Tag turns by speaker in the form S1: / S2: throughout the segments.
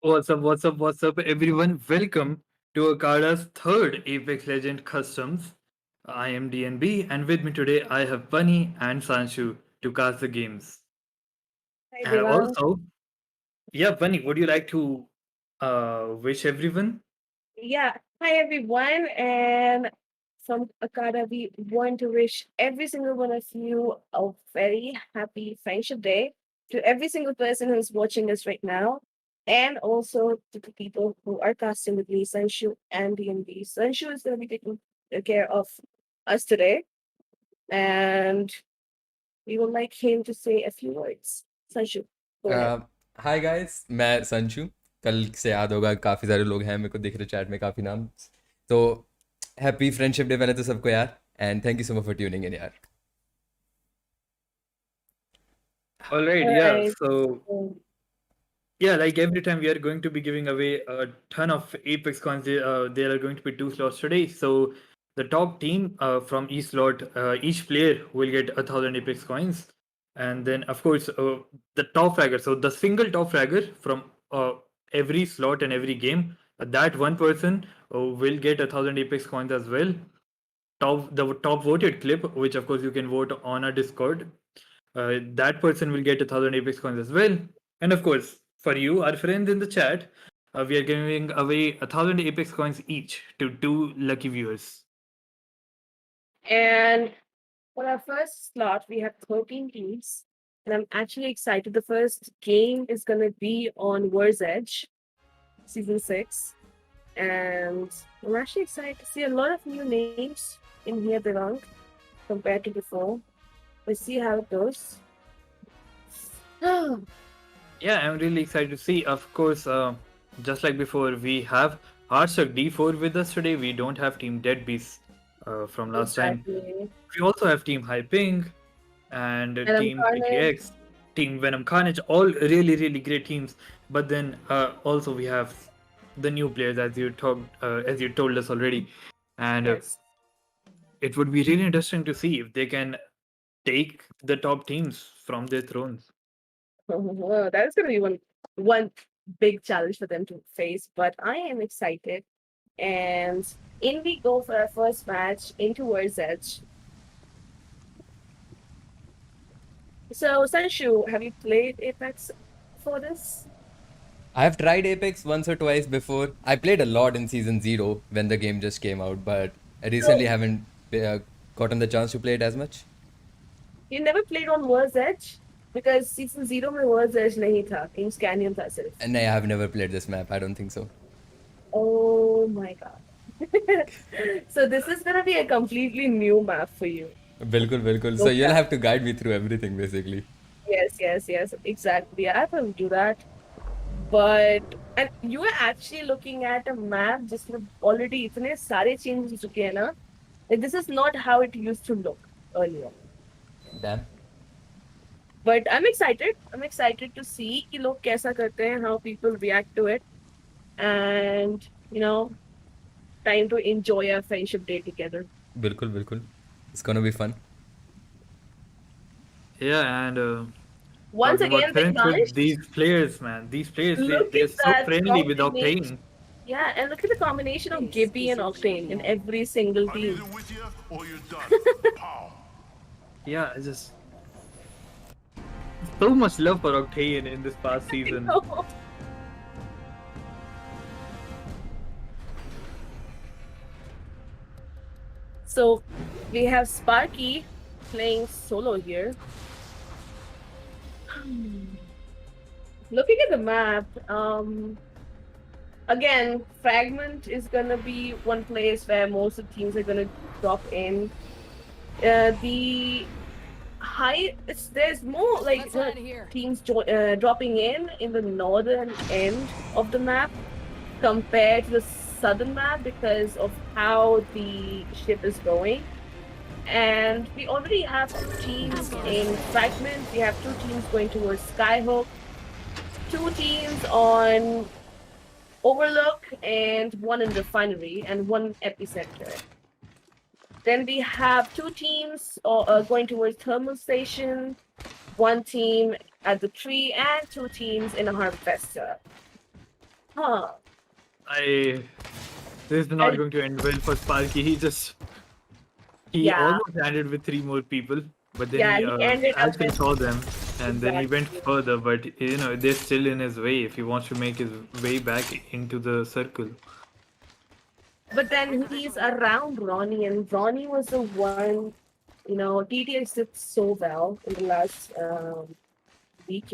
S1: What's up, everyone? Welcome to Akada's third Apex Legend Customs. I am DNB, and with me today I have Bunny and Sanshu to cast the games.
S2: Hi,
S1: And
S2: Devang.
S1: also, yeah, Bunny, would you like to wish everyone?
S2: Yeah, hi everyone, and from Akada, we want to wish every single one of you a very happy Friendship Day. To every single person who's watching us right now, and also to the people who are casting with me, Sanshu and DNB. Sanshu is going to be taking care of us today, and we would like him to say a few words. Sanshu, go ahead.
S3: Hi guys, मैं संशु। कल से याद होगा, काफ़ी सारे लोग हैं मेरे को दिख रहे चैट में, काफ़ी नाम। तो हैप्पी फ्रेंडशिप डे पहले तो सबको यार, and thank you so much for tuning in यार।
S1: All right,
S2: All
S1: yeah.
S2: right.
S1: So yeah, like every time we are going to be giving away a ton of Apex coins. There are going to be two slots today. So the top team from each slot, each player will get 1,000 Apex coins, and then of course the top fragger. So the single top fragger from every slot and every game, that one person will get 1,000 Apex coins as well. The top voted clip, which of course you can vote on our Discord, that person will get 1,000 Apex coins as well. And of course, for you, our friends in the chat, we are giving away 1,000 Apex coins each to two lucky viewers.
S2: And for our first slot, we have 13 teams, and I'm actually excited. The first game is going to be on War's Edge, Season 6. And I'm actually excited to see a lot of new names in here, Devang, compared to before. Let's see how it goes.
S1: Yeah, I'm really excited to see. Of course, just like before, we have Heartstruck D4 with us today. We don't have Team Deadbeast from last time.
S2: Exactly.
S1: We also have Team High Ping and
S2: And I'm
S1: Team
S2: Carnage.
S1: PTX, Team Venom Carnage, all really, really great teams. But then also we have the new players, as you told us already, and
S2: Yes.
S1: it would be really interesting to see if they can take the top teams from their thrones.
S2: That is going to be one big challenge for them to face, but I am excited. And in we go for our first match into War's Edge. So, Sanshu, have you played Apex for this?
S3: I have tried Apex once or twice before. I played a lot in Season 0 when the game just came out, but I recently
S2: So,
S3: haven't gotten the chance to play it as much.
S2: you never played on War's Edge? Because Season 0 में War's Edge नहीं था, King's Canyon था सिर्फ.
S3: And I have never played this map, I don't think so.
S2: Oh my god. So this is gonna be a completely new map for you.
S3: बिल्कुल बिल्कुल, so
S2: No
S3: you'll
S2: cap.
S3: have to guide me through everything basically.
S2: Yes, exactly. I will do that. But and you are actually looking at a map जिसमें already इतने सारे changes हो चुके हैं ना. Like this is not how it used to look earlier.
S3: Damn.
S2: But I'm excited. I'm excited to see कि लोग कैसा करते हैं, how people react to it, and time to enjoy our friendship day together.
S3: बिल्कुल बिल्कुल, it's gonna be fun.
S1: Yeah, and
S2: Once
S1: talking about
S2: again, the
S1: friends with
S2: Danish,
S1: these players, man, these players
S2: look
S1: they're
S2: at
S1: so
S2: that
S1: friendly with
S2: combination.
S1: Octane.
S2: Yeah, and look at the combination of Gibby and Octane in every single
S4: I'm
S2: team.
S4: either with you or you're done. Pow.
S1: Yeah, it's just so much love for Octane in this past
S2: I
S1: season.
S2: know. So we have Sparky playing solo here. Looking at the map, again, Fragment is gonna be one place where most of the teams are gonna drop in. The high, there's more like teams dropping in the northern end of the map compared to the southern map because of how the ship is going. And we already have two teams in Fragment. We have two teams going towards Skyhook, two teams on Overlook, and one in Refinery, and one Epicenter. Then we have two teams going towards Thermal Station, one team at the tree, and two teams in a Harvester. Huh.
S1: This is not going to end well for Sparky. He
S2: Yeah.
S1: almost landed with 3 more people, but then
S2: Yeah,
S1: he
S2: he ended up
S1: actually
S2: with-
S1: saw them, and then he went
S2: Exactly.
S1: further. But they're still in his way if he wants to make his way back into the circle.
S2: But then he's around Ronnie, and Ronnie was the one, TTH did so well in the last week,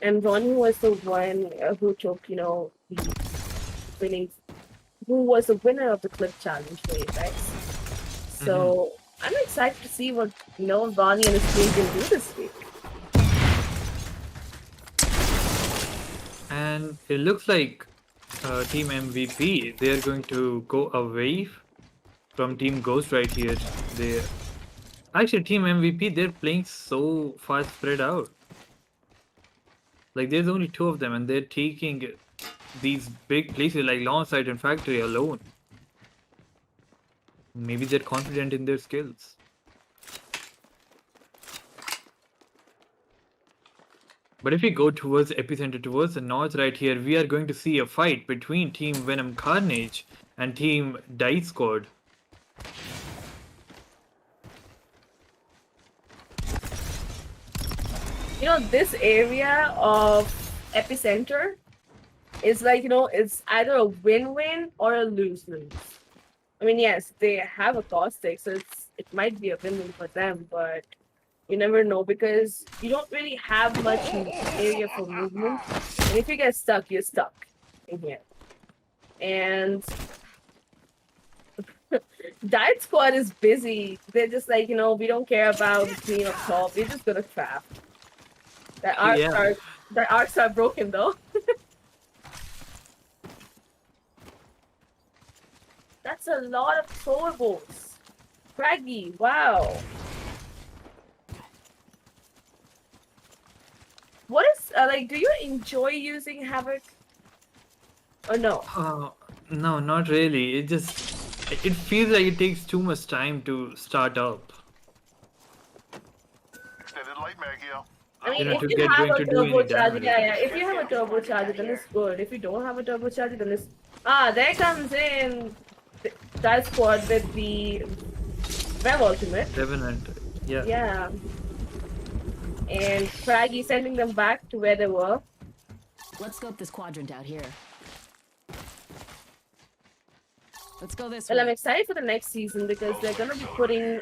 S2: and Ronnie was the one who took, the winning, who was the winner of the clip challenge for Apex. So I'm excited to see what, Ronnie and his team can do this week.
S1: And it looks like Team MVP, they're going to go away from Team Ghost right here. Actually, Team MVP, they're playing so far spread out. Like, there's only 2 of them, and they're taking these big places like Lawnside and Factory alone. Maybe they're confident in their skills. But if we go towards Epicenter, towards the north right here, we are going to see a fight between Team Venom Carnage and Team Dice Squad.
S2: This area of Epicenter is like, it's either a win-win or a lose-lose. I mean, yes, they have a caustic, so it might be a win-win for them, but you never know because you don't really have much area for movement. And if you get stuck, you're stuck in here. And Diet Squad is busy. They're just like, we don't care about the clean up top. We're just gonna craft. Their arcs are broken though. That's a lot of throwables. Craggy, wow. What is do you enjoy using Havoc? Or no?
S1: No, not really. It feels like it takes too much time to start up.
S4: Extended light mag here.
S2: I mean,
S1: To
S2: if you
S1: get
S2: have
S1: going
S2: a
S1: to do any
S2: turbocharger,
S1: damage.
S2: yeah. If you have a turbocharger, then it's good. If you don't have a turbocharger, then it's there comes in that squad with the Rev Ultimate.
S1: Revenant, yeah.
S2: Yeah. And Fraggy sending them back to where they were.
S5: Let's scope this quadrant out here. Let's go this
S2: Well, I'm
S5: way.
S2: excited for the next season because they're gonna be putting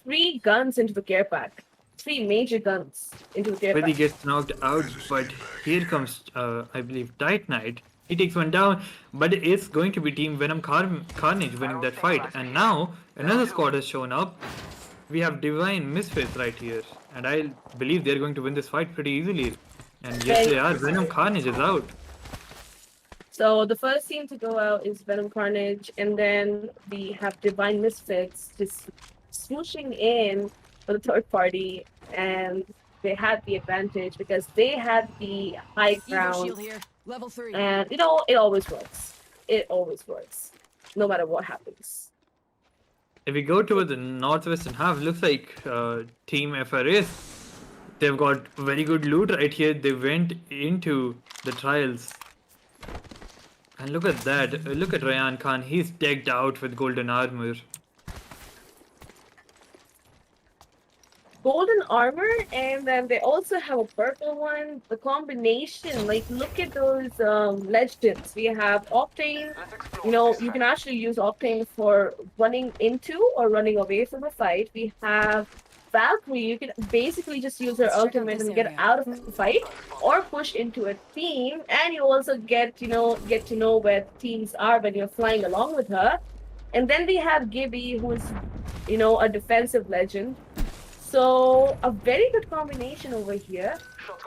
S2: 3 guns into the care pack. 3 major guns into the care
S1: But he
S2: pack.
S1: gets knocked out, but here comes, I believe, Tight Knight. He takes one down, but it's going to be Team Venom Carnage winning that fight. And now, another squad has shown up. We have Divine Misfits right here. And I believe they're going to win this fight pretty easily. And yes, they are. Venom Carnage is out.
S2: So the first team to go out is Venom Carnage, and then we have Divine Misfits just swooshing in for the third party, and they had the advantage because they had the high
S5: Evo
S2: ground,
S5: shield here. Level 3.
S2: and it always works. It always works, no matter what happens.
S1: If we go toward the northwestern half, looks like Team FRS. They've got very good loot right here. They went into the trials. And look at that. Look at Ryan Khan. He's decked out with golden armor.
S2: Golden armor, and then they also have a purple one. The combination, look at those legends. We have Octane. You can actually use Octane for running into or running away from a fight. We have Valkyrie. You can basically just use her
S5: Let's check out
S2: ultimate
S5: this
S2: and get
S5: area.
S2: out of the fight or push into a team, and you also get to know where teams are when you're flying along with her. And then we have Gibby, who's a defensive legend. So a very good combination over here.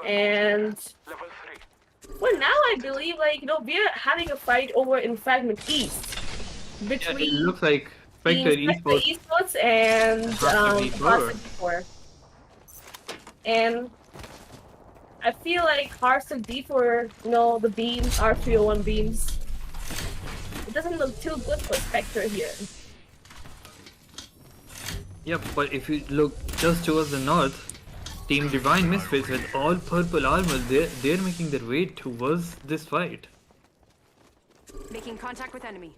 S2: And well, now I believe we're having a fight over in Fragment East
S1: Yeah, it
S2: between
S1: looks like Spectre Esports.
S2: Esports and
S1: Hearthstone
S2: Hearthstone D4. And I feel like Hearthstone D4, the beams, R301 beams, it doesn't look too good for Spectre here.
S1: Yep, but if you look just towards the north, Team Divine Misfits with all purple armor, they're making their way towards this fight.
S5: Making contact with enemy.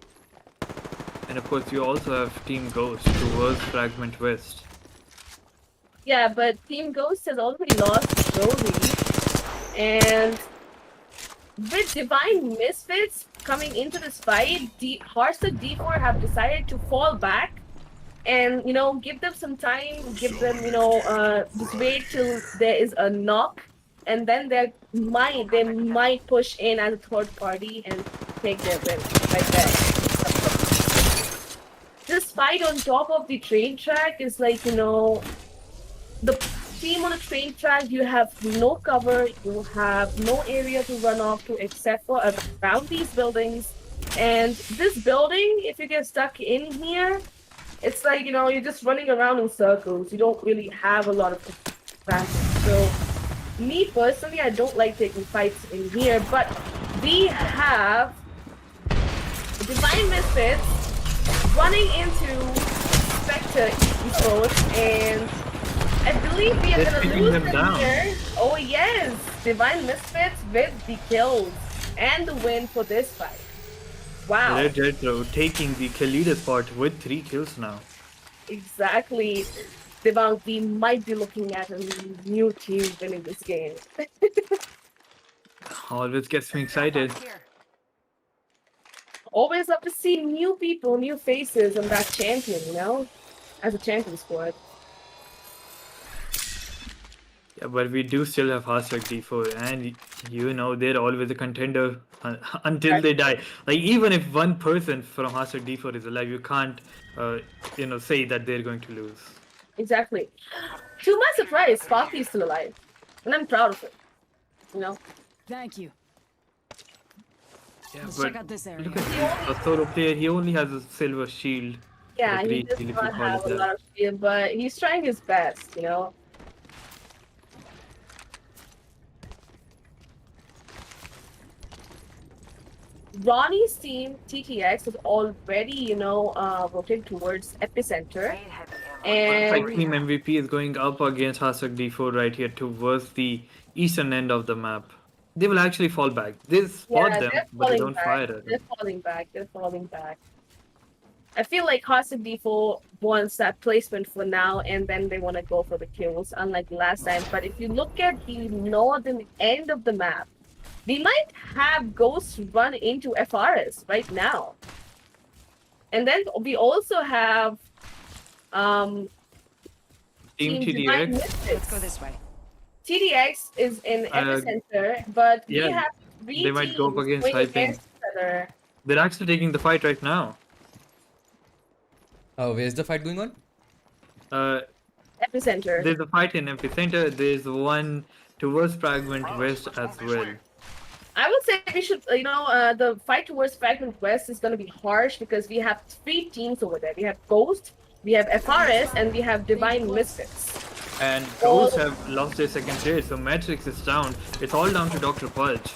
S1: And of course, you also have Team Ghost towards Fragment West.
S2: Yeah, but Team Ghost has already lost Jolie. And with Divine Misfits coming into this fight, Hearthstone D4 have decided to fall back and, give them some time, give them, just wait till there is a knock, and then they might push in as a third party and take their win right there. This fight on top of the train track is like, the team on the train track, you have no cover, you have no area to run off to except for around these buildings. And this building, if you get stuck in here, it's like, you're just running around in circles. You don't really have a lot of advantage. So, me personally, I don't like taking fights in here, but we have Divine Misfits running into Spectre Esports, and I believe we are going to lose them here. Oh yes, Divine Misfits with the kills and the win for this fight. Wow.
S1: Red Retro taking the kill leader spot with 3 kills now.
S2: Exactly. Devang, we might be looking at a new team winning this game.
S1: Always gets me excited.
S5: Here.
S2: Always love to see new people, new faces on that champion, as a champion squad.
S1: Yeah, but we do still have Hashtag D4, and they're always a contender until they die. Like, even if one person from Hashtag D4 is alive, you can't, say that they're going to lose.
S2: Exactly. To my surprise, Sparky is still alive, and I'm proud of it.
S5: Thank you.
S1: Yeah,
S5: Let's
S1: but
S5: check out this area.
S1: look at a solo player. He only has a silver shield.
S2: Yeah,
S1: Or
S2: he
S1: green
S2: does
S1: shield, if you
S2: not
S1: call
S2: have
S1: it
S2: a
S1: that.
S2: lot of skill, but he's trying his best, Ronnie's team, TTX, is already, rotated towards Epicenter. And
S1: Like Team MVP is going up against Hashtag D4 right here towards the eastern end of the map. They will actually fall back. They spot them,
S2: they're
S1: but they
S2: falling
S1: don't
S2: back.
S1: fire at
S2: They're
S1: them.
S2: falling back. I feel like Hashtag D4 wants that placement for now, and then they want to go for the kills, unlike last time. But if you look at the northern end of the map, we might have Ghosts run into FRS right now. And then we also have
S1: Team
S2: Divine
S1: TDX.
S2: Misfits.
S5: Let's go this way.
S2: TDX is in Epicenter, but we
S1: yeah,
S2: have 3
S1: they might go up
S2: teams
S1: against
S2: going
S1: Hyping.
S2: against each other.
S1: They're actually taking the fight right now.
S3: Oh, where's the fight going on?
S2: Epicenter.
S1: There's a fight in Epicenter. There's one towards Fragment West as well.
S2: I would say we should, the fight towards Fragment West is going to be harsh because we have 3 teams over there. We have Ghost, we have FRS, and we have Divine Misfits.
S1: And Ghosts have lost their second trade, so Matrix is down. It's all down to Dr. Pulch.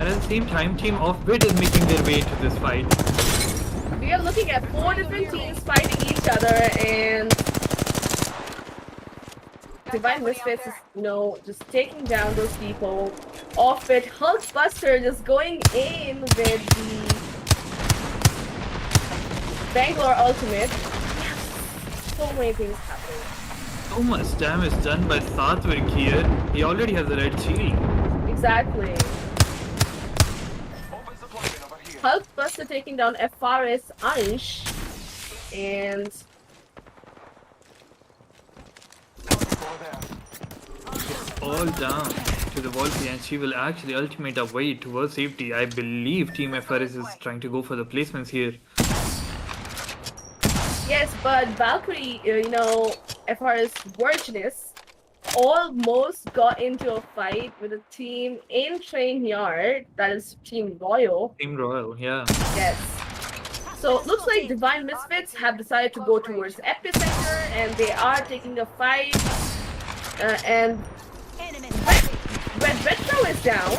S1: And at the same time, Team Offbit is making their way to this fight.
S2: We are looking at 4 different teams fighting each other, and Divine Misfits is, just taking down those people. Off it, Hulkbuster just going in with the Bangalore Ultimate. So many things happening.
S1: So much damage done by Satvik here. He already has a red shield.
S2: Exactly. Hulkbuster taking down FRS Ansh, and
S1: All down to the Volpy, and she will actually ultimate her way towards safety. I believe Team FRS is trying to go for the placements here.
S2: yes, but Valkyrie, FRS Virginus almost got into a fight with a team in Train Yard, that is Team Royal.
S1: Team Royal, yeah.
S2: Yes. So it looks like Divine Misfits have decided to go towards Epicenter, and they are taking a fight. And Red Retro is down.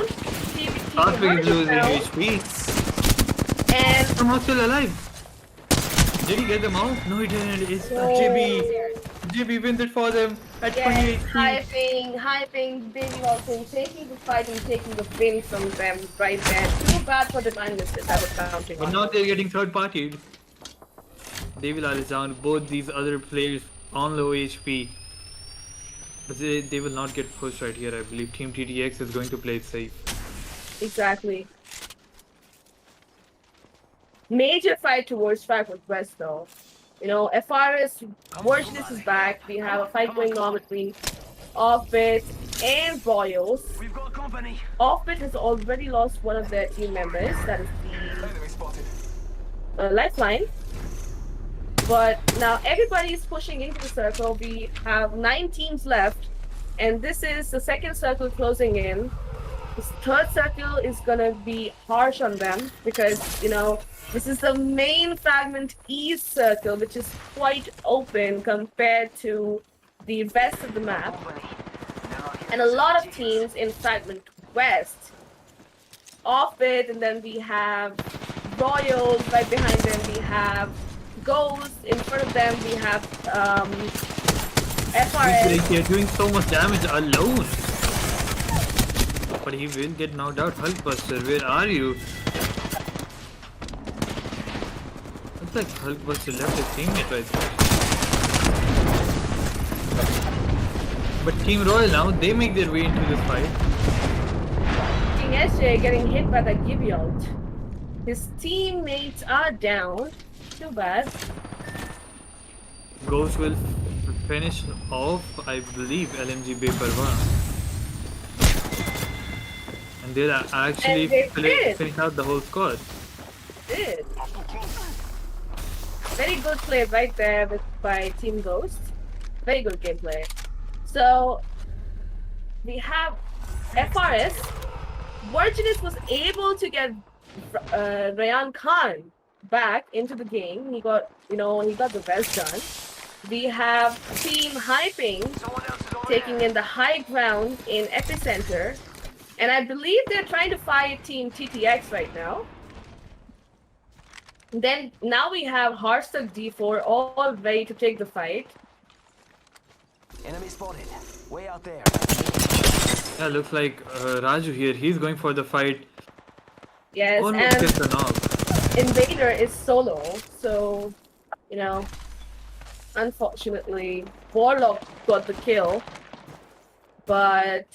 S1: Satvik is losing HP.
S2: And
S1: Somehow still alive. Did he get them out? No, he didn't. It's
S2: Oh.
S1: Jibby. JB wins it for them at
S2: Yes,
S1: 28.
S2: hyping, Baby Walton taking the fight and taking the win from them right there. Too bad for Divine Misfits, I was counting
S1: But
S2: on.
S1: now they're getting third partied. Devilal is down. Both these other players on low HP. But they will not get pushed right here. I believe Team TTX is going to play it safe.
S2: Exactly. Major fight towards Fragment West though. You know, FRS Wordsmith is back. We have a fight going on between Offbit and Royals.
S6: We've got company.
S2: Offbit has already lost one of their team members, that is
S6: Enemy spotted.
S2: the Lifeline. But now everybody is pushing into the circle. We have 9 teams left, and this is the second circle closing in. This third circle is gonna be harsh on them because, you know, this is the main Fragment East circle, which is quite open compared to the rest of the map. And a lot of teams in Fragment West. Offbit, and then we have Royals right behind them. We have Ghost in front of them. We have FRS.
S1: They're doing so much damage alone. But he will get knocked out. Hulkbuster, where are you? Looks like Hulkbuster left his teammate right there. But Team Royal now, they make their way into this fight.
S2: King SJ getting hit by the Gibby ult. His teammates are down. Too bad.
S1: Ghost will finish off, I believe, LMG Beparwa. And they'll actually
S2: And they did.
S1: finish out the whole squad.
S2: Did. Very good play right there by Team Ghost. Very good gameplay. So we have FRS. Virginus was able to get Rayan Khan back into the game. He got, he got the best done. We have Team Hyping taking in the high ground in Epicenter. And I believe they're trying to fight Team TTX right now. Then now we have Heartstuck D4 all ready to take the fight.
S6: Enemy spotted. Way out there.
S1: Yeah, looks like Raju here. He's going for the fight.
S2: Yes,
S1: Almost gets the knock.
S2: Invader is solo, so, unfortunately, Warlock got the kill. But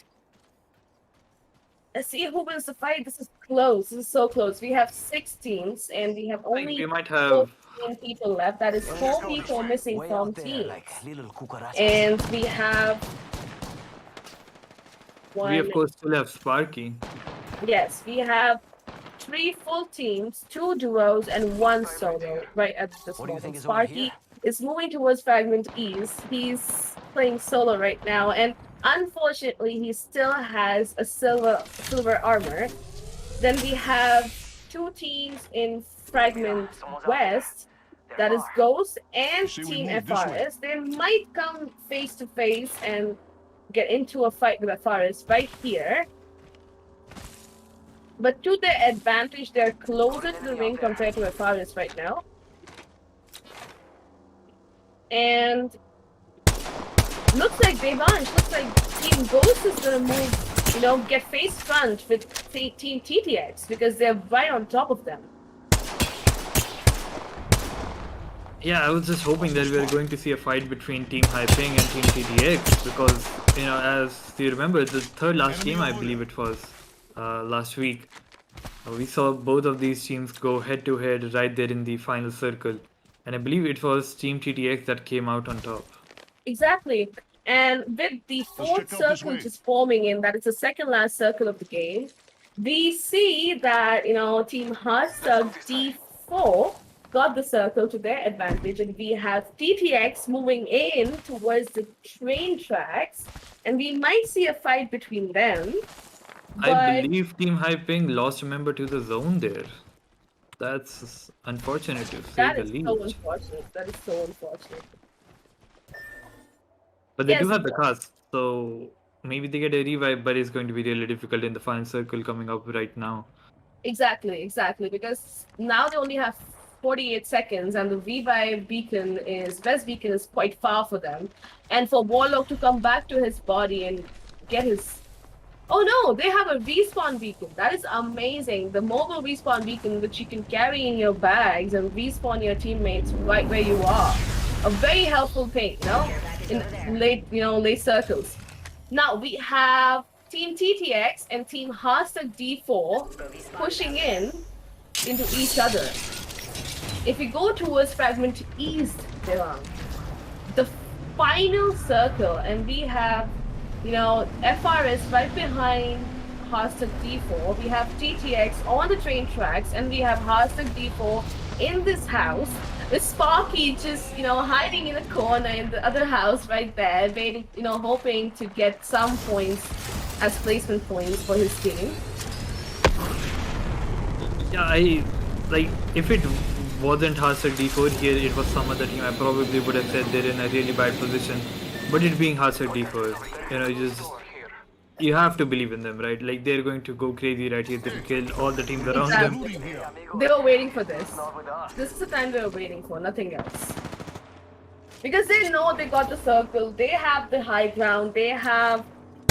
S2: let's see who wins the fight. This is close. This is so close. We have 6 teams, and we have
S1: I think
S2: only
S1: we might have
S2: 14 people left. That is 4 people missing
S6: Way
S2: from
S6: out there,
S2: teams.
S6: like little cucarachas.
S2: And we have one.
S1: we of course still have Sparky.
S2: Yes, we have 3 full teams, 2 duos, and 1 solo right at this
S6: What do you think
S2: moment.
S6: is over
S2: Sparky
S6: here?
S2: is moving towards Fragment East. He's playing solo right now, and unfortunately, he still has a silver armor. Then we have 2 teams in Fragment West. That is Ghost and
S4: See, we
S2: Team
S4: moved this way.
S2: FRS. They might come face to face and get into a fight with FRS right here. But to their advantage, they're closer to the ring compared to FRS right now. And looks like Devansh, looks like Team Ghost is gonna move, get face front with Team TTX because they're right on top of them.
S1: Yeah, I was just hoping that we were going to see a fight between Team Hyping and Team TTX because, as you remember, the third last game, I believe it was, last week, we saw both of these teams go head to head right there in the final circle. And I believe it was Team TTX that came out on top.
S2: Exactly. And with the 4th
S4: check out this
S2: circle
S4: way.
S2: just forming in, that is the second last circle of the game, we see that, Team Heartstuck D4 got the circle to their advantage, and we have TTX moving in towards the train tracks, and we might see a fight between them.
S1: I
S2: But
S1: believe Team Hyping lost a member to the zone there. That's unfortunate to say
S2: that
S1: the
S2: is
S1: least.
S2: so unfortunate. That is so unfortunate.
S1: But they do
S2: Yes.
S1: have the cast, so maybe they get a revive, but it's going to be really difficult in the final circle coming up right now.
S2: Exactly, because now they only have 48 seconds, and the revive beacon is West beacon is quite far for them. And for Warlock to come back to his body and get his oh no, they have a respawn beacon. That is amazing. The mobile respawn beacon which you can carry in your bags and respawn your teammates right where you are. A very helpful thing, you know, in late circles. Now we have Team TTX and Team Hashtag D4 pushing in into each other. If we go towards Fragment East, the final circle, and we have, FRS right behind Hashtag D4. We have TTX on the train tracks, and we have Hashtag D4 in this house, with Sparky just, hiding in a corner in the other house right there, waiting, hoping to get some points as placement points for his team.
S1: Yeah, if it wasn't Hashtag D4 here, it was some other team, I probably would have said they're in a really bad position. But it being Hashtag D4, you have to believe in them, right? Like, they're going to go crazy right here. They'll kill all the teams around them.
S2: They were waiting for this. This is the time they were waiting for, nothing else. Because they know they got the circle, they have the high ground, they're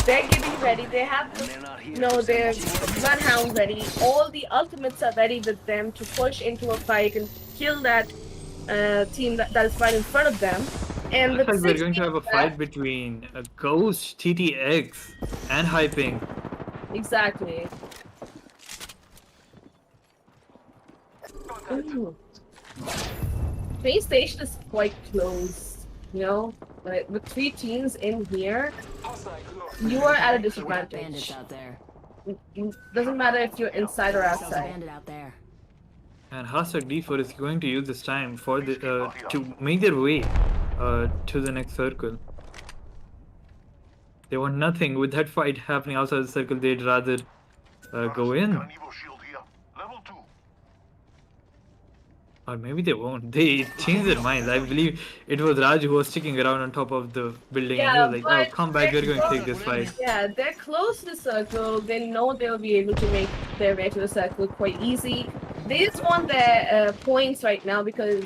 S2: getting ready, they have their bloodhound ready, all the ultimates are ready with them to push into a fight and kill that team that is right in front of them. And
S1: looks like we're going to have a fight between Ghost, TTX, and Hyping.
S2: Exactly. Train station is quite close, But with 3 teams in here, you are at a disadvantage. Doesn't matter if you're inside or outside.
S1: And Hashtag D4 is going to use this time for the to make their way to the next circle. They want nothing with that fight happening outside the circle. They'd rather go in. Or maybe they won't. They changed their minds. I believe it was Raj who was sticking around on top of the building, and he was like, "Oh, come back, we're going to take this fight."
S2: Yeah, they're close to the circle. They know they'll be able to make their way to the circle quite easy. They just want their points right now because,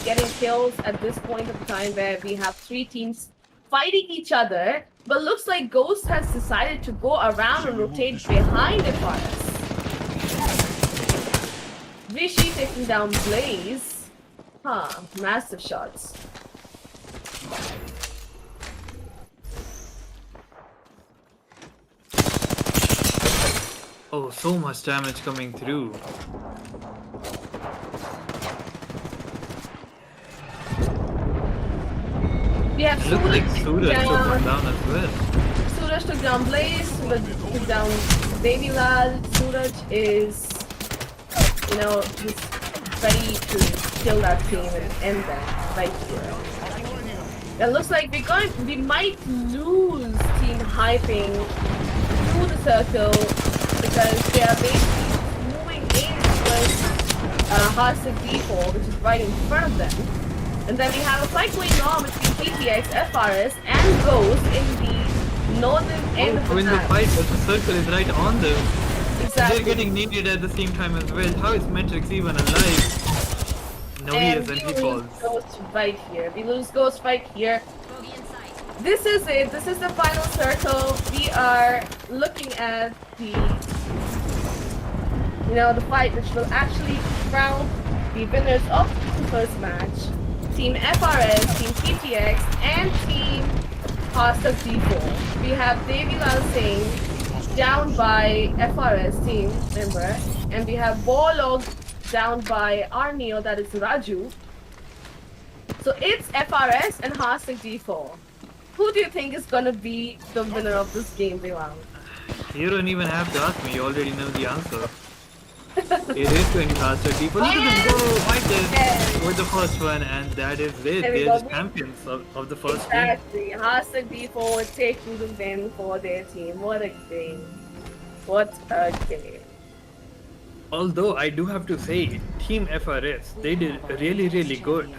S2: getting kills at this point of time where we have 3 teams fighting each other, but looks like Ghost has decided to go around and rotate behind the forest. Rishi taking down Blaze. Massive shots.
S1: Oh, so much damage coming through.
S2: We have
S1: Looks like Suraj took
S2: down.
S1: one down as well.
S2: Suraj took down Blaze, Suraj took down Baby Lal. Suraj is, he's ready to kill that team and end them right here. It looks like we might lose Team Hyping through the circle because they are basically moving in towards Hashtag D4, which is right in front of them. And then we have a fight going on between PTX, FRS, and Ghost in the northern end of the
S1: When
S2: map.
S1: the fight, but the circle is right on them.
S2: Exactly.
S1: They're getting needed at the same time as well. How is Matrix even alive? No, he
S2: And
S1: isn't. He
S2: we
S1: falls.
S2: lose Ghost right here. We lose Ghost right here. This is it. This is the final circle. We are looking at the fight which will actually crown the winners of the first match. Team FRS, Team PTX, and Team Hashtag D4. We have Devi Lal Singh down by FRS team member, and we have Warlock down by our Neo, that is Raju. So it's FRS and Hashtag D4. Who do you think is gonna be the winner of this game, Devang?
S1: You don't even have to ask me. You already know the answer. It is going to Hashtag D4. Look at them go fight this with the first one, and that is it.
S2: There we
S1: They're
S2: go.
S1: the champions of the first game.
S2: Exactly. Hashtag D4 take to the win for their team. What a game. What a game.
S1: Although I do have to say, Team FRS, they did really, really good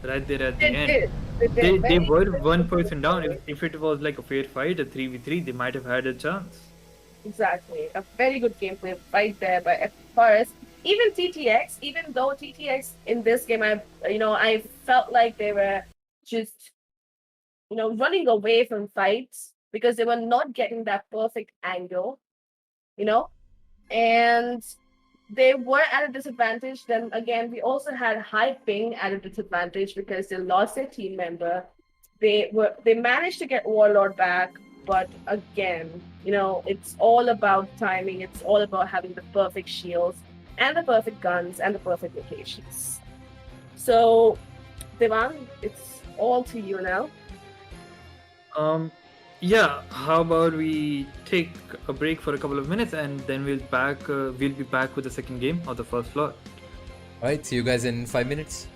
S1: right there at the end. They were one person down. If it was like a fair fight, a 3v3, they might have had a chance.
S2: Exactly. A very good gameplay right there by FRS. even TTX, even though TTX in this game, I felt like they were just, running away from fights because they were not getting that perfect angle, and they were at a disadvantage. Then again, we also had high ping at a disadvantage because they lost their team member. They managed to get Warlord back, but again, it's all about timing. It's all about having the perfect shields and the perfect guns and the perfect locations. So, Devan, it's all to you now.
S1: Yeah, how about we take a break for a couple of minutes and then we'll be back with the second game of the first floor.
S3: Alright, see you guys in 5 minutes.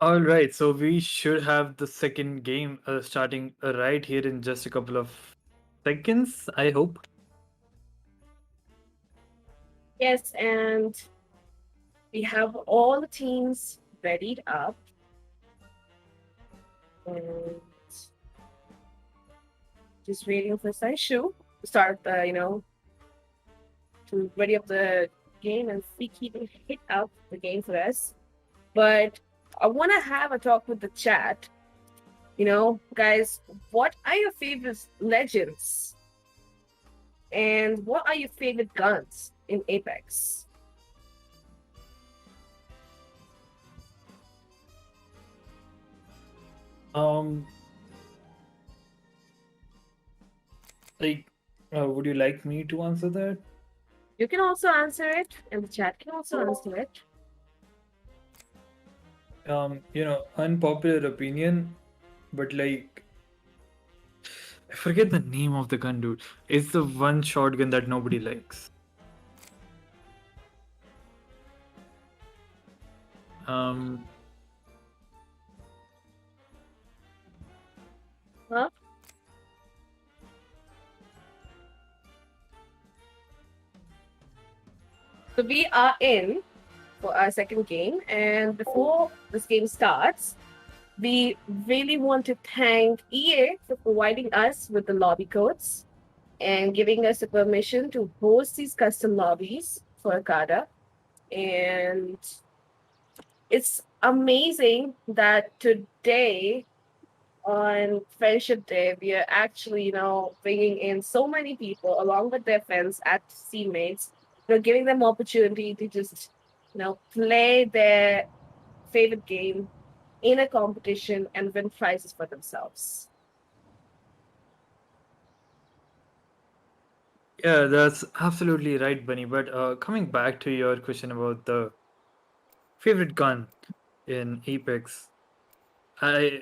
S1: All right, so we should have the second game starting right here in just a couple of seconds, I hope.
S2: Yes, and we have all the teams readied up. And just waiting for Saishu to start to ready up the game and see he can hit up the game for us. But I want to have a talk with the chat. Guys, what are your favorite legends? And what are your favorite guns in Apex?
S1: Like, would you like me to answer that?
S2: You can also answer it, and the chat can also answer it.
S1: Unpopular opinion, but like, I forget the name of the gun, dude. It's the one shotgun that nobody likes.
S2: Huh? So we are in for our second game, and before this game starts, we really want to thank EA for providing us with the lobby codes and giving us the permission to host these custom lobbies for Akada. And it's amazing that today, on Friendship Day, we are actually, bringing in so many people along with their friends and teammates, giving them opportunity to just, play their favorite game in a competition and win prizes for themselves.
S1: Yeah, that's absolutely right, Bunny. But coming back to your question about the favorite gun in Apex, I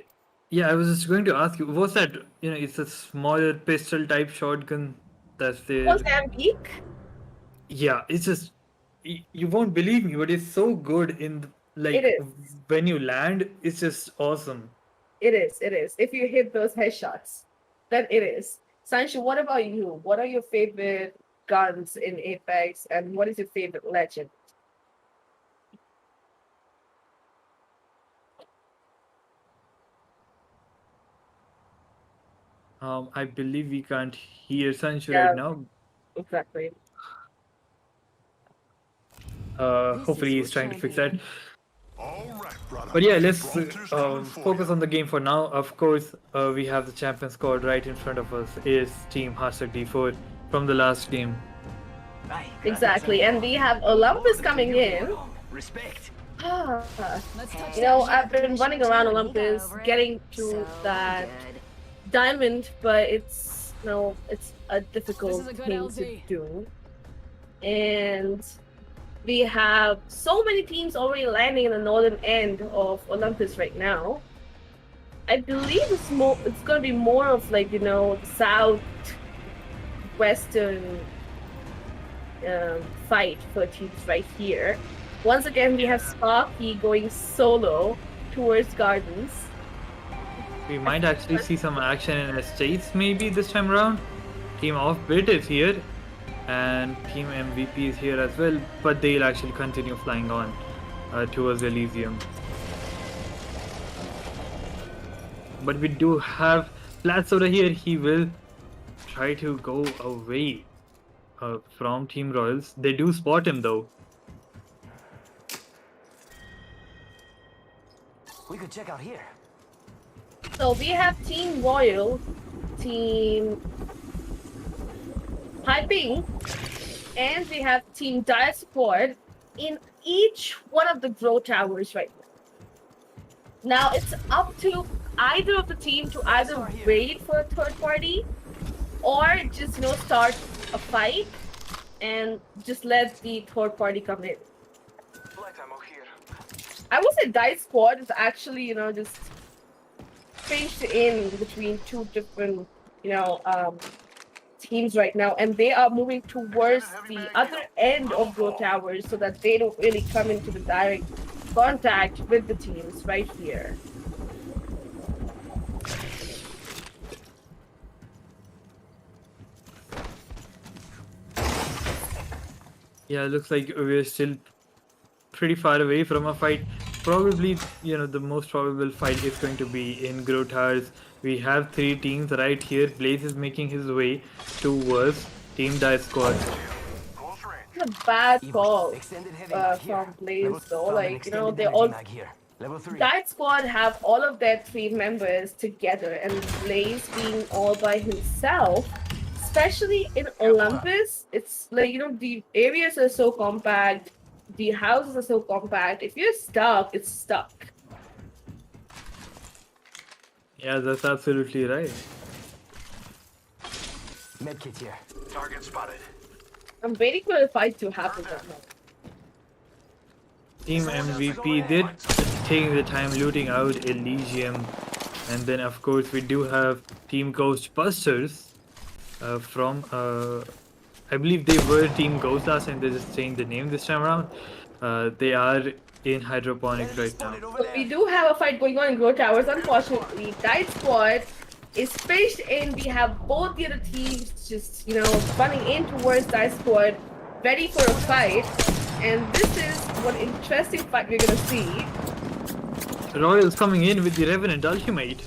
S1: was just going to ask you, was that it's a smaller pistol type shotgun that's there?
S2: Mozambique?
S1: Yeah, it's just you won't believe me, but it's so good
S2: It is.
S1: when you land, it's just awesome.
S2: It is. It is. If you hit those headshots, then it is. Sancho, what about you? What are your favorite guns in Apex, and what is your favorite legend?
S1: I believe we can't hear Sancho
S2: Yeah.
S1: right now.
S2: Exactly.
S1: Hopefully he's trying to fix that.
S4: All right, brother.
S1: But yeah, let's
S4: Frontier's coming for
S1: focus
S4: ya.
S1: on the game for now. Of course, we have the champion squad right in front of us. Is Team Hashtag D4 from the last game.
S6: Aye,
S2: Exactly. And we have Olympus coming in.
S6: Respect.
S2: I've been running around Olympus, getting to that diamond, but it's it's a difficult thing to do. And we have so many teams already landing in the northern end of Olympus right now. I believe it's going to be more of south western fight for teams right here. Once again, we have Sparky going solo towards Gardens.
S1: We might actually see some action in Estates maybe this time around. Team Offbit is here, and Team MVP is here as well, but they'll actually continue flying on towards Elysium. But we do have Flat Soda here. He will try to go away from Team Royals. They do spot him though.
S6: We could check out here.
S2: So we have Team Royal, Team Hyping, and we have Team Dire Squad in each one of the grow towers right now. Now it's up to either of the team to either wait for a third party or just start a fight and just let the third party come in.
S6: Light ammo here.
S2: I would say Dice Squad is actually, just pinched in between two different, teams right now, and they are moving towards the other end of Grow Towers so that they don't really come into the direct contact with the teams right here.
S1: Yeah, looks like we're still pretty far away from a fight. Probably, the most probable fight is going to be in Grow Towers. We have 3 teams right here. Blaze is making his way towards Team Dice Squad.
S4: Close range.
S2: It's a bad call
S6: Extended heavy mag here.
S2: from Blaze
S6: Level-
S2: though.
S6: found an
S2: Like,
S6: extended
S2: they
S6: energy
S2: all
S6: mag here. Level 3.
S2: Dive Squad have all of their 3 members together, and Blaze being all by himself, especially in Olympus, it's like, the areas are so compact, the houses are so compact. If you're stuck, it's stuck.
S1: Yeah, that's absolutely right.
S6: Medkit here.
S4: Target spotted.
S2: I'm waiting for the fight to happen right now.
S1: Team MVP did taking the time looting out Elysium, and then of course we do have Team Ghostbusters from I believe they were Team Ghost last time. They just changed the name this time around. They are in hydroponics right now.
S6: Spotted over
S2: So
S6: there.
S2: we do have a fight going on in Grow Towers. Unfortunately, Dive Squad is fished in. We have both the other teams just, running in towards Dive Squad, ready for a fight. And this is one interesting fight we're gonna see.
S1: Royals coming in with the Revenant Ultimate.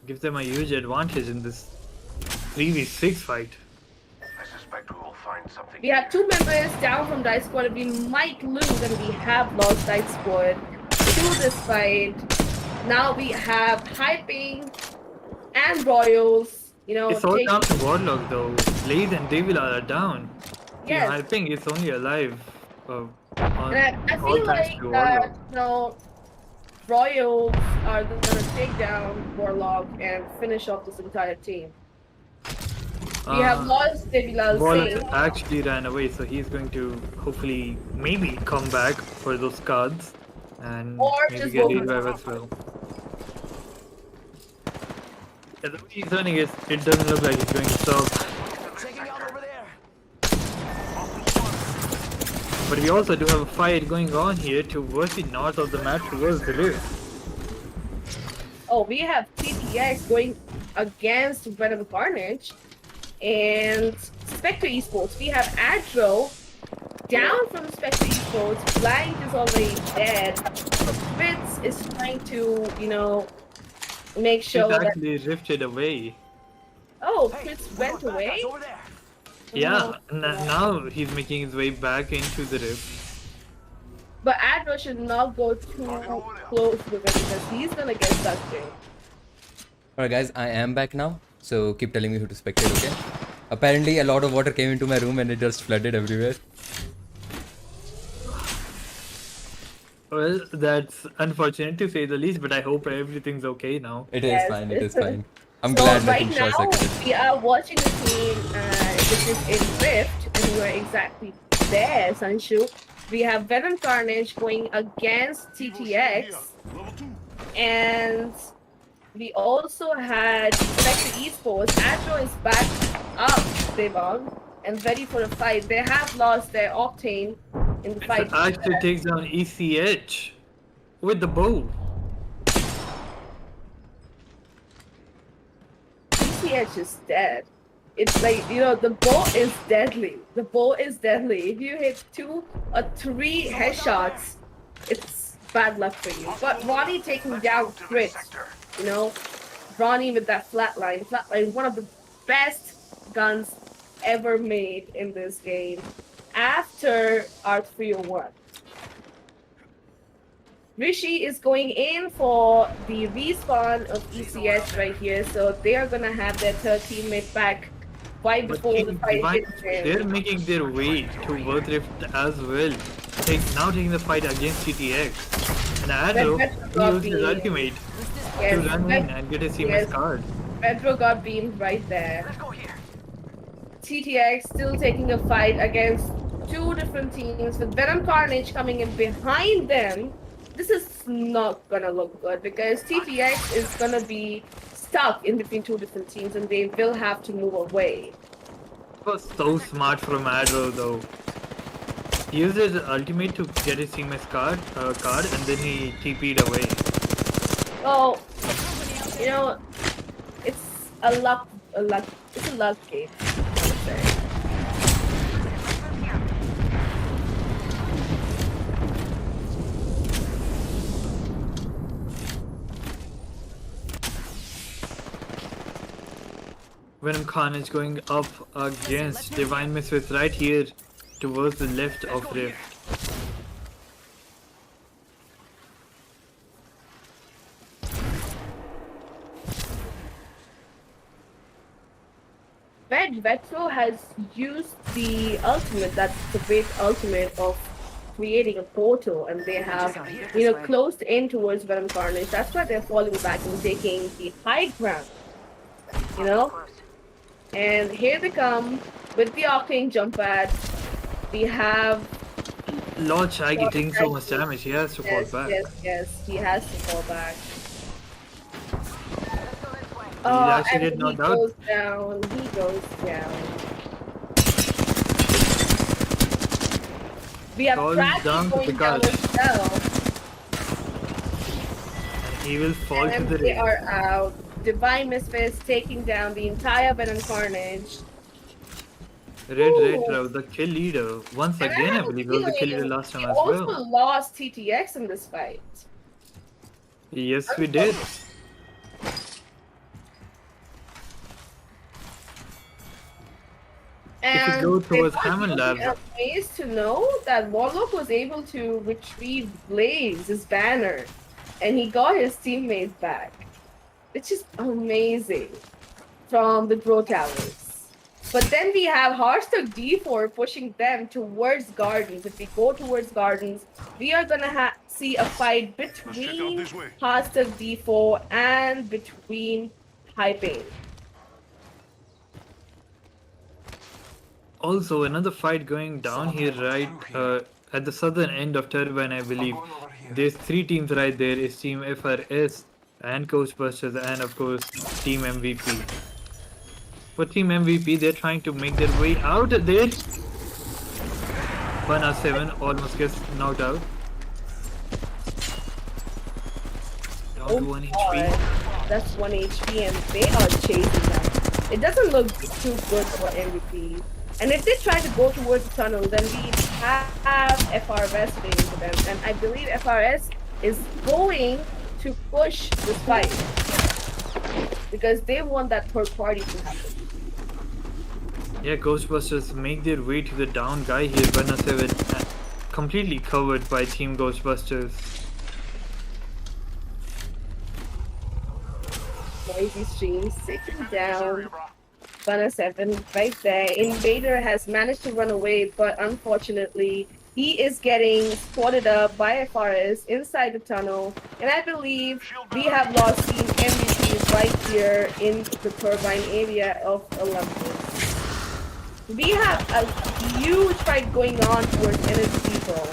S1: Gives them a huge advantage in this 3v6 fight.
S4: I suspect we will find something.
S2: We have 2 members down from Dice Squad, and we might lose, and we have lost Dice Squad to this fight. Now we have Hyping and Royals,
S1: It's all down to Warlock though. Blaze and Devil are down.
S2: Yes.
S1: I think it's only alive. On
S2: And I
S1: all
S2: feel
S1: thanks
S2: like
S1: to
S2: that,
S1: Warlock.
S2: Royals are gonna take down Warlock and finish off this entire team. We have lost Devilal
S1: Warlock
S2: Singh.
S1: actually ran away, so he's going to hopefully maybe come back for those cards and
S2: Or
S1: maybe
S2: just
S1: get
S2: go
S1: revive as well. Yeah, the way he's running it doesn't look like he's going to stop.
S6: Checking out over there.
S1: But we also do have a fight going on here towards the north of the map, towards the rift.
S2: Oh, we have TTX going against Venom Carnage and Spectre Esports. We have Adro down from Spectre Esports. Blind is already dead. Fitz is trying to, make
S1: He's
S2: sure that.
S1: actually rifted away.
S2: Oh,
S6: Hey,
S2: Fitz
S6: we
S2: went
S6: got bad guys
S2: away.
S6: over there.
S1: Yeah, now he's making his way back into the rift.
S2: But Adro should not go too close to the river because he's gonna get stuck there.
S3: Alright guys, I am back now. So keep telling me who to spectate, okay? Apparently a lot of water came into my room and it just flooded everywhere.
S1: Well, that's unfortunate to say the least, but I hope everything's okay now.
S3: It is
S2: Yes,
S3: fine, it is
S2: it's-
S3: fine. I'm
S2: So
S3: glad
S2: right
S3: nothing short
S2: now
S3: circuited.
S2: we are watching the team which is in Rift, and we're exactly there, Sanshu. We have Venom Carnage going against TTX,
S4: Level 2.
S2: and we also had Spectre Esports. Adro is back up, Devon, and ready for a fight. They have lost their Octane in the fight.
S1: Actually takes down ECH with the bow.
S2: ECH is dead. It's like, the bow is deadly. The bow is deadly. If you hit 2 or 3 headshots, it's bad luck for you. But Ronnie taking down Fritz, Ronnie with that flatline. Flatline, one of the best guns ever made in this game after R301. Rishi is going in for the respawn of ECH right here, so they are gonna have their 3rd teammate back right
S1: But
S2: before the
S1: Team
S2: fight
S1: Divine,
S2: hits
S1: they're
S2: in.
S1: making their way towards Rift as well. Now taking the fight against TTX. And Adro, he used his ultimate to
S2: Yes,
S1: run in and get a seamless
S2: yes.
S1: card.
S2: Pedro got beamed right there.
S6: Let's go here.
S2: TTX still taking a fight against 2 different teams with Venom Carnage coming in behind them. This is not gonna look good because TTX is gonna be stuck in between 2 different teams and they will have to move away.
S1: It was so smart from Adro though. He used his ultimate to get his teammate's card, and then he TP'd away.
S2: Well, you know, it's a luck game, I would say.
S1: Venom Carnage going up against Divine Misfits right here towards the left of Rift.
S2: Vetro has used the ultimate, that's the great ultimate of creating a portal, and they have, closed in towards Venom Carnage. That's why they're falling back and taking the high ground, And here they come with the Octane jump pad. We have
S1: Lord Shaggy taking so much damage, he has to fall back.
S2: Yes, he has to fall back.
S1: He actually did
S2: and
S1: not
S2: he
S1: doubt.
S2: goes down. He goes down. We have
S1: Falls
S2: Craggy
S1: down to
S2: going
S1: the
S2: down
S1: cart.
S2: as well.
S1: And he will fall to
S2: And
S1: the
S2: they
S1: ring.
S2: are out. Divine Misfits taking down the entire Venom Carnage.
S1: Red Row, the kill leader. Once
S2: And
S1: again, I
S2: have a
S1: believe he was the kill leader
S2: feeling
S1: last time
S2: we
S1: as
S2: also
S1: well.
S2: lost TTX in this fight.
S1: Yes, we did. If you go towards Hammond Labs.
S2: I'm amazed to know that Warlock was able to retrieve Blaze, his banner, and he got his teammates back. It's just amazing from the Grow Towers. But then we have Hearthstone D4 pushing them towards Gardens. If we go towards Gardens, we are gonna see a fight between Hearthstone D4 and between Hyping.
S1: Also, another fight going down here, right at the southern end of Turbine, I believe. There's three teams right there. It's Team FRS and Ghostbusters, and of course, Team MVP. For Team MVP, they're trying to make their way out of there. 1R7 almost gets knocked out. Down to 1 HP.
S2: That's 1 HP, and they are chasing them. It doesn't look too good for MVP. And if they try to go towards the tunnel, then we have FRS waiting for them. And I believe FRS is going to push this fight because they want that third party to happen.
S1: Yeah, Ghostbusters make their way to the down guy here. 1R7 completely covered by Team Ghostbusters.
S2: Noisy streams taken down. 107 right there. Invader has managed to run away, but unfortunately, he is getting spotted up by FRS inside the tunnel. And I believe we have lost Team MVP right here in the turbine area of Olympus. We have a huge fight going on towards Energy Depot.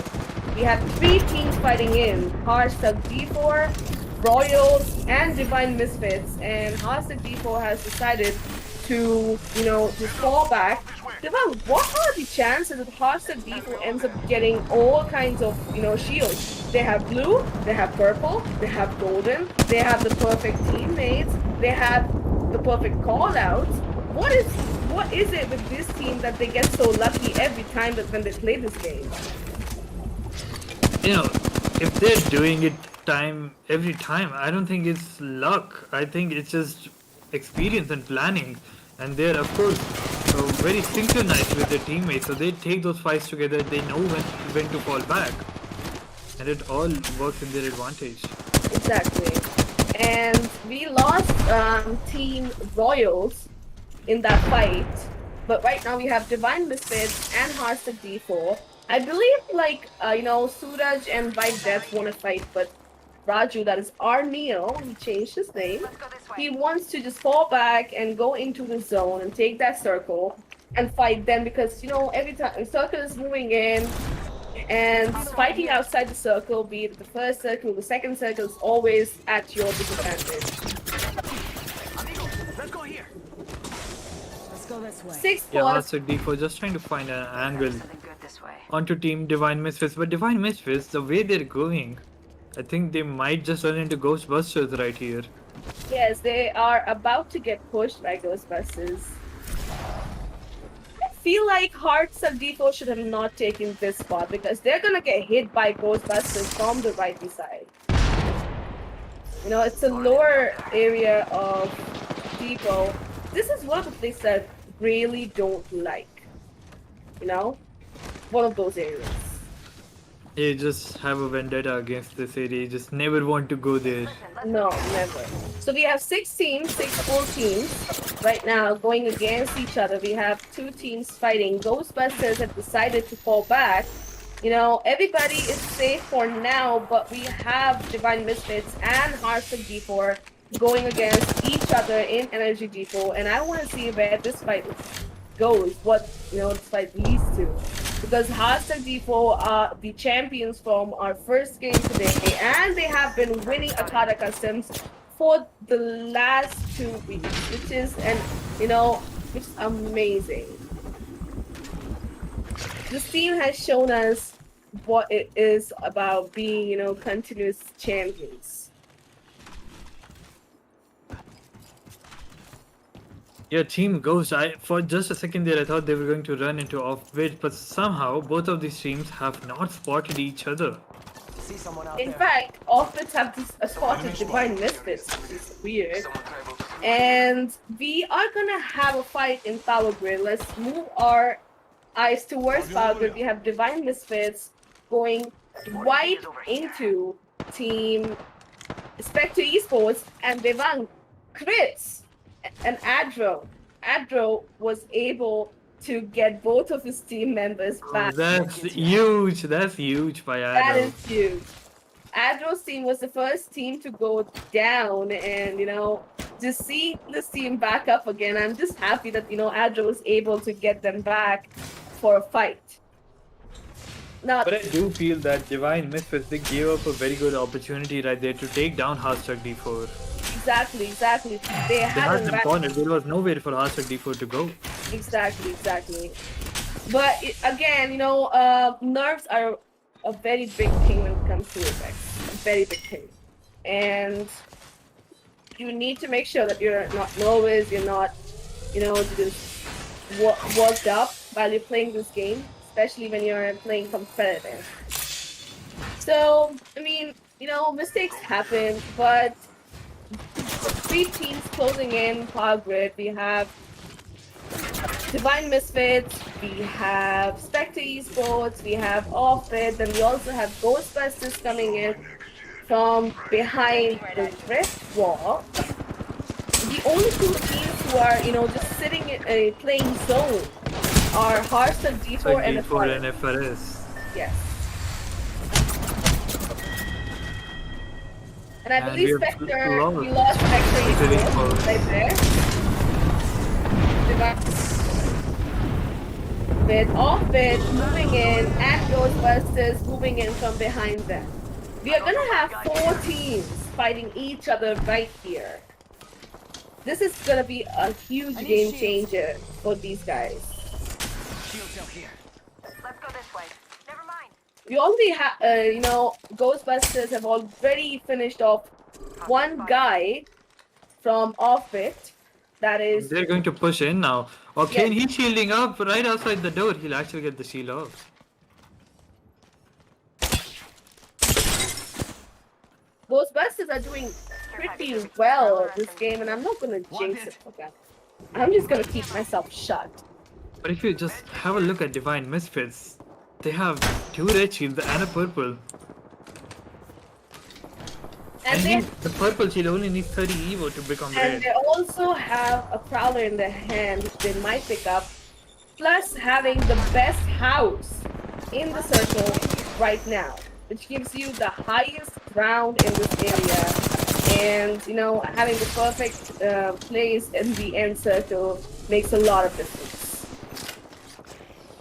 S2: We have three teams fighting in. Hearthstone D4, Royals, and Divine Misfits. And Hearthstone D4 has decided to, just fall back. Divine, what are the chances that Hearthstone D4 ends up getting all kinds of, shields? They have blue, they have purple, they have golden, they have the perfect teammates, they have the perfect call-outs. What is it with this team that they get so lucky every time that when they play this game?
S1: If they're doing it every time, I don't think it's luck. I think it's just experience and planning. And they're, of course, very synchronized with their teammates. So they take those fights together. They know when to fall back. And it all works in their advantage.
S2: Exactly. And we lost Team Royals in that fight. But right now we have Divine Misfits and Hearthstone D4. I believe, Suraj and White Death want to fight, but Raju, that is Arneo, he changed his name. He wants to just fall back and go into the zone and take that circle and fight them because, every time the circle is moving in and fighting outside the circle, be it the first circle, the second circle, is always at your disadvantage.
S6: Let's go here.
S5: Let's go go this way.
S2: 6
S1: Yeah,
S2: spots.
S1: Hashtag D4 just trying to find an angle
S5: Something good this way.
S1: onto Team Divine Misfits. But Divine Misfits, the way they're going, I think they might just run into Ghostbusters right here.
S2: Yes, they are about to get pushed by Ghostbusters. I feel like Hearts of D4 should have not taken this spot because they're gonna get hit by Ghostbusters from the right side. You know, it's a lower area of Depot. This is one of the things that I really don't like. You know? One of those areas.
S1: You just have a vendetta against this area. You just never want to go there.
S2: No, never. So we have 6 teams, 6 full teams right now going against each other. We have 2 teams fighting. Ghostbusters have decided to fall back. You know, everybody is safe for now, but we have Divine Misfits and Hearts of D4 going against each other in Energy Depot, and I want to see where this fight goes, what, you know, this fight leads to. Because Hearts of D4 are the champions from our first game today, and they have been winning Akada Customs for the last 2 weeks, which is, which is amazing. This team has shown us what it is about being, you know, continuous champions.
S1: Yeah, Team Ghost, for just a second there I thought they were going to run into off-bid, but somehow both of these teams have not spotted each other.
S6: See someone out
S2: In
S6: there.
S2: fact, Off-Bits have spotted Divine Misfits, which is weird. And we are gonna have a fight in Power Grid. Let's move our eyes towards Power Grid. We have Divine Misfits going right into Team Spectre Esports, and Devang crits and Adro was able to get both of his team members back.
S1: That's huge. That's huge by
S2: That
S1: Adam.
S2: is huge. Adro's team was the first team to go down, and, you know, to see this team back up again, I'm just happy that, you know, Adro was able to get them back for a fight. Now,
S1: But I do feel that Divine Misfits, they gave up a very good opportunity right there to take down Hashtag D4.
S2: exactly. They
S1: They
S2: had
S1: had
S2: a
S1: them cornered. There was nowhere for Hashtag D4 to go.
S2: Exactly. But again, you know, nerves are a very big thing when it comes to Apex. A very big thing. And you need to make sure that you're not nervous, you're not, you know, just worked up while you're playing this game, especially when you're playing competitive. So, I mean, you know, mistakes happen, but 3 teams closing in Power Grid. We have Divine Misfits, we have Spectre Esports, we have Off-Bid, and we also have Ghostbusters coming in from behind the rift wall. The only 2 teams who are, you know, just sitting in playing zone are Hearts of D4 and
S1: D4 and
S2: FRS.
S1: FRS.
S2: Yes. And I
S1: And
S2: believe
S1: we have
S2: Spectre,
S1: lost.
S2: we lost Spectre
S1: Spectre
S2: Esports
S1: Esports.
S2: right there. With Off-Bid moving in and Ghostbusters moving in from behind them. We are gonna have 4 teams fighting each other right here. This is gonna be a huge game changer for these guys.
S6: Shields out here.
S5: Let's go this way. Never mind.
S2: We already have, you know, Ghostbusters have already finished off one guy from Off-Bid. That is,
S1: They're going to push in now. Okay, and
S2: Yes.
S1: he's shielding up right outside the door. He'll actually get the shield off.
S2: Ghostbusters are doing pretty well this game, and I'm not gonna jinx it. Okay, I'm just gonna keep myself shut.
S1: But if you just have a look at Divine Misfits, they have 2 red shields and a purple.
S2: And
S1: The purple shield only needs 30 Evo to become red.
S2: they also have a prowler in their hand, which they might pick up. Plus, having the best house in the circle right now, which gives you the highest ground in this area. And, you know, having the perfect place in the end circle makes a lot of difference.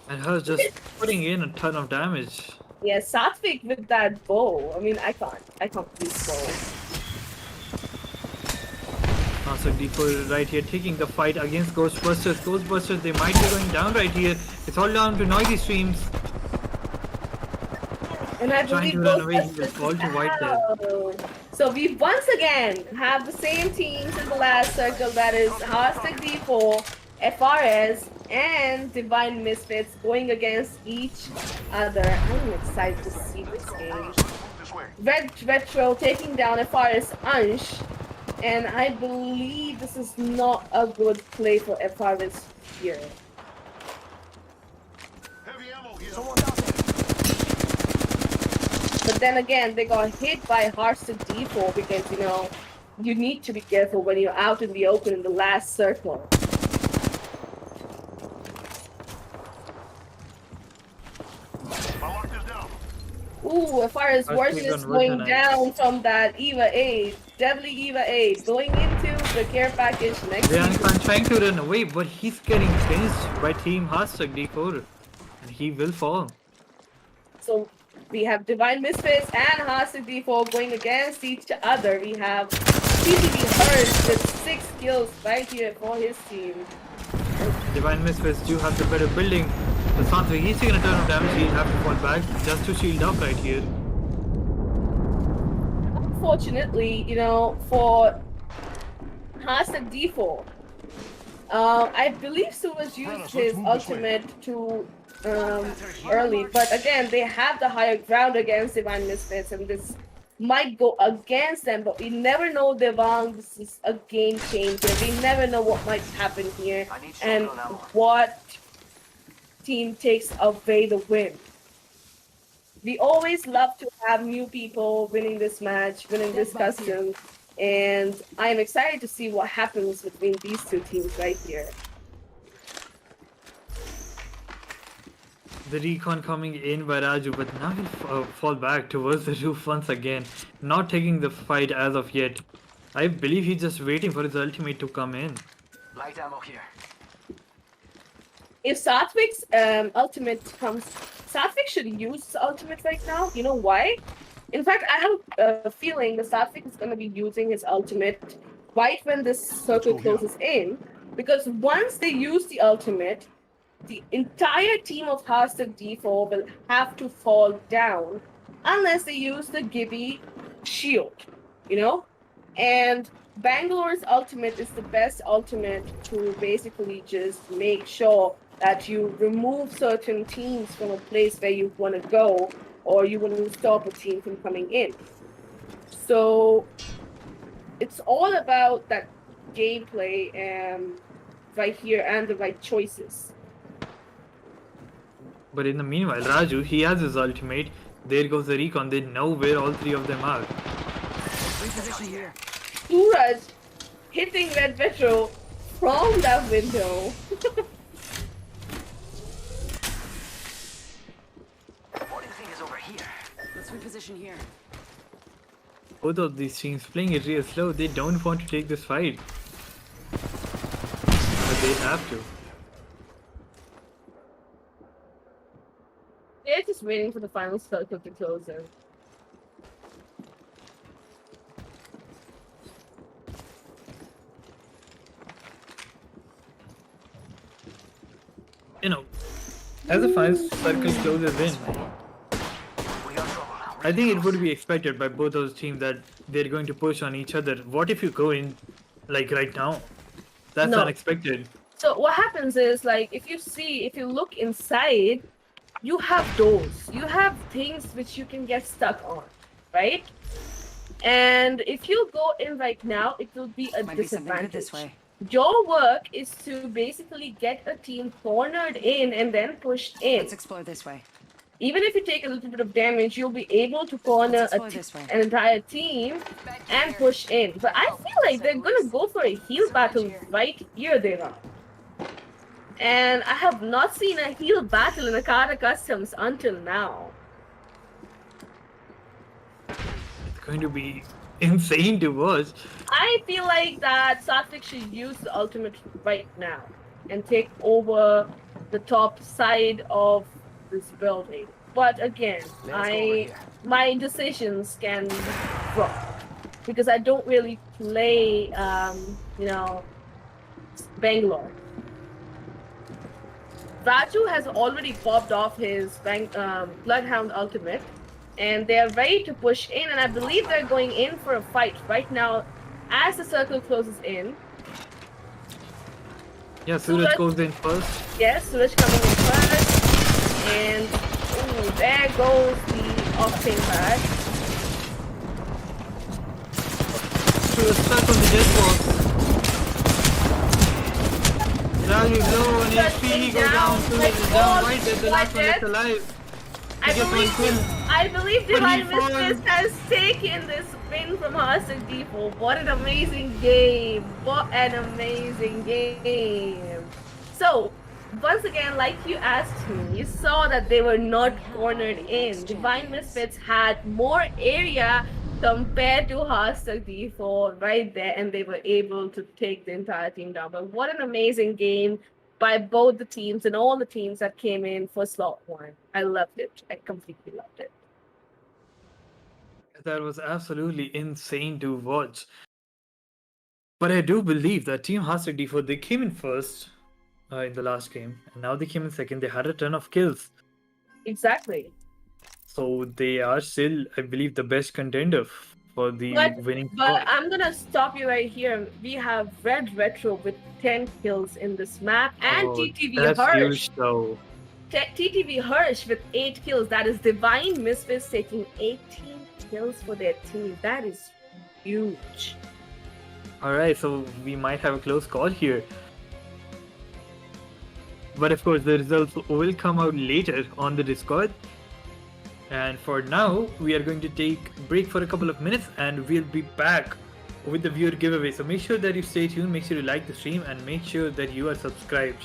S1: And her just putting in a ton of damage.
S2: Yeah, Satvik with that bow. I mean, I can't use bow.
S1: Also D4 right here taking the fight against Ghostbusters. Ghostbusters, they might be going down right here. It's all down to Noisy Streams.
S2: And I
S1: Trying
S2: believe
S1: to run away, he will
S2: Ghostbusters
S1: fall
S2: is
S1: to white there.
S2: out. So we once again have the same teams in the last circle, that is Hashtag D4, FRS, and Divine Misfits going against each other. I'm excited to see this game.
S4: This way.
S2: Red Retro taking down FRS Ansh, and I believe this is not a good play for FRS here.
S4: Heavy ammo here.
S6: Someone got it.
S2: But then again, they got hit by Hearthstone D4 because, you know, you need to be careful when you're out in the open in the last circle.
S4: My lock is down.
S2: Ooh, as far as
S1: Hearthstone
S2: Worship is
S1: got
S2: going
S1: Virginite.
S2: down from that Eva 8, Deadly Eva 8, going into the care package next
S1: Jiang
S2: season.
S1: Fan trying to run away, but he's getting pinched by Team Hashtag D4. And he will fall.
S2: So we have Divine Misfits and Hashtag D4 going against each other. We have TTV Hurst with 6 kills right here for his team.
S1: Divine Misfits do have the better building. The Santhvik, he's taking a ton of damage. He'll have to fall back just to shield up right here.
S2: Unfortunately, you know, for Hashtag D4, I believe Suva's used his ultimate to early, but again, they have the higher ground against Divine Misfits, and this might go against them, but we never know, Devang. This is a game changer. We never know what might happen here
S6: I need
S2: and
S6: shotgun ammo.
S2: what team takes away the win. We always love to have new people winning this match, winning this custom, and I am excited to see what happens between these two teams right here.
S1: The recon coming in by Raju, but now he'll fall back towards the roof once again. Not taking the fight as of yet. I believe he's just waiting for his ultimate to come in.
S6: Light ammo here.
S2: If Satvik's ultimate comes, Satvik should use his ultimate right now. You know why? In fact, I have a feeling that Satvik is going to be using his ultimate right when this circle closes in, because once they use the ultimate, the entire team of Hashtag D4 will have to fall down unless they use the Gibby shield, you know? And Bangalore's ultimate is the best ultimate to basically just make sure that you remove certain teams from a place where you want to go, or you want to stop a team from coming in. So it's all about that gameplay right here and the right choices.
S1: But in the meanwhile, Raju, he has his ultimate. There goes the recon. They know where all three of them are.
S6: Reposition here.
S2: Suraj hitting Red Retro from that window.
S6: What do you think is over here? Let's reposition here.
S1: Both of these teams playing it real slow. They don't want to take this fight. But they have to.
S2: They're just waiting for the final circle to close in.
S1: You know, as the final circle closes in,
S6: We got trouble.
S1: I think it would be expected by both those teams that they're going to push on each other. What if you go in, like right now? That's
S2: No.
S1: unexpected.
S2: So what happens is, like, if you look inside, you have doors. You have things which you can get stuck on, right? And if you go in right now, it will be a
S7: Might be something good
S2: disadvantage.
S7: this way.
S2: Your work is to basically get a team cornered in and then pushed in.
S7: Let's explore this way.
S2: Even if you take a little bit of damage, you'll be able to corner
S7: Let's explore this way.
S2: an entire team and push in. But I feel like they're gonna go for a heal battle right here, they are. And I have not seen a heal battle in Akada Customs until now.
S1: It's going to be insane to watch.
S2: I feel like that Satvik should use the ultimate right now and take over the top side of this building. But again,
S6: Let's go over here.
S2: my decisions can be wrong because I don't really play you know, Bangalore. Raju has already popped off his Bloodhound Ultimate, and they are ready to push in, and I believe they're going in for a fight right now as the circle closes in.
S1: Yeah, Suraj goes in first.
S2: Yes, Suraj coming in first. And ooh, there goes the octane pad.
S1: Suraj stuck on the jet box. Raju is low on
S2: Suraj
S1: HP, he
S2: is
S1: goes down.
S2: down.
S1: Suraj is
S2: Like,
S1: down.
S2: oh,
S1: White dead, the last one
S2: White
S1: left
S2: dead.
S1: alive.
S2: I
S1: He gets one kill.
S2: believe
S1: But he
S2: Divine
S1: falls.
S2: Mistress has taken this win from Hassan Default. What an amazing game! What an amazing game! So, once again, like you asked me, you saw that they were not cornered in. Divine Misfits had more area compared to Hashtag Default right there, and they were able to take the entire team down. But what an amazing game by both the teams and all the teams that came in for slot one. I loved it. I completely loved it.
S1: That was absolutely insane to watch. But I do believe that Team Hashtag D4, they came in first in the last game, and now they came in second. They had a ton of kills.
S2: Exactly.
S1: So they are still, I believe, the best contender for the winning
S2: But
S1: spot.
S2: I'm gonna stop you right here. We have Red Retro with 10 kills in this map, and
S1: Oh,
S2: TTV
S1: that's
S2: Hirsch.
S1: huge, though.
S2: TTV Hirsch with 8 kills. That is Divine Misfits taking 18 kills for their team. That is huge.
S1: All right, so we might have a close call here. But of course, the results will come out later on the Discord. And for now, we are going to take a break for a couple of minutes, and we'll be back with the viewer giveaway. So make sure that you stay tuned, make sure you like the stream, and make sure that you are subscribed.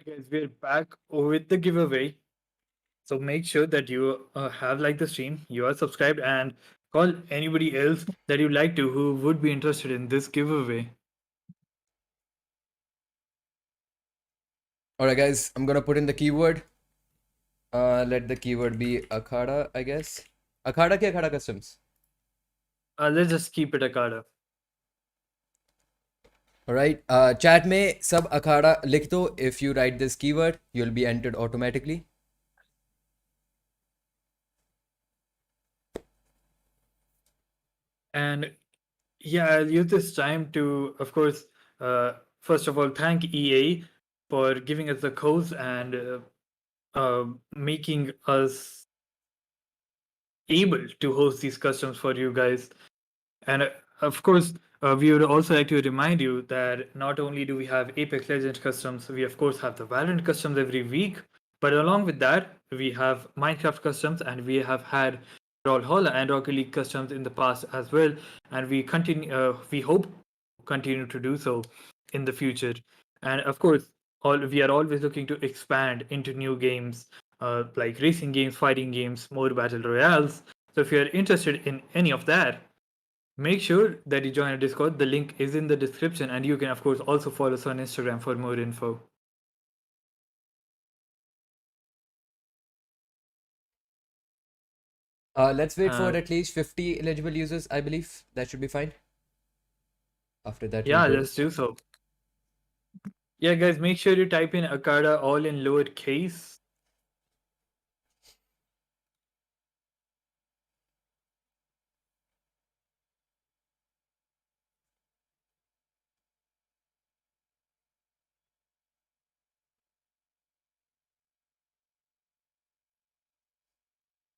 S1: Guys, we're back with the giveaway. So make sure that you have liked the stream, you are subscribed, and call anybody else that you like to who would be interested in this giveaway.
S3: Alright, guys, I'm gonna put in the keyword. Let the keyword be Akada, I guess. Akada ke Akada Customs?
S1: Let's just keep it Akada.
S3: Alright, chat में सब Akada लिख दो. If you write this keyword, you'll be entered automatically.
S1: And yeah, I'll use this time to, of course, first of all, thank EA for giving us the codes and making us able to host these customs for you guys. And of course, we would also like to remind you that not only do we have Apex Legends customs, we of course have the Valorant customs every week. But along with that, we have Minecraft customs, and we have had Royale and Rocket League customs in the past as well. And we continue. We hope continue to do so in the future. And of course, we are always looking to expand into new games, like racing games, fighting games, more battle royales. So if you are interested in any of that, make sure that you join our Discord. The link is in the description, and you can, of course, also follow us on Instagram for more info.
S3: Let's wait for at least 50 eligible users, I believe. That should be fine. After that,
S1: Yeah,
S3: we'll go.
S1: let's do so. Yeah, guys, make sure you type in Akada all in lowercase.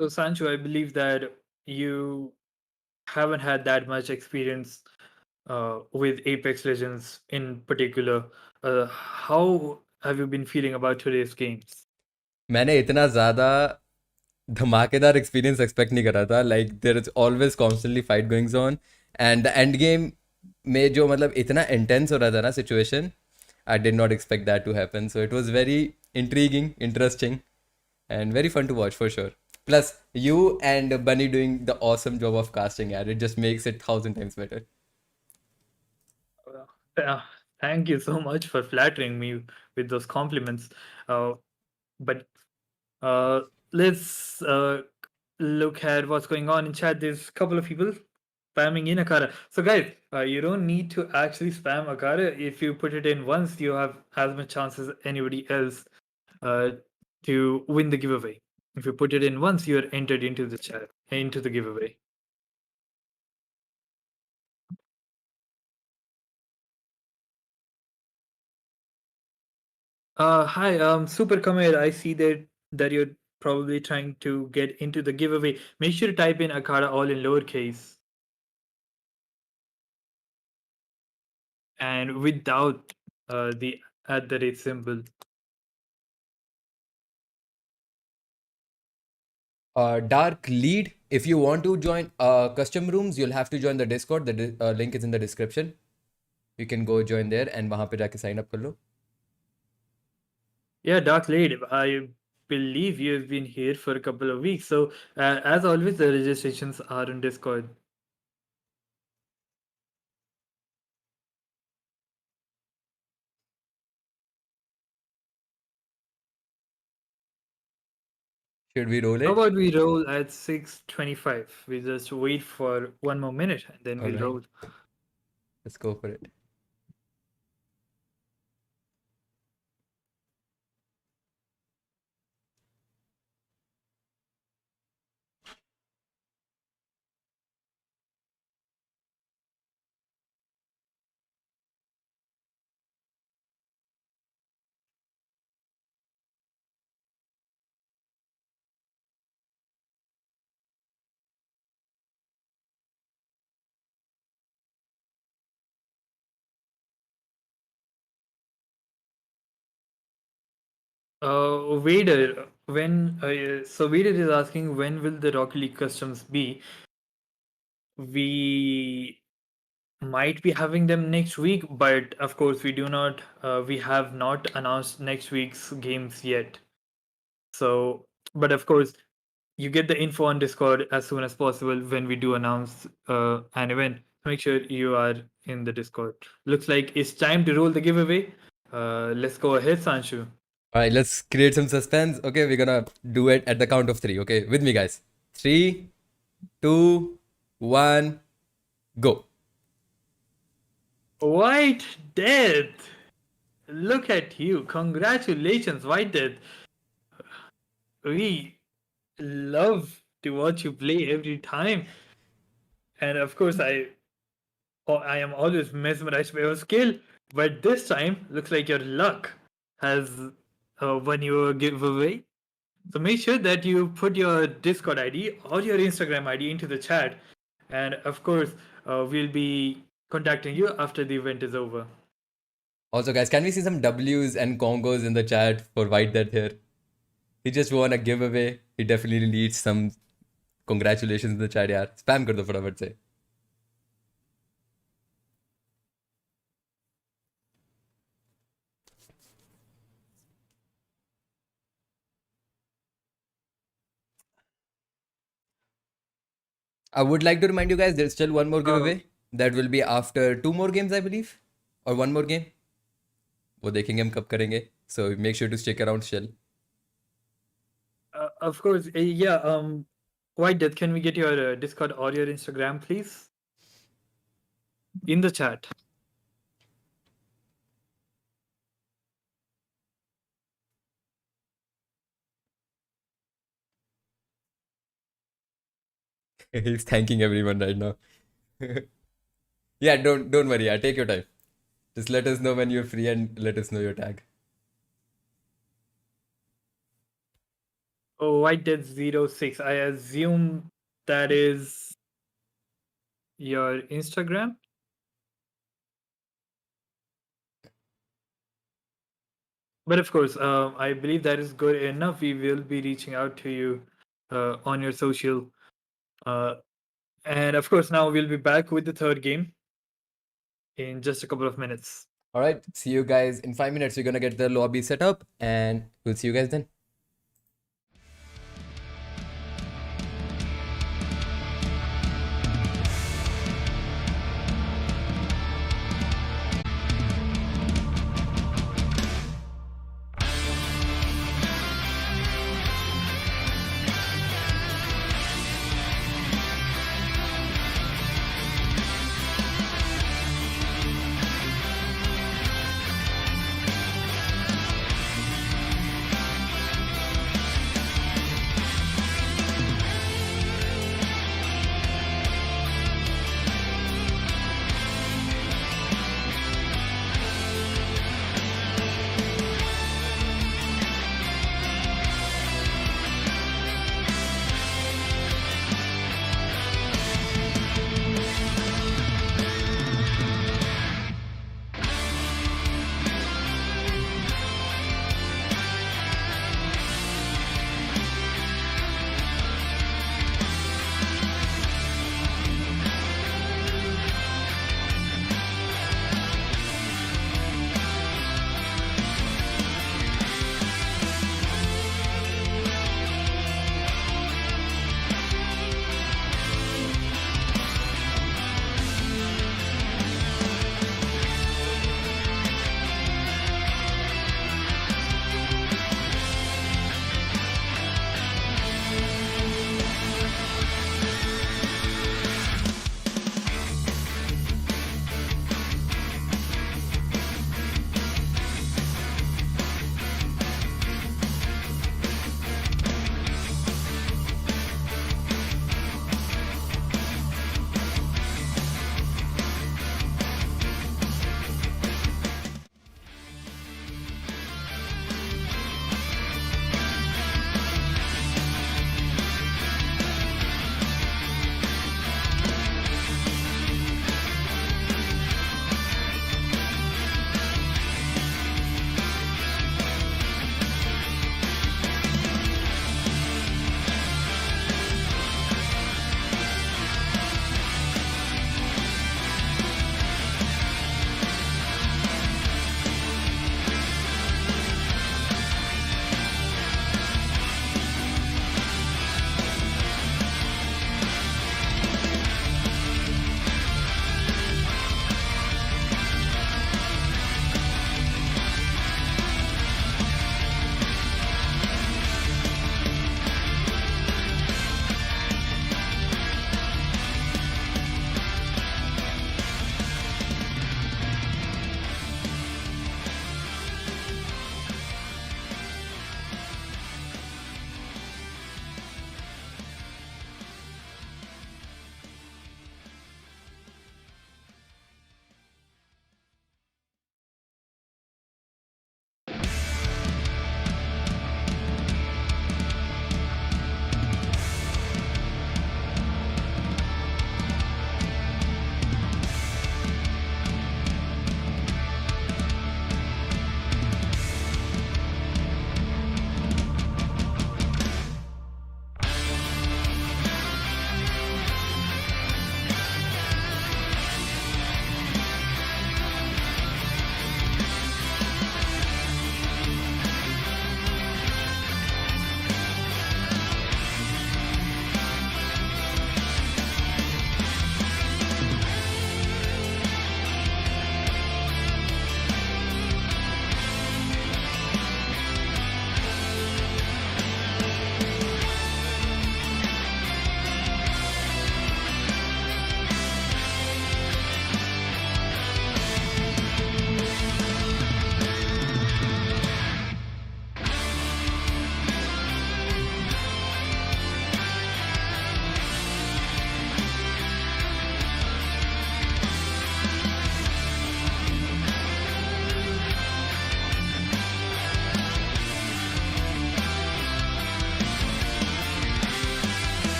S1: So, Sancho, I believe that you haven't had that much experience with Apex Legends in particular. How have you been feeling about today's games?
S3: मैंने इतना ज़्यादा धमाकेदार experience expect नहीं करा था. Like there is always constantly fight goings on and the end game में जो मतलब इतना इंटेंस हो रहा था ना situation, I did not expect that to happen. So it was very intriguing, interesting and very fun to watch for sure. Plus, you and Bunny doing the awesome job of casting, yeah, it just makes it 1,000 times better.
S1: Thank you so much for flattering me with those compliments. But let's look at what's going on in chat. There's a couple of people spamming in Akara. So guys, you don't need to actually spam Akara. If you put it in once, you have as much chance as anybody else to win the giveaway. If you put it in once, you are entered into the chat, into the giveaway. Hi, Super Kamer. I see that you're probably trying to get into the giveaway. Make sure to type in Akada all in lowercase and without the @ symbol.
S3: Dark lead. If you want to join custom rooms, you'll have to join the Discord. The link is in the description. You can go join there and वहाँ पे जाके sign up कर लो.
S1: Yeah, Dark Lady, I believe you've been here for a couple of weeks. So, as always, the registrations are on Discord.
S3: Should we roll
S1: How
S3: it?
S1: about we roll at 6:25? We just wait for one more minute and then we'll
S3: Alright.
S1: roll.
S3: Let's go for it.
S1: Vader, so Vader is asking when will the Rocket League customs be? We might be having them next week, but of course we have not announced next week's games yet. So, but of course, you get the info on Discord as soon as possible when we do announce an event. Make sure you are in the Discord. Looks like it's time to roll the giveaway. Let's go ahead, Sanshu.
S3: All right, let's create some suspense. Okay, we're gonna do it at the count of 3. Okay, with me, guys. 3, 2, 1, go.
S1: White Death! Look at you. Congratulations, White Death. We love to watch you play every time. And of course, I am always mesmerized by your skill. But this time, looks like your luck has won you a giveaway. So make sure that you put your Discord ID or your Instagram ID into the chat. And of course, we'll be contacting you after the event is over.
S3: Also, guys, can we see some W's and Congos in the chat for White Death here? He just won a giveaway. He definitely needs some congratulations in the chat, yaar. Spam kar do फटाफट से. I would like to remind you guys there's still one more giveaway. That will be after 2 more games, I believe. Or 1 more game. वो देखेंगे हम कब करेंगे. So make sure to stick around still.
S1: Of course, yeah. White Death, can we get your Discord or your Instagram, please? In the chat.
S3: He's thanking everyone right now. Yeah, don't worry. Yeah, take your time. Just let us know when you're free and let us know your tag.
S1: Oh, White Death 06. I assume that is your Instagram. But of course, I believe that is good enough. We will be reaching out to you on your social. And of course, now we'll be back with the third game in just a couple of minutes.
S3: All right. See you guys in 5 minutes. We're gonna get the lobby set up, and we'll see you guys then.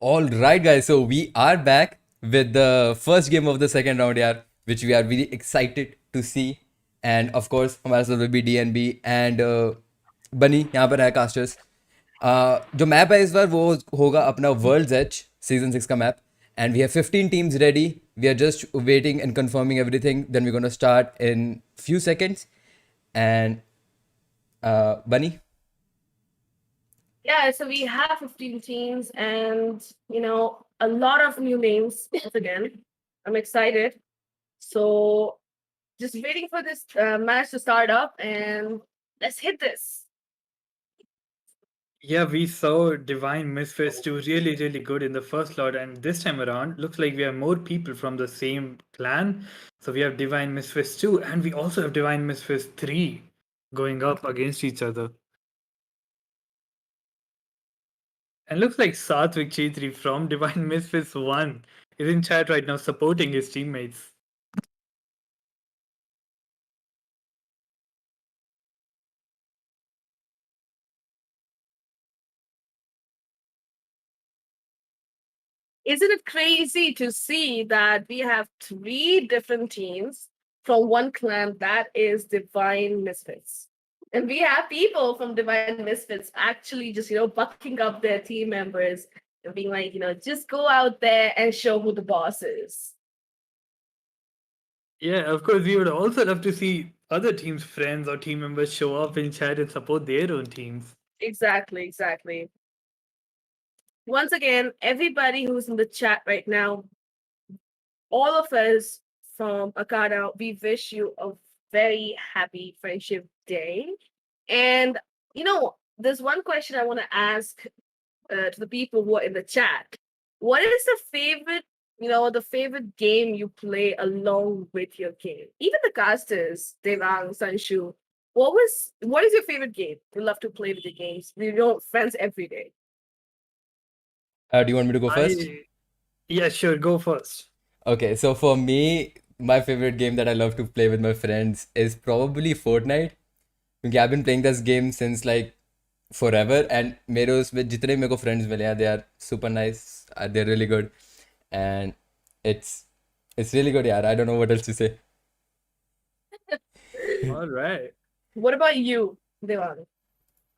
S3: All right, guys. So we are back with the first game of the second round, yeah, which we are really excited to see. And of course, हमारे साथ will be DNB and Bunny यहाँ पर है casters. जो map है इस बार वो होगा अपना वर्ल्ड्स एज सीजन 6 का map and we have 15 teams ready we are just waiting and confirming everything then we gonna start in few seconds and बनी
S2: Yeah, so we have 15 teams and, a lot of new names once again. I'm excited. So just waiting for this match to start up and let's hit this.
S1: Yeah, we saw Divine Misfits do really, really good in the first lot, and this time around, looks like we have more people from the same clan. So we have Divine Misfits 2, and we also have Divine Misfits 3 going up against each other. And looks like Satvik Chetri from Divine Misfits 1 is in chat right now supporting his teammates.
S2: Isn't it crazy to see that we have 3 different teams from one clan that is Divine Misfits? And we have people from Divine Misfits actually just, bucking up their team members and being like, just go out there and show who the boss is.
S1: Yeah, of course, we would also love to see other teams' friends or team members show up in chat and support their own teams.
S2: Exactly. Once again, everybody who's in the chat right now, all of us from Akada, we wish you a very happy Friendship Day. And, there's one question I want to ask to the people who are in the chat. What is the favorite game you play along with your game? Even the casters, Devang, Sanshu, what is your favorite game you love to play with your games? Friends every day.
S3: do you want me to go first?
S1: Yeah, sure, go first.
S3: Okay, so for me, my favorite game that I love to play with my friends is probably Fortnite. Because I've been playing this game since like forever, and मेरे उसमें जितने मेरे को friends मिले हैं, they are super nice, they're really good, and it's really good, यार. I don't know what else to say.
S1: All right.
S2: What about you, Devang?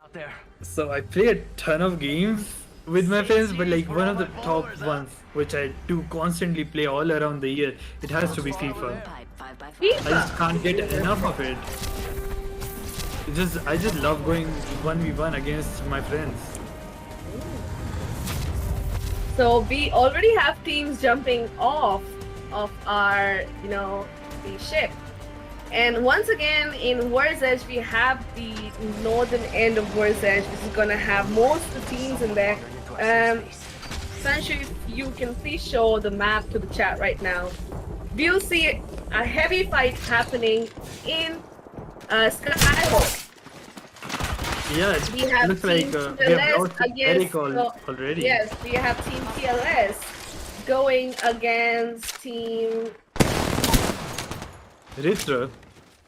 S6: Out there.
S1: So I play a ton of games with my friends, but like one of the top ones, which I do constantly play all around the year, it has to be FIFA.
S6: Pipe 5x5.
S1: I just can't get enough of it. I just love going 1v1 against my friends.
S2: So we already have teams jumping off of our, the ship. And once again, in World's Edge, we have the northern end of World's Edge, which is going to have most of the teams in there. Sanshu, if you can please show the map to the chat right now. We'll see a heavy fight happening in Skyhawk.
S1: Yeah,
S2: We have
S1: it looks like
S2: Team
S1: we have
S2: TLS
S1: lost
S2: against
S1: Eric already.
S2: Yes, we have Team TLS going against Team
S1: Ritra.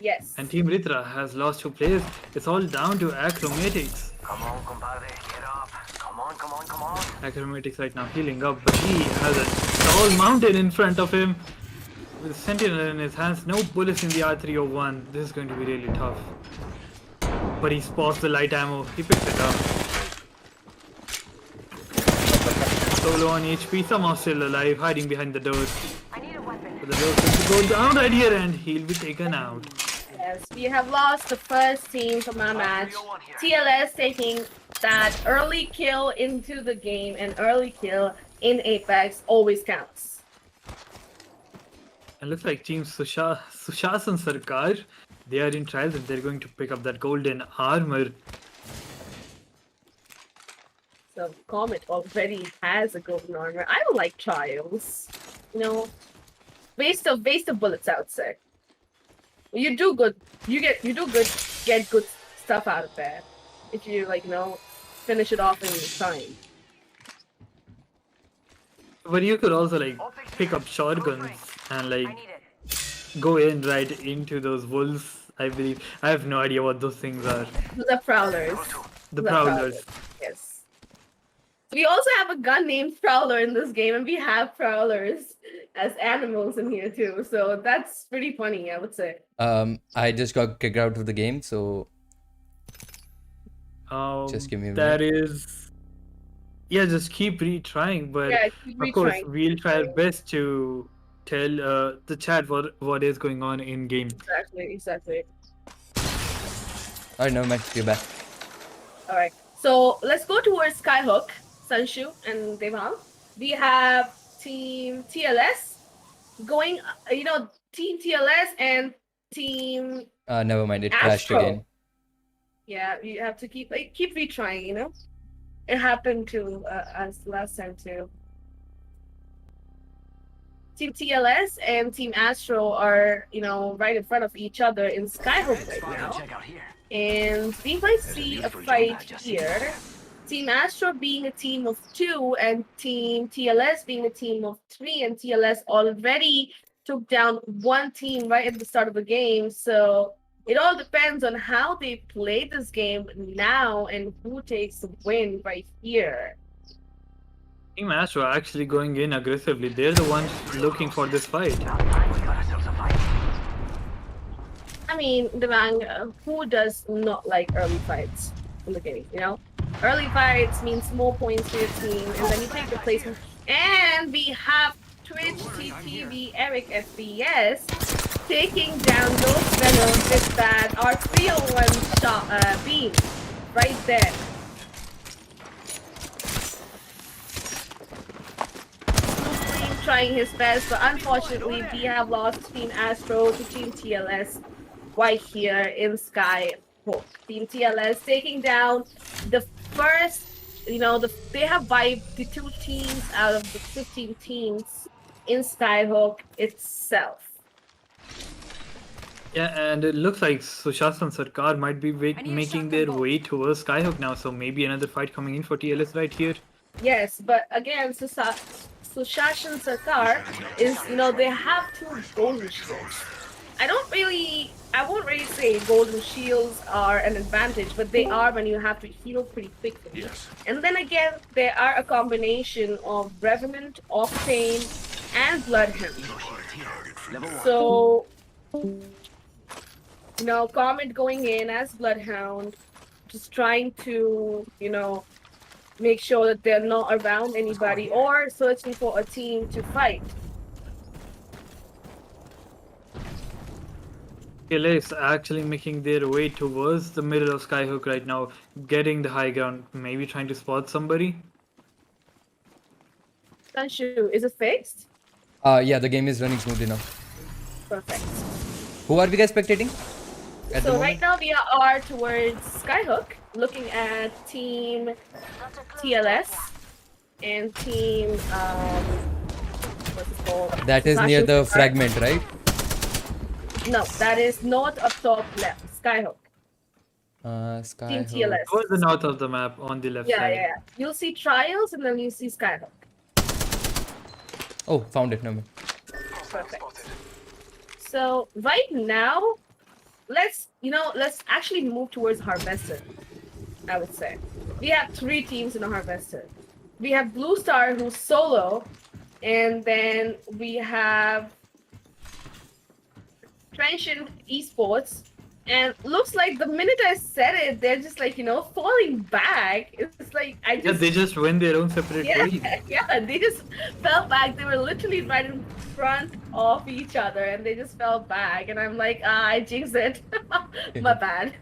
S2: Yes.
S1: And Team Ritra has lost 2 players. It's all down to Acromatics.
S4: Come on, compadre, get up. Come on.
S1: Acromatics right now healing up, but he has a tall mountain in front of him. With a Sentinel in his hands, no bullets in the R301. This is going to be really tough. But he spots the light ammo. He picks it up. Solo on HP, somehow still alive, hiding behind the doors.
S5: I need a weapon.
S1: But the doors will go down right here and he'll be taken out.
S2: Yes, we have lost the first team from our match. TLS taking that early kill into the game, and early kill in Apex always counts.
S1: And looks like Team Sushasan Sarkar, they are in trials and they're going to pick up that golden armor.
S2: So Comet already has a golden armor. I don't like trials. Waste of bullets, I would say. You do good. Get good stuff out of there. If you finish it off in time.
S1: But you could also pick up shotguns and
S5: I need it.
S1: go in right into those wolves. I believe. I have no idea what those things are.
S2: The prowlers.
S1: The
S2: The
S1: prowlers.
S2: Yes. We also have a gun named Prowler in this game, and we have prowlers as animals in here too. So that's pretty funny, I would say.
S3: I just got kicked out of the game, so
S1: Um,
S3: just give me a
S1: that
S3: minute.
S1: is, yeah, just keep retrying. But
S2: Yeah, keep
S1: of course,
S2: retrying.
S1: we'll try our best to tell the chat what is going on in game.
S2: Exactly.
S3: Alright, never mind. You're back.
S2: All right. So let's go towards Skyhook, Sunshu, and Devang. We have Team TLS going, Team TLS and Team
S3: Never mind. It crashed
S2: Astro.
S3: again.
S2: Yeah, you have to keep retrying. It happened to us last time too. Team TLS and Team Astro are, right in front of each other in Skyhook right now.
S4: Check out here.
S2: And we might see a fight here. Team Astro being a team of 2 and Team TLS being a team of 3, and TLS already took down one team right at the start of the game. So it all depends on how they play this game now and who takes the win right here.
S1: Team Astro are actually going in aggressively. They're the ones looking for this fight.
S4: We got ourselves a fight.
S2: I mean, Devang, who does not like early fights in the game, Early fights means more points for your team, and then you take the placement. And we have Twitch TTV Eric FPS taking down those Venom with that R301 shot, beam right there. Trying his best, but unfortunately we have lost Team Astro to Team TLS right here in Skyhook. Team TLS taking down the first, they have wiped the 2 teams out of the 15 teams in Skyhook itself.
S1: Yeah, and it looks like Sushashan Sarkar might be making their way towards Skyhook now. So maybe another fight coming in for TLS right here.
S2: Yes, but again, Sushashan Sarkar is, they have 2 golden shields. I won't really say golden shields are an advantage, but they are when you have to heal pretty quickly.
S4: Yes.
S2: And then again, they are a combination of Revenant, Octane, and Bloodhound.
S4: Level 1.
S2: So, Comet going in as Bloodhound, just trying to, make sure that they're not around anybody or searching for a team to fight.
S1: TLS actually making their way towards the middle of Skyhook right now, getting the high ground, maybe trying to spot somebody.
S2: Sunshu, is it fixed?
S3: Yeah, the game is running smoothly now.
S2: Perfect.
S3: Who are we guys spectating?
S2: So right now we are towards Skyhook, looking at Team TLS and Team what's it called?
S3: That is near the fragment, right?
S2: No, that is north of top left. Skyhook.
S3: Sky
S2: Team
S3: Hook.
S2: TLS.
S1: Towards the north of the map on the left side.
S2: Yeah. You'll see Trials and then you see Skyhook.
S3: Oh, found it. No.
S2: Perfect. So right now, let's actually move towards Harvester. I would say we have 3 teams in a Harvester. We have Blue Star, who's solo, and then we have Transient Esports. And looks like the minute I said it, they're just like, falling back. It's like
S1: Yeah, they just went their own separate ways.
S2: Yeah, they just fell back. They were literally right in front of each other and they just fell back. And I'm like, I jinxed it. My bad.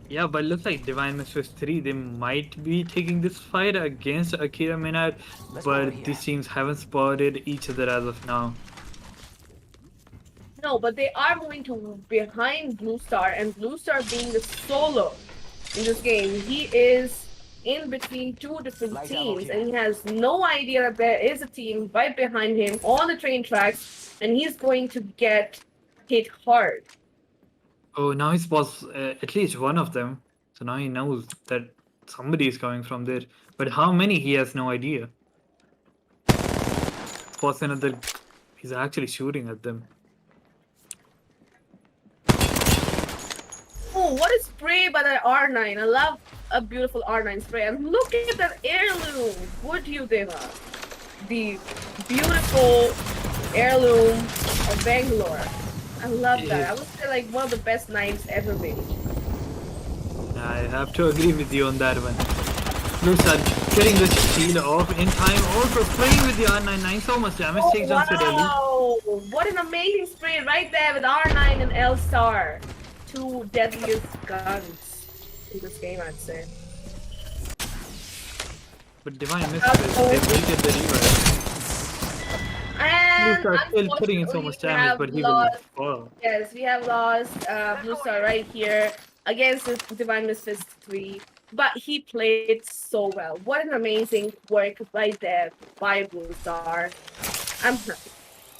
S1: Yeah, but it looks like Divine Mistress 3, they might be taking this fight against Akira Menard, but these teams haven't spotted each other as of now.
S2: No, but they are moving to behind Blue Star, and Blue Star being the solo in this game, he is in between 2 different teams, and he has no idea that there is a team right behind him on the train tracks, and he's going to get hit hard.
S1: Oh, now he spots at least one of them, so now he knows that somebody is coming from there. But how many, he has no idea. Spots another, he's actually shooting at them.
S2: Oh, what a spray by the R9. I love a beautiful R9 spray. And look at that heirloom. What do you think of? The beautiful heirloom of Bangalore. I love that. I would say like one of the best knives ever made.
S1: I have to agree with you on that one. Looks are getting the shield off in time. Also spraying with the R99. So much damage takes down Fideli.
S2: Wow! What an amazing spray right there with R9 and L-Star. Two deadliest guns in this game, I'd say.
S1: But Divine missed it. They will get the revive.
S2: And
S1: Blue Star still putting in so much damage, but he will fall.
S2: Yes, we have lost Blue Star right here against the Divine Misfits 3. But he played so well. What an amazing work right there by Blue Star. I'm happy.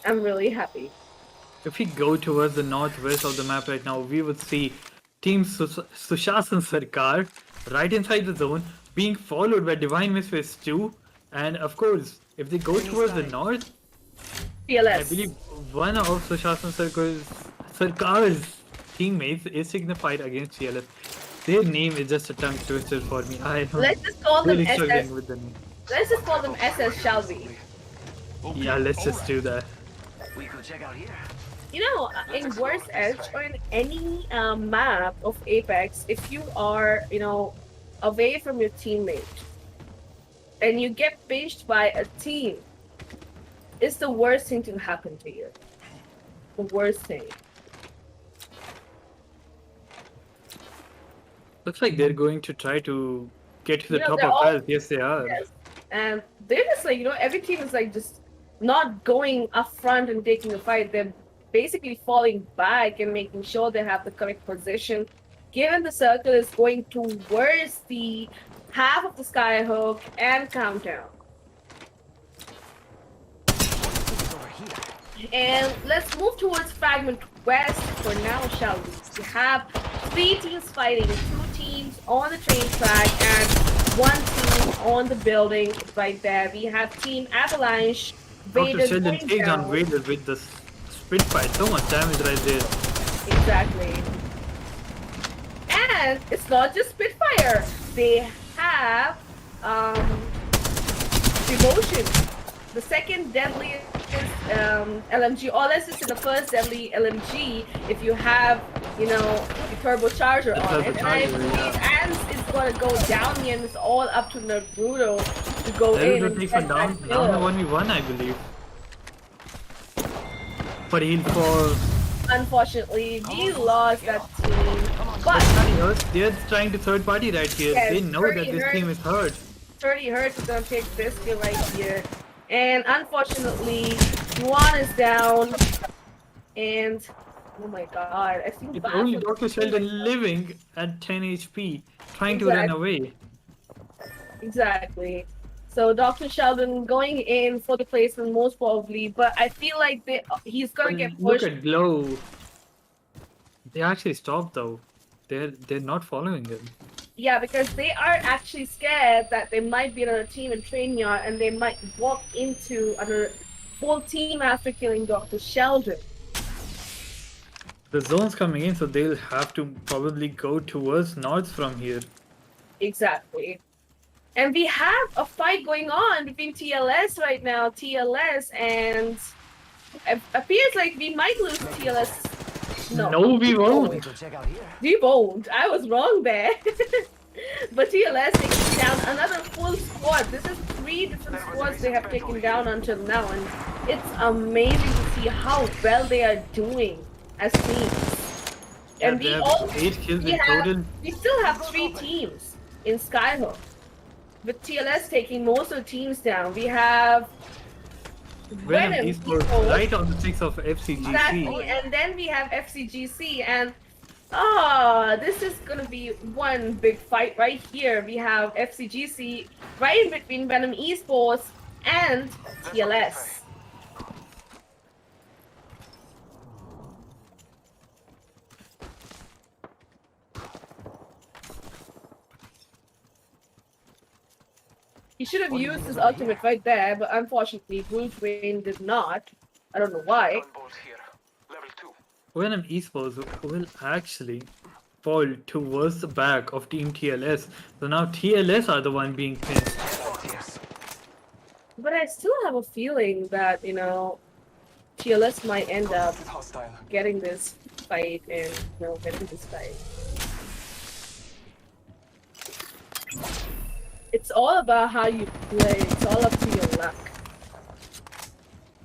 S2: I'm really happy.
S1: If we go towards the northwest of the map right now, we would see Team Sushasan Sarkar right inside the zone, being followed by Divine Misfits 2. And of course, if they go towards the north,
S2: PLS.
S1: I believe one of Sushasan Sarkar's teammates is signified against TLS. Their name is just a tongue twister for me.
S2: Let's just call them
S1: really
S2: SS.
S1: struggling with the name.
S2: Let's just call them SS, shall we?
S1: Yeah, let's just do that.
S4: We could check out here.
S2: You know, in Worst Edge or in any map of Apex, if you are, you know, away from your teammate and you get pinched by a team, it's the worst thing to happen to you. The worst thing.
S1: Looks like they're going to try to get to the
S2: You know,
S1: top
S2: they're
S1: of
S2: all-
S1: health. Yes, they are.
S2: Yes. And they're just like, you know, every team is like just not going up front and taking a fight. They're basically falling back and making sure they have the correct position. Given the circle is going towards the half of the skyhook and countdown. And let's move towards Fragment West for now, shall we? We have 3 teams fighting, 2 teams on the train track and 1 team on the building right there. We have Team Avalanche,
S1: Dr.
S2: Vader
S1: Sheldon
S2: going
S1: takes
S2: down.
S1: on Vader with the Spitfire. So much damage right there.
S2: Exactly. And it's not just Spitfire. They have Devotion, the second deadliest LMG, or let's just say the first deadly LMG if you have, you know, the turbocharger
S1: The
S2: on it. And I
S1: turbocharger,
S2: believe
S1: yeah.
S2: Ants is going to go down here and it's all up to Naruto to go in
S1: Naruto
S2: and
S1: takes
S2: get
S1: one down.
S2: that
S1: Down to
S2: kill.
S1: 1v1, I believe. But he'll fall.
S2: Unfortunately, we lost that team. But
S1: They're trying to third party right here.
S2: Yes,
S1: They know that
S2: 30
S1: this
S2: hurt.
S1: team is hurt.
S2: 30 Hertz is gonna take this kill right here. And unfortunately, Yuan is down. And oh my god, I think
S1: It's only Dr. Sheldon living at 10 HP, trying to run away.
S2: Exactly. So Dr. Sheldon going in for the placement most probably, but I feel like he's gonna
S1: But
S2: get
S1: look
S2: pushed.
S1: at Glow. They actually stopped though. They're not following him.
S2: Yeah, because they are actually scared that there might be another team in train yard and they might walk into another full team after killing Dr. Sheldon.
S1: The zone's coming in, so they'll have to probably go towards north from here.
S2: Exactly. And we have a fight going on between TLS right now. TLS and it appears like we might lose TLS.
S1: No, we won't.
S4: We could check out here.
S2: We won't. I was wrong there. But TLS taking down another full squad. This is 3 different squads they have taken down until now, and it's amazing to see how well they are doing as teams.
S1: Yeah,
S2: And
S1: they
S2: we
S1: have
S2: all
S1: 8 kills in total.
S2: we still have 3 teams in Skyhook, with TLS taking most of the teams down. We have
S1: Venom Esports right on the 6th of FCGC.
S2: Exactly, and then we have FCGC, and this is gonna be one big fight right here. We have FCGC right in between Venom Esports and TLS. He should have used his ultimate right there, but unfortunately, Bruce Wayne did not. I don't know why.
S1: Venom Esports will actually fall towards the back of Team TLS. So now TLS are the one being pinned.
S2: But I still have a feeling that, you know, TLS might end up getting this fight and, you know, winning this fight. It's all about how you play. It's all up to your luck.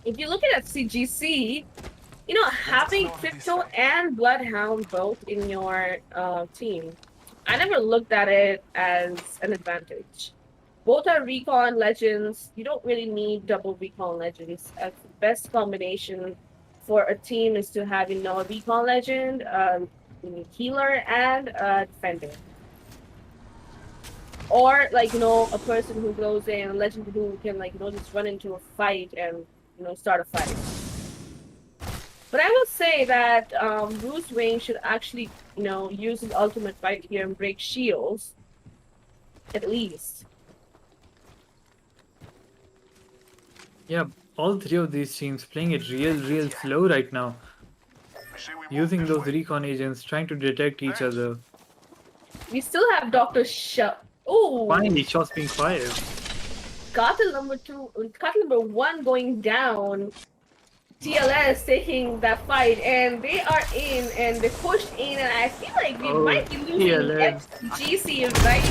S2: If you look at CGC, you know, having Crypto and Bloodhound both in your team, I never looked at it as an advantage. Both are recon legends. You don't really need double recon legends. The best combination for a team is to have, you know, a recon legend, healer, and a defender. Or, like, you know, a person who goes in, a legend who can, like, you know, just run into a fight and, you know, start a fight. But I will say that Bruce Wayne should actually, you know, use his ultimate fight here and break shields. At least.
S1: Yeah, all three of these teams playing it real slow right now. Using those recon agents, trying to detect each other.
S2: We still have Dr. Oh!
S1: Finally, shots being fired.
S2: Cartel number 1 going down. TLS taking that fight, and they are in, and they pushed in, and I feel like we might be losing
S1: TLS.
S2: FGC right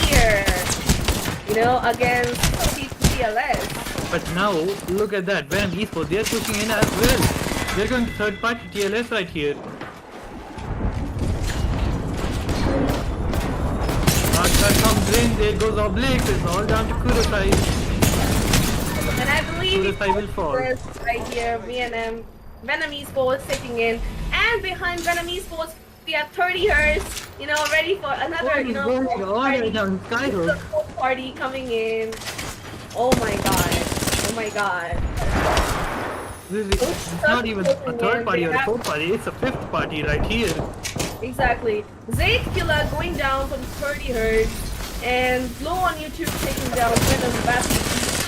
S2: here. You know, against TLS.
S1: But now, look at that. Venom Esports, they're pushing in as well. They're going third party TLS right here. That comes in, there goes Oblique. It's all down to Kurosai.
S2: And I believe
S1: Kurosai will fall.
S2: right here, Venom Esports taking in. And behind Venom Esports, we have 30 Hertz, you know, ready for another, you know, party coming in. Oh my god. Oh my god.
S1: This is not even a third party or a fourth party, it's a fifth party right here.
S2: Exactly. Zayd Killer going down from 30 Hertz, and Glow on YouTube taking down Venom Battle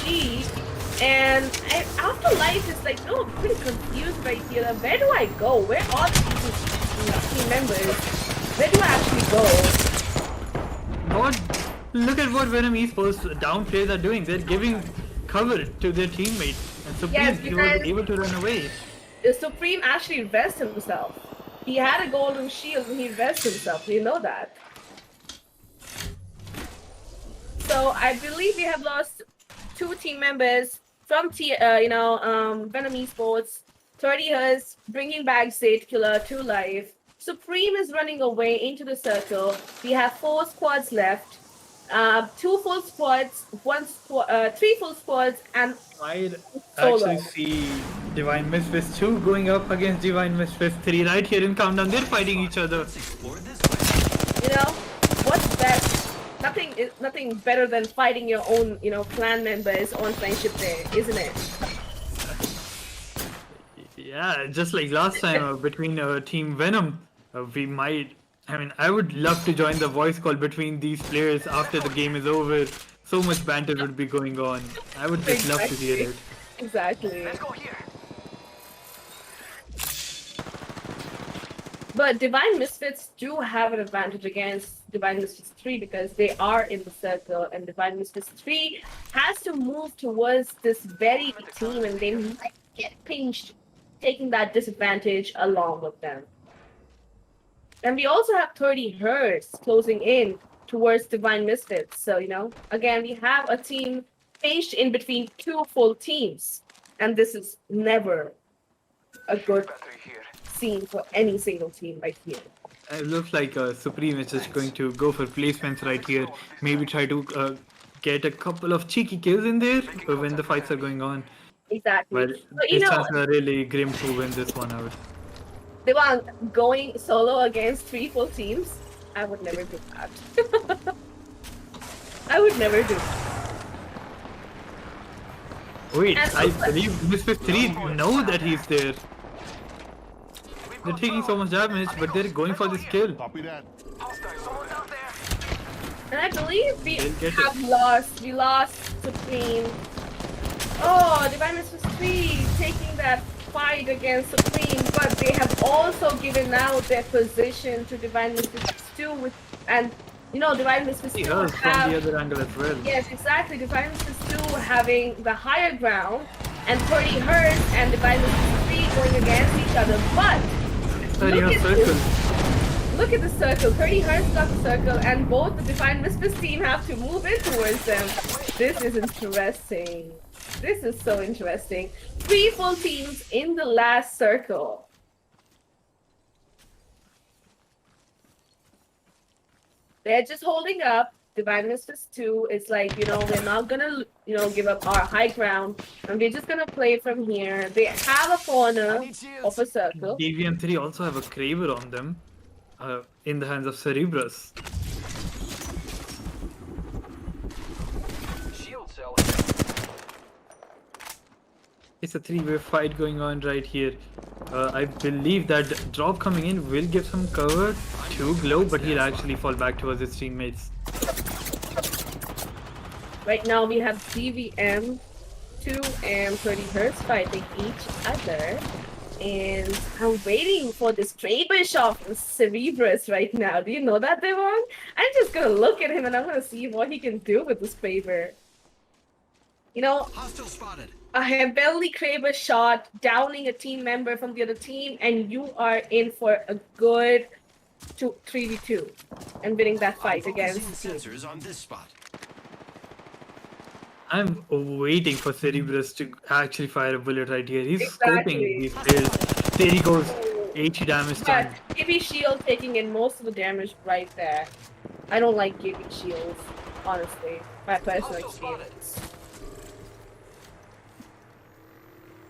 S2: PG. And Afterlife is like, no, I'm pretty confused right here. Where do I go? Where are the team members? Where do I actually go?
S1: Look at what Venom Esports down players are doing. They're giving cover to their teammates. And Supreme, he was able to run away.
S2: The Supreme actually rested himself. He had a golden shield and he rested himself. You know that. So I believe we have lost 2 team members from Venom Esports. 30 Hertz bringing back Zayd Killer to life. Supreme is running away into the circle. We have 4 squads left. 2 full squads, 3 full squads, and
S1: I'd actually see Divine Misfits 2 going up against Divine Misfits 3 right here in Countdown. They're fighting each other.
S2: You know, what's best? Nothing better than fighting your own, you know, clan members on Friendship Day, isn't it?
S1: Yeah, just like last time between Team Venom, we might. I mean, I would love to join the voice call between these players after the game is over. So much banter would be going on. I would just love to hear it.
S2: Exactly.
S4: Let's go here.
S2: But Divine Misfits do have an advantage against Divine Misfits 3 because they are in the circle, and Divine Misfits 3 has to move towards this very team, and they might get pinched, taking that disadvantage along with them. And we also have 30 Hertz closing in towards Divine Misfits. So, you know, again, we have a team pinched in between 2 full teams. And this is never a good scene for any single team right here.
S1: It looks like Supreme is just going to go for placements right here. Maybe try to get a couple of cheeky kills in there when the fights are going on.
S2: Exactly.
S1: Well,
S2: so, you
S1: his
S2: know,
S1: chances are really grim to win this one out.
S2: Devang, going solo against 3 full teams, I would never do that. I would never do that.
S1: Wait,
S2: And
S1: I
S2: also-
S1: believe Misfit 3 know that he's there. They're taking so much damage, but they're going for this kill.
S7: Copy that.
S4: Someone's out there.
S2: And I believe we
S1: They'll get
S2: have lost. We lost Supreme. Oh, Divine Misfits 3 taking that fight against Supreme, but they have also given out their position to Divine Misfits 2 and Divine Misfits 2
S1: Yes, from
S2: have...
S1: the other angle as well.
S2: Yes, exactly. Divine Misfits 2 having the higher ground, and 30 Hertz and Divine Misfits 3 going against each other. But
S1: 30
S2: look
S1: Hertz
S2: at
S1: circle.
S2: this. Look at the circle. 30 Hertz got the circle, and both the Divine Misfits team have to move in towards them. This is interesting. This is so interesting. 3 full teams in the last circle. They're just holding up. Divine Misfits 2 is like, we're not gonna, give up our high ground, and we're just gonna play from here. They have a corner of a circle.
S1: DVM3 also have a Kraber on them in the hands of Cerebrus.
S4: Shield cell.
S1: It's a 3-way fight going on right here. I believe that drop coming in will give some cover to Glow, but he'll actually fall back towards his teammates.
S2: Right now we have DVM 2 and 30 Hertz fighting each other. And I'm waiting for this Kraber shot from Cerebrus right now. Do you know that, Devon? I'm just gonna look at him and I'm gonna see what he can do with this Kraber.
S4: Hostile spotted.
S2: A heavily Kraber shot downing a team member from the other team, and you are in for a good 3v2 and winning that fight against the team.
S4: Sensors on this spot.
S1: I'm waiting for Cerebrus to actually fire a bullet right here. He's
S2: Exactly.
S1: scoping these players. There he goes. 80 damage
S2: Yeah,
S1: done.
S2: Gibby Shield taking in most of the damage right there. I don't like Gibby Shields, honestly. My personal experience.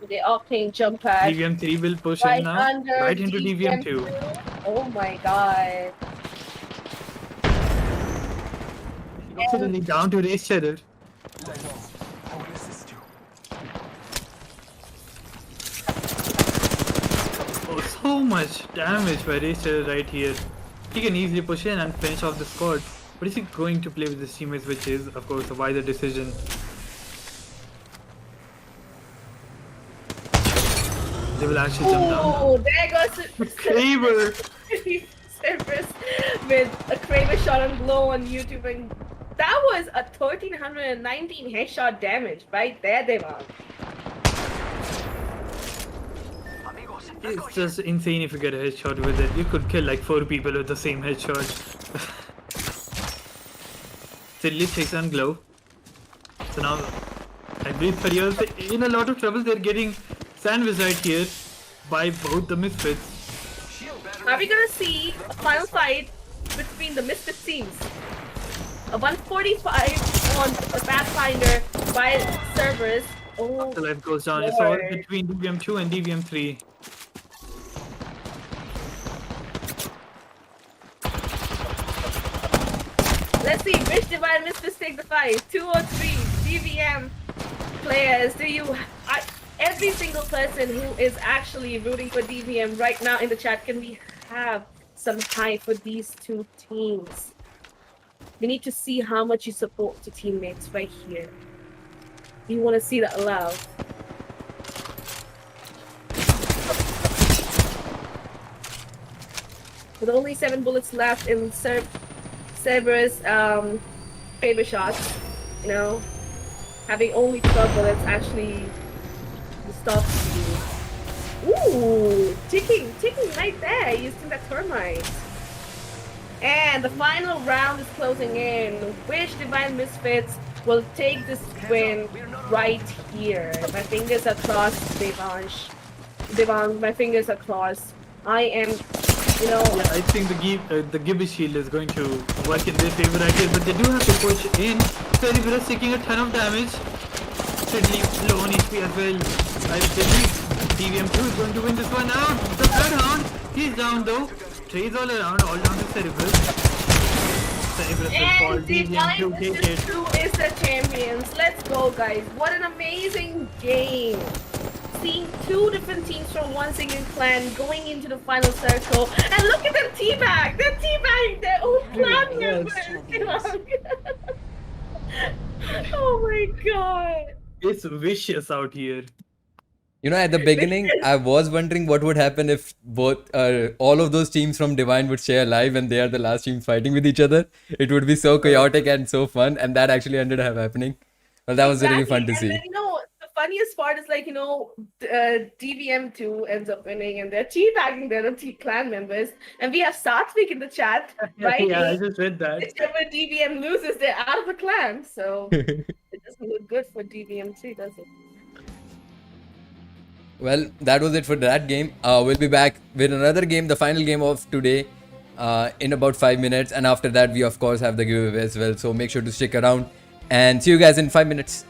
S2: They are playing jump pad.
S1: DVM3 will push
S2: Right
S1: in now.
S2: under
S1: Right into DVM2.
S2: Oh my god.
S1: Suddenly down to race cheddar.
S4: I will assist you.
S1: Oh, so much damage by race cheddar right here. He can easily push in and finish off the squad. But is he going to play with his teammates, which is, of course, a wiser decision. They will actually jump down.
S2: Oh, there goes
S1: Kraber!
S2: Cerberus with a Kraber shot on Glow on YouTube, and that was a 1319 headshot damage right there, Devon.
S4: Amigos,
S1: It's just insane if you get a headshot with it. You could kill like 4 people with the same headshot. Silly takes on Glow. So now, I believe Farios in a lot of trouble. They're getting sandwiched right here by both the Misfits.
S4: shield battery.
S2: Are we gonna see a final fight between the Misfit teams? A 145 on the Pathfinder by Cerberus. Oh,
S1: The life goes down. It's all
S2: Lord.
S1: between DVM2 and DVM3.
S2: let's see which Divine Misfits take the fight. 2 or 3 DVM players. Every single person who is actually rooting for DVM right now in the chat, can we have some hype for these two teams? We need to see how much you support your teammates right here. You want to see that aloud. With only 7 bullets left in Cerberus favor shots, having only 12 bullets actually stops you. Ooh, ticking right there using that thermite. And the final round is closing in. Which Divine Misfits will take this win right here? My fingers are crossed, Devansh, my fingers are crossed. I am,
S1: Yeah, I think the Gibby shield is going to work in their favor right here, but they do have to push in. Cerebrus taking a ton of damage. Sidley low on HP as well. I believe DVM2 is going to win this one out. The Bloodhound, he's down though. Trays all around, all down to Cerebrus. Cerebrus will fall.
S2: and
S1: DVM2
S2: Divine
S1: take
S2: Misfits
S1: it.
S2: 2 is the champions. Let's go, guys. What an amazing game. Seeing 2 different teams from one single clan going into the final circle. And look at them teabag! They're teabagging their own clan members! Oh my god!
S1: It's vicious out here.
S3: You know, at the beginning, I was wondering what would happen if all of those teams from Divine would share live and they are the last team fighting with each other. It would be so chaotic and so fun, and that actually ended up happening. Well, that was really fun to
S2: And
S3: see.
S2: then, the funniest part is like, DVM2 ends up winning and they're teabagging their other clan members. And we have Satvik in the chat, right?
S1: Yeah, I just read that.
S2: Whichever DVM loses, they're out of the clan. So it doesn't look good for DVM3, does it?
S3: Well, that was it for that game. We'll be back with another game, the final game of today, in about 5 minutes. And after that, we of course have the giveaway as well. So make sure to stick around and see you guys in 5 minutes.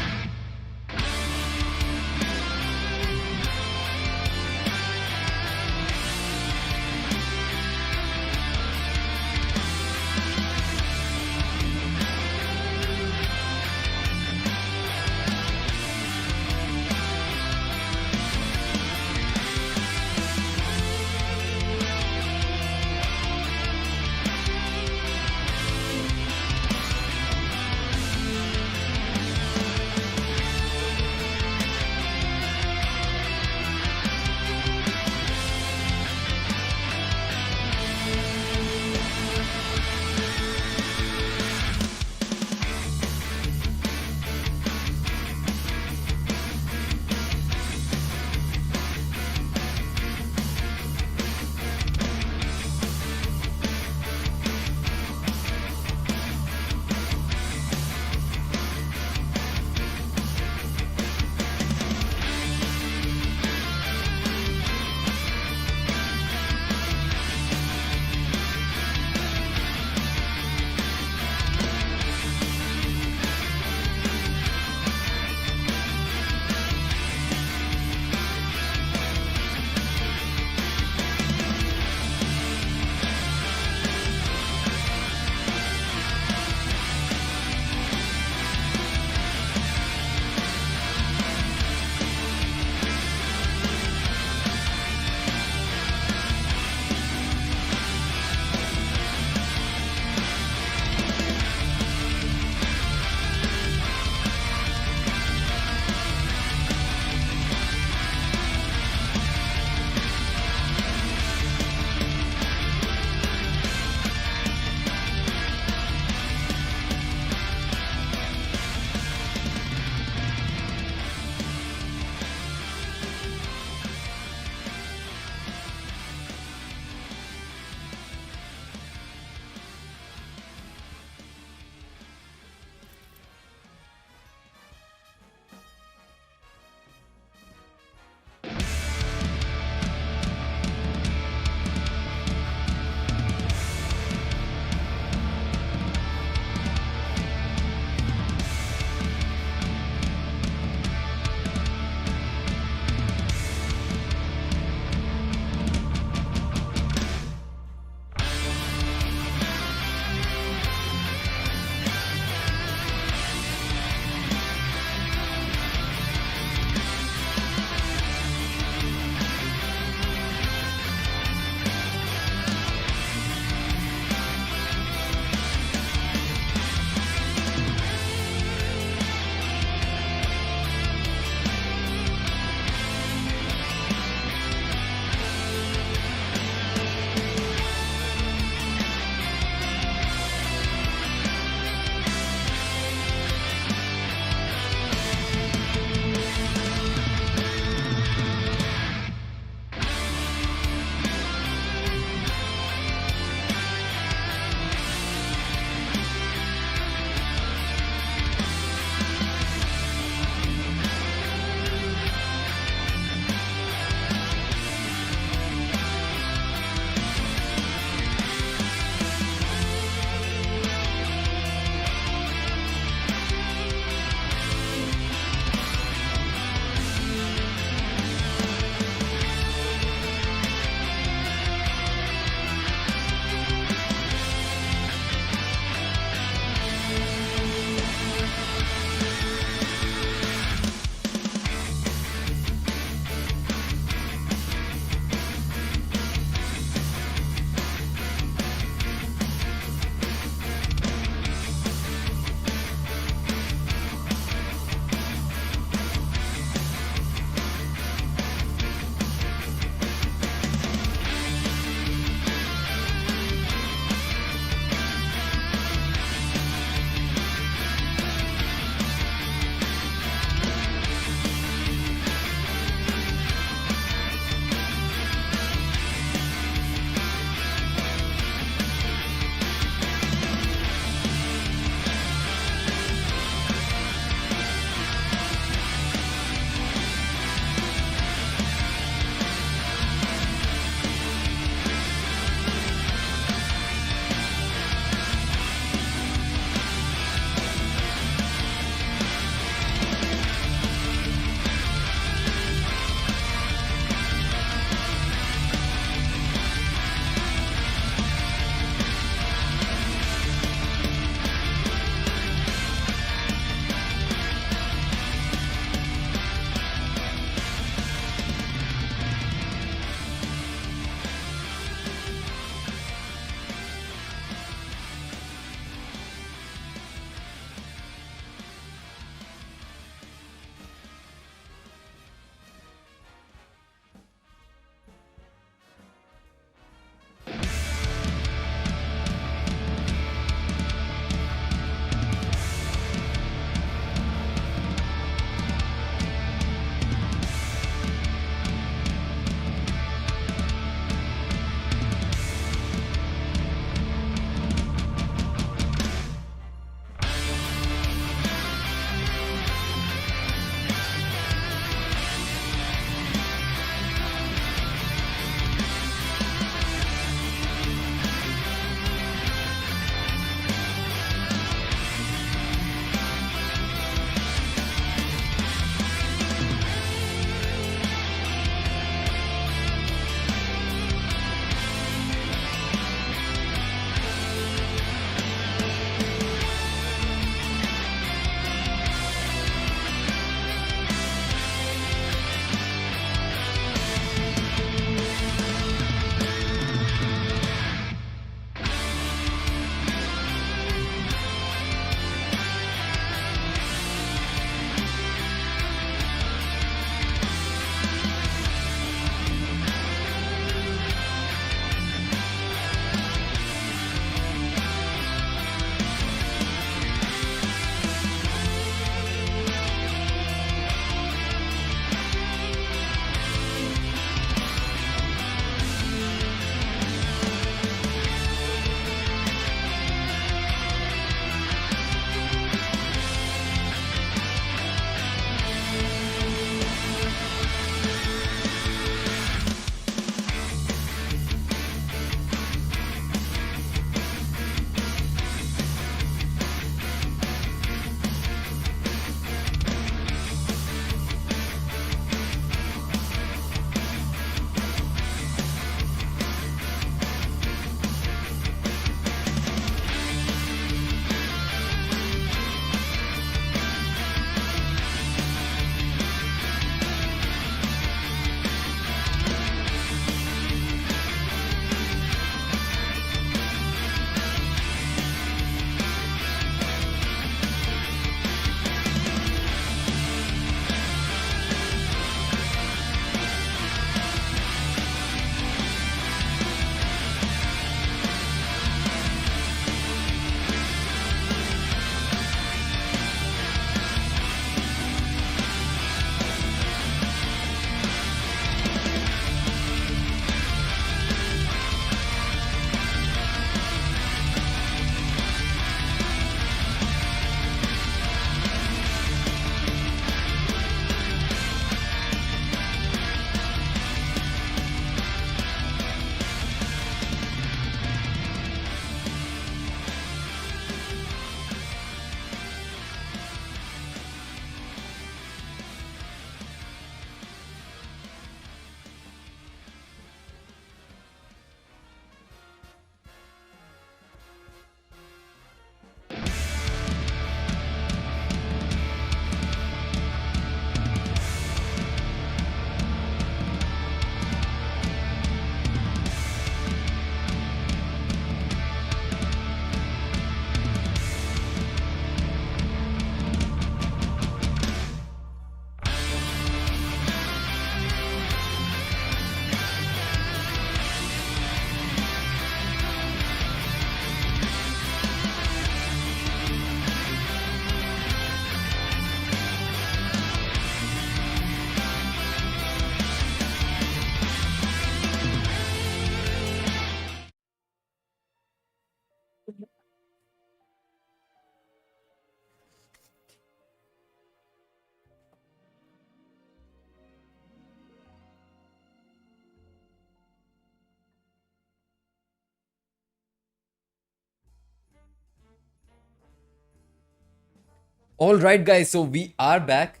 S3: All right, guys. So we are back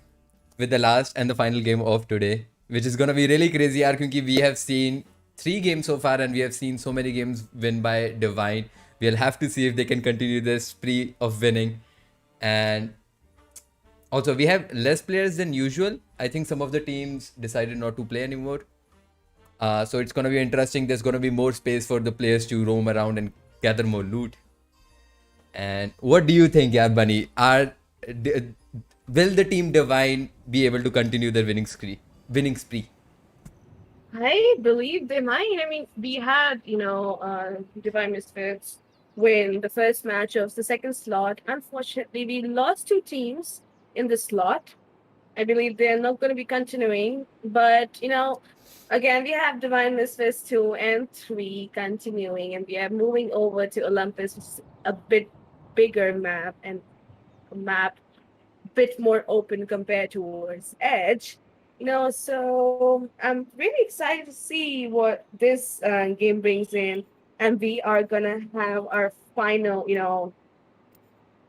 S3: with the last and the final game of today, which is gonna be really crazy, yaar, because we have seen 3 games so far, and we have seen so many games win by Divine. We'll have to see if they can continue this spree of winning. And also, we have less players than usual. I think some of the teams decided not to play anymore. So it's gonna be interesting. There's gonna be more space for the players to roam around and gather more loot. And what do you think, yeah, Bunny? Will the team Divine be able to continue their winning spree?
S2: I believe they might. I mean, we had, Divine Misfits win the first match of the second slot. Unfortunately, we lost 2 teams in the slot. I believe they're not going to be continuing. But, again, we have Divine Misfits 2 and 3 continuing, and we are moving over to Olympus, which is a bit bigger map and a map bit more open compared towards Edge. So I'm really excited to see what this game brings in, and we are gonna have our final.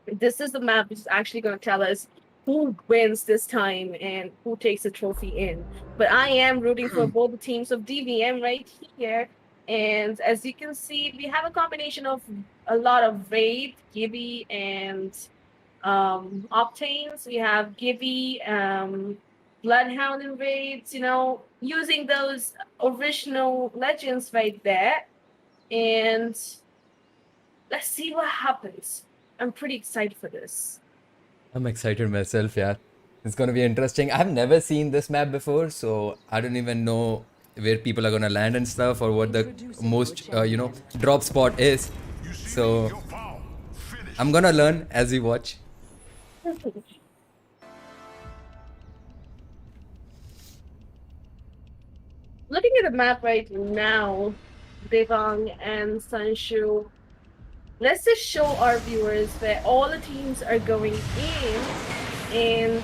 S2: This is the map which is actually gonna tell us who wins this time and who takes the trophy in. But I am rooting for both the teams of DVM right here. And as you can see, we have a combination of a lot of Raid, Gibby, and Octanes. We have Gibby, Bloodhound, and Raids, using those original legends right there. And let's see what happens. I'm pretty excited for this.
S3: I'm excited myself, yeah. It's gonna be interesting. I've never seen this map before, so I don't even know where people are gonna land and stuff, or what the most, drop spot is. So I'm gonna learn as we watch.
S2: Looking at the map right now, Devang and Sanshu, let's just show our viewers that all the teams are going in, and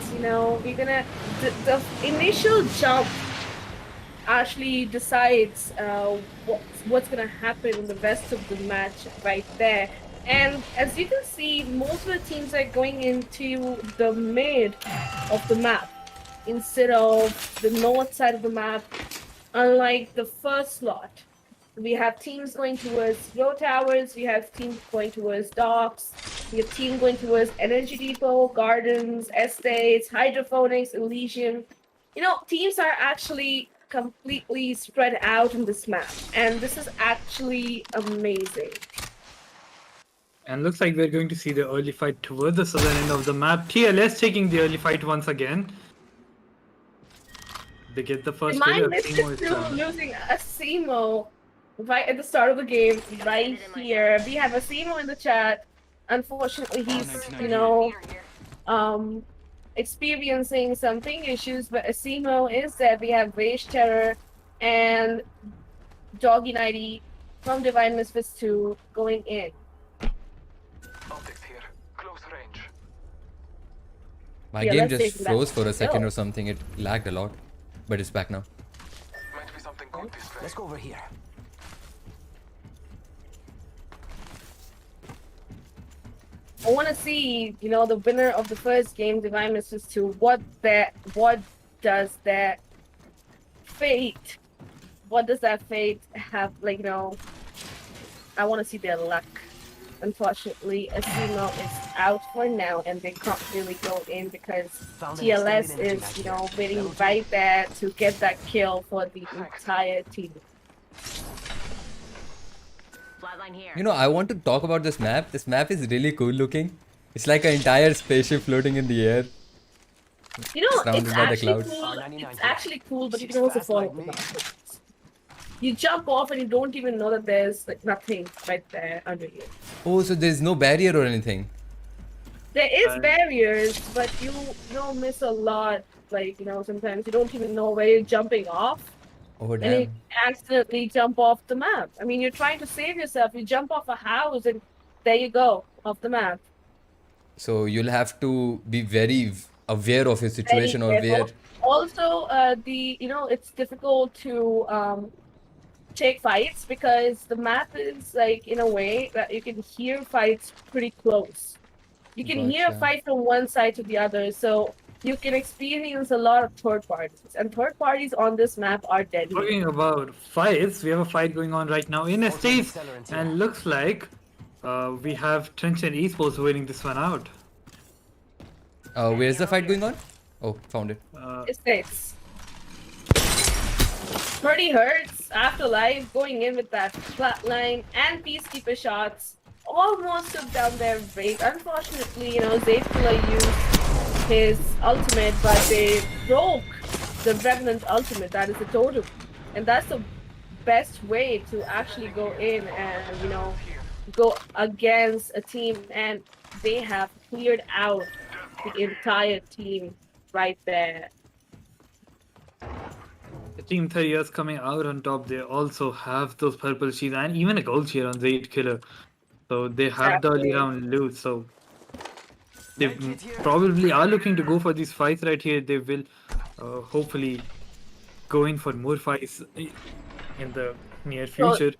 S2: we're gonna the initial jump actually decides what's gonna happen in the rest of the match right there. And as you can see, most of the teams are going into the mid of the map instead of the north side of the map. Unlike the first slot, we have teams going towards row towers, we have teams going towards docks, we have teams going towards energy depot, gardens, estates, hydroponics, Elysium. Teams are actually completely spread out in this map, and this is actually amazing.
S1: And looks like we're going to see the early fight towards the southern end of the map. TLS taking the early fight once again. They get the first
S2: My
S1: kill.
S2: miss is still losing Asimo right at the start of the game, right here. We have Asimo in the chat. Unfortunately, he's, experiencing some ping issues, but Asimo is there. We have Rage Terror and Doggy 90 from Divine Misfits 2 going in.
S4: Optics here. Close range.
S3: My
S2: Yeah,
S3: game
S2: let's
S3: just
S2: take that
S3: froze for a second
S2: kill.
S3: or something. It lagged a lot, but it's back now.
S4: Might be something good this way.
S6: Let's go over here.
S2: I want to see, the winner of the first game, Divine Misfits 2, what does that fate have, I want to see their luck. Unfortunately, Asimo is out for now, and they can't really go in because TLS is, waiting right there to get that kill for the entire team.
S6: Flatline here.
S3: I want to talk about this map. This map is really cool looking. It's like an entire spaceship floating in the air. Surrounded by the clouds.
S2: It's actually cool, but you can also fall off the mountain. You jump off and you don't even know that there's nothing right there under you.
S3: Oh, so there's no barrier or anything.
S2: There is barriers, but you don't miss a lot. Sometimes you don't even know where you're jumping off.
S3: Oh,
S2: And you
S3: damn.
S2: accidentally jump off the map. I mean, you're trying to save yourself. You jump off a house and there you go, off the map.
S3: So you'll have to be very aware of your situation, or
S2: Very
S3: where.
S2: careful. Also, it's difficult to take fights because the map is in a way that you can hear fights pretty close. You can hear a
S3: Gotcha.
S2: fight from one side to the other, so you can experience a lot of third parties. And third parties on this map are deadly.
S1: Talking about fights, we have a fight going on right now in Estates,
S6: cellar into
S1: and looks like we have Trench and Esports winning this one out.
S3: Where's the fight going on? Oh, found it.
S2: Estates. Pretty hurts. Afterlife going in with that flatline and peacekeeper shots. Almost took down their Wraith. Unfortunately, Zaydkiller used his ultimate, but they broke the Revenant ultimate. That is the totem. And that's the best way to actually go in and, go against a team. And they have cleared out the entire team right there.
S1: The Team 30 is coming out on top. They also have those purple shields and even a gold shield on Zaydkiller. So they have the early round loot. So they probably are looking to go for these fights right here. They will hopefully go in for more fights in the near future.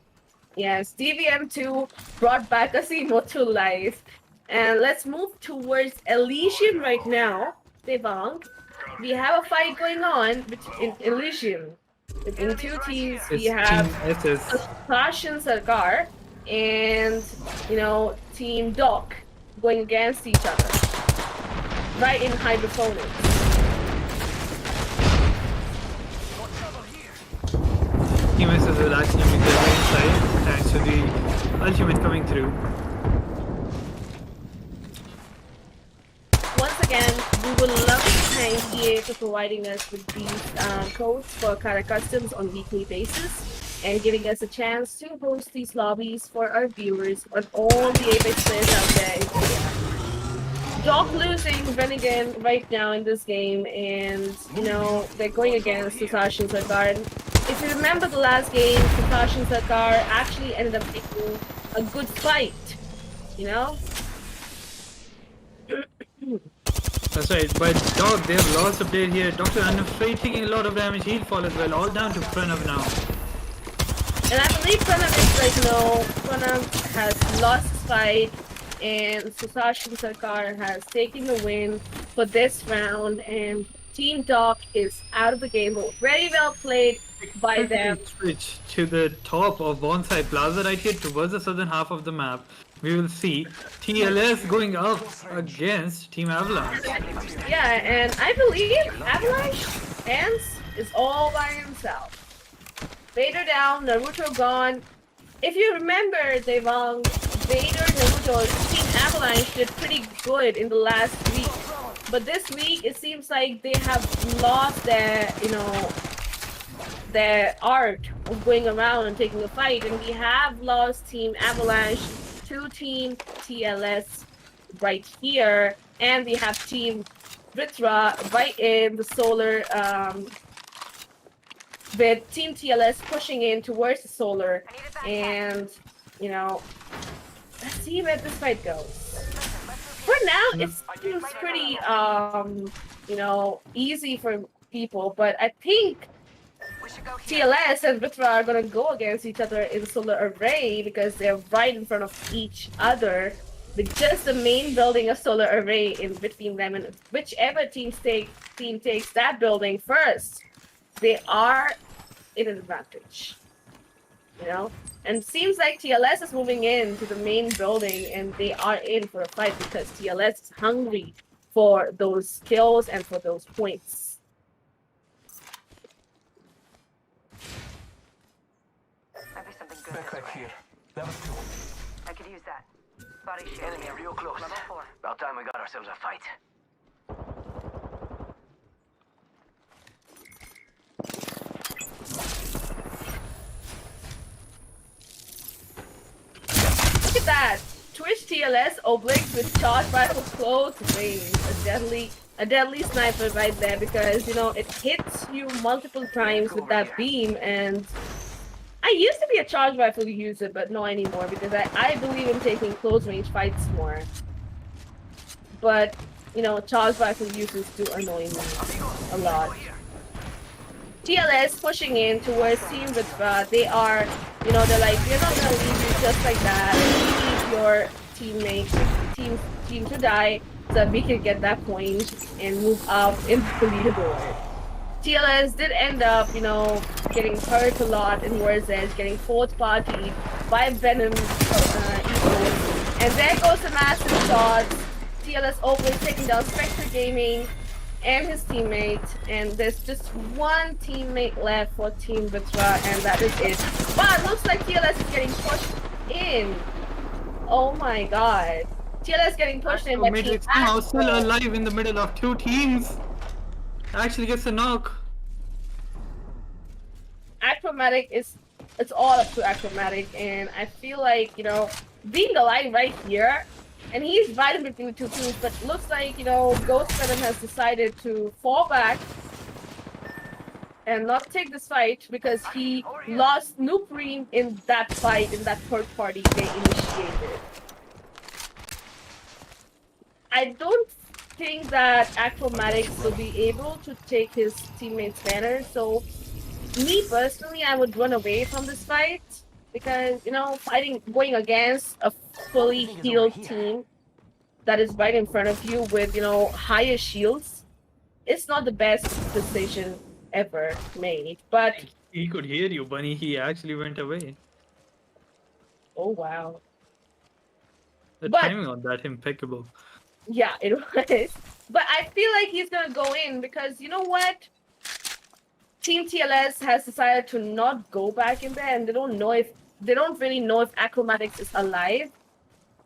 S2: Yes, DVM2 brought back Asimo to life. And let's move towards Elysium right now. Devang, we have a fight going on in Elysium. In two teams, we
S1: It's
S2: have
S1: Team SS.
S2: Sashin Sarkar and, Team Doc going against each other. Right in hydrophonics.
S1: Team SS will actually make their way inside thanks to the ultimate coming through.
S2: Once again, we would love to thank EA for providing us with these codes for Akada Customs on a weekly basis and giving us a chance to host these lobbies for our viewers on all the Apex players out there in Korea. Doc losing Renegade right now in this game, and they're going against Sasashin Sarkar. And if you remember the last game, Sasashin Sarkar actually ended up making a good fight,
S1: That's right, but Dog, they have lost a player here. Dr. Unafraid taking a lot of damage. He'll fall as well, all down to Pranav now.
S2: And I believe Pranav is Pranav has lost his fight, and Sasashin Sarkar has taken the win for this round, and Team Doc is out of the game, but very well played by them.
S1: Switch to the top of Bonsai Plaza right here towards the southern half of the map. We will see TLS going up against Team Avalanche.
S2: Yeah, and I believe Avalanche Ants is all by himself. Vader down, Naruto gone. If you remember, Devang, Vader, Naruto, Team Avalanche did pretty good in the last week. But this week, it seems like they have lost their, their art of going around and taking a fight. And we have lost Team Avalanche to Team TLS right here. And we have Team Vritra right in the solar, with Team TLS pushing in towards the solar. And, let's see where this fight goes. For now, it seems pretty, easy for people, but I think TLS and Vritra are gonna go against each other in solar array because they're right in front of each other with just the main building of solar array in between them, and whichever team takes that building first, they are in an advantage. And seems like TLS is moving in to the main building, and they are in for a fight because TLS is hungry for those kills and for those points.
S5: Might be something good
S4: Backpack
S5: this way.
S4: here. Level 2.
S5: I could use that. Body shield
S6: Enemy
S5: here.
S6: real close.
S5: Level 4.
S6: About time we got ourselves a fight.
S2: Look at that! Twitch TLS obliques with charge rifle close range. A deadly sniper right there because it hits you multiple times with that beam. And I used to be a charge rifle user, but no anymore because I believe in taking close range fights more. But charge rifle users do annoy me a lot. TLS pushing in towards Team Vritra. They are, they're like, we're not gonna leave you just like that. We need your teammates team to die so that we can get that point and move up in the leaderboard. TLS did end up, getting hurt a lot in War's Edge, getting fourth party by Venom Esports. And there goes the massive shots. TLS always taking down Spectre Gaming and his teammate. And there's just one teammate left for Team Vitra, and that is it. But looks like TLS is getting pushed in. Oh my god. TLS getting pushed in by Team
S1: Matrix now still alive in the middle of two teams. Actually gets a knock.
S2: Achromatic it's all up to Achromatic, and I feel like, being alive right here, and he's fighting between the two teams, but looks like, Ghost Venom has decided to fall back and not take this fight because he lost Nupreme in that fight, in that third party they initiated. I don't think that Acromatics will be able to take his teammate's banner, so me personally, I would run away from this fight because, going against a fully healed team that is right in front of you with, higher shields, it's not the best decision ever made. But
S1: He could hear you, Bunny. He actually went away.
S2: oh wow.
S1: The
S2: But-
S1: timing on that impeccable.
S2: Yeah, it was. But I feel like he's gonna go in because you know what? Team TLS has decided to not go back in there, and they don't really know if Acromatics is alive.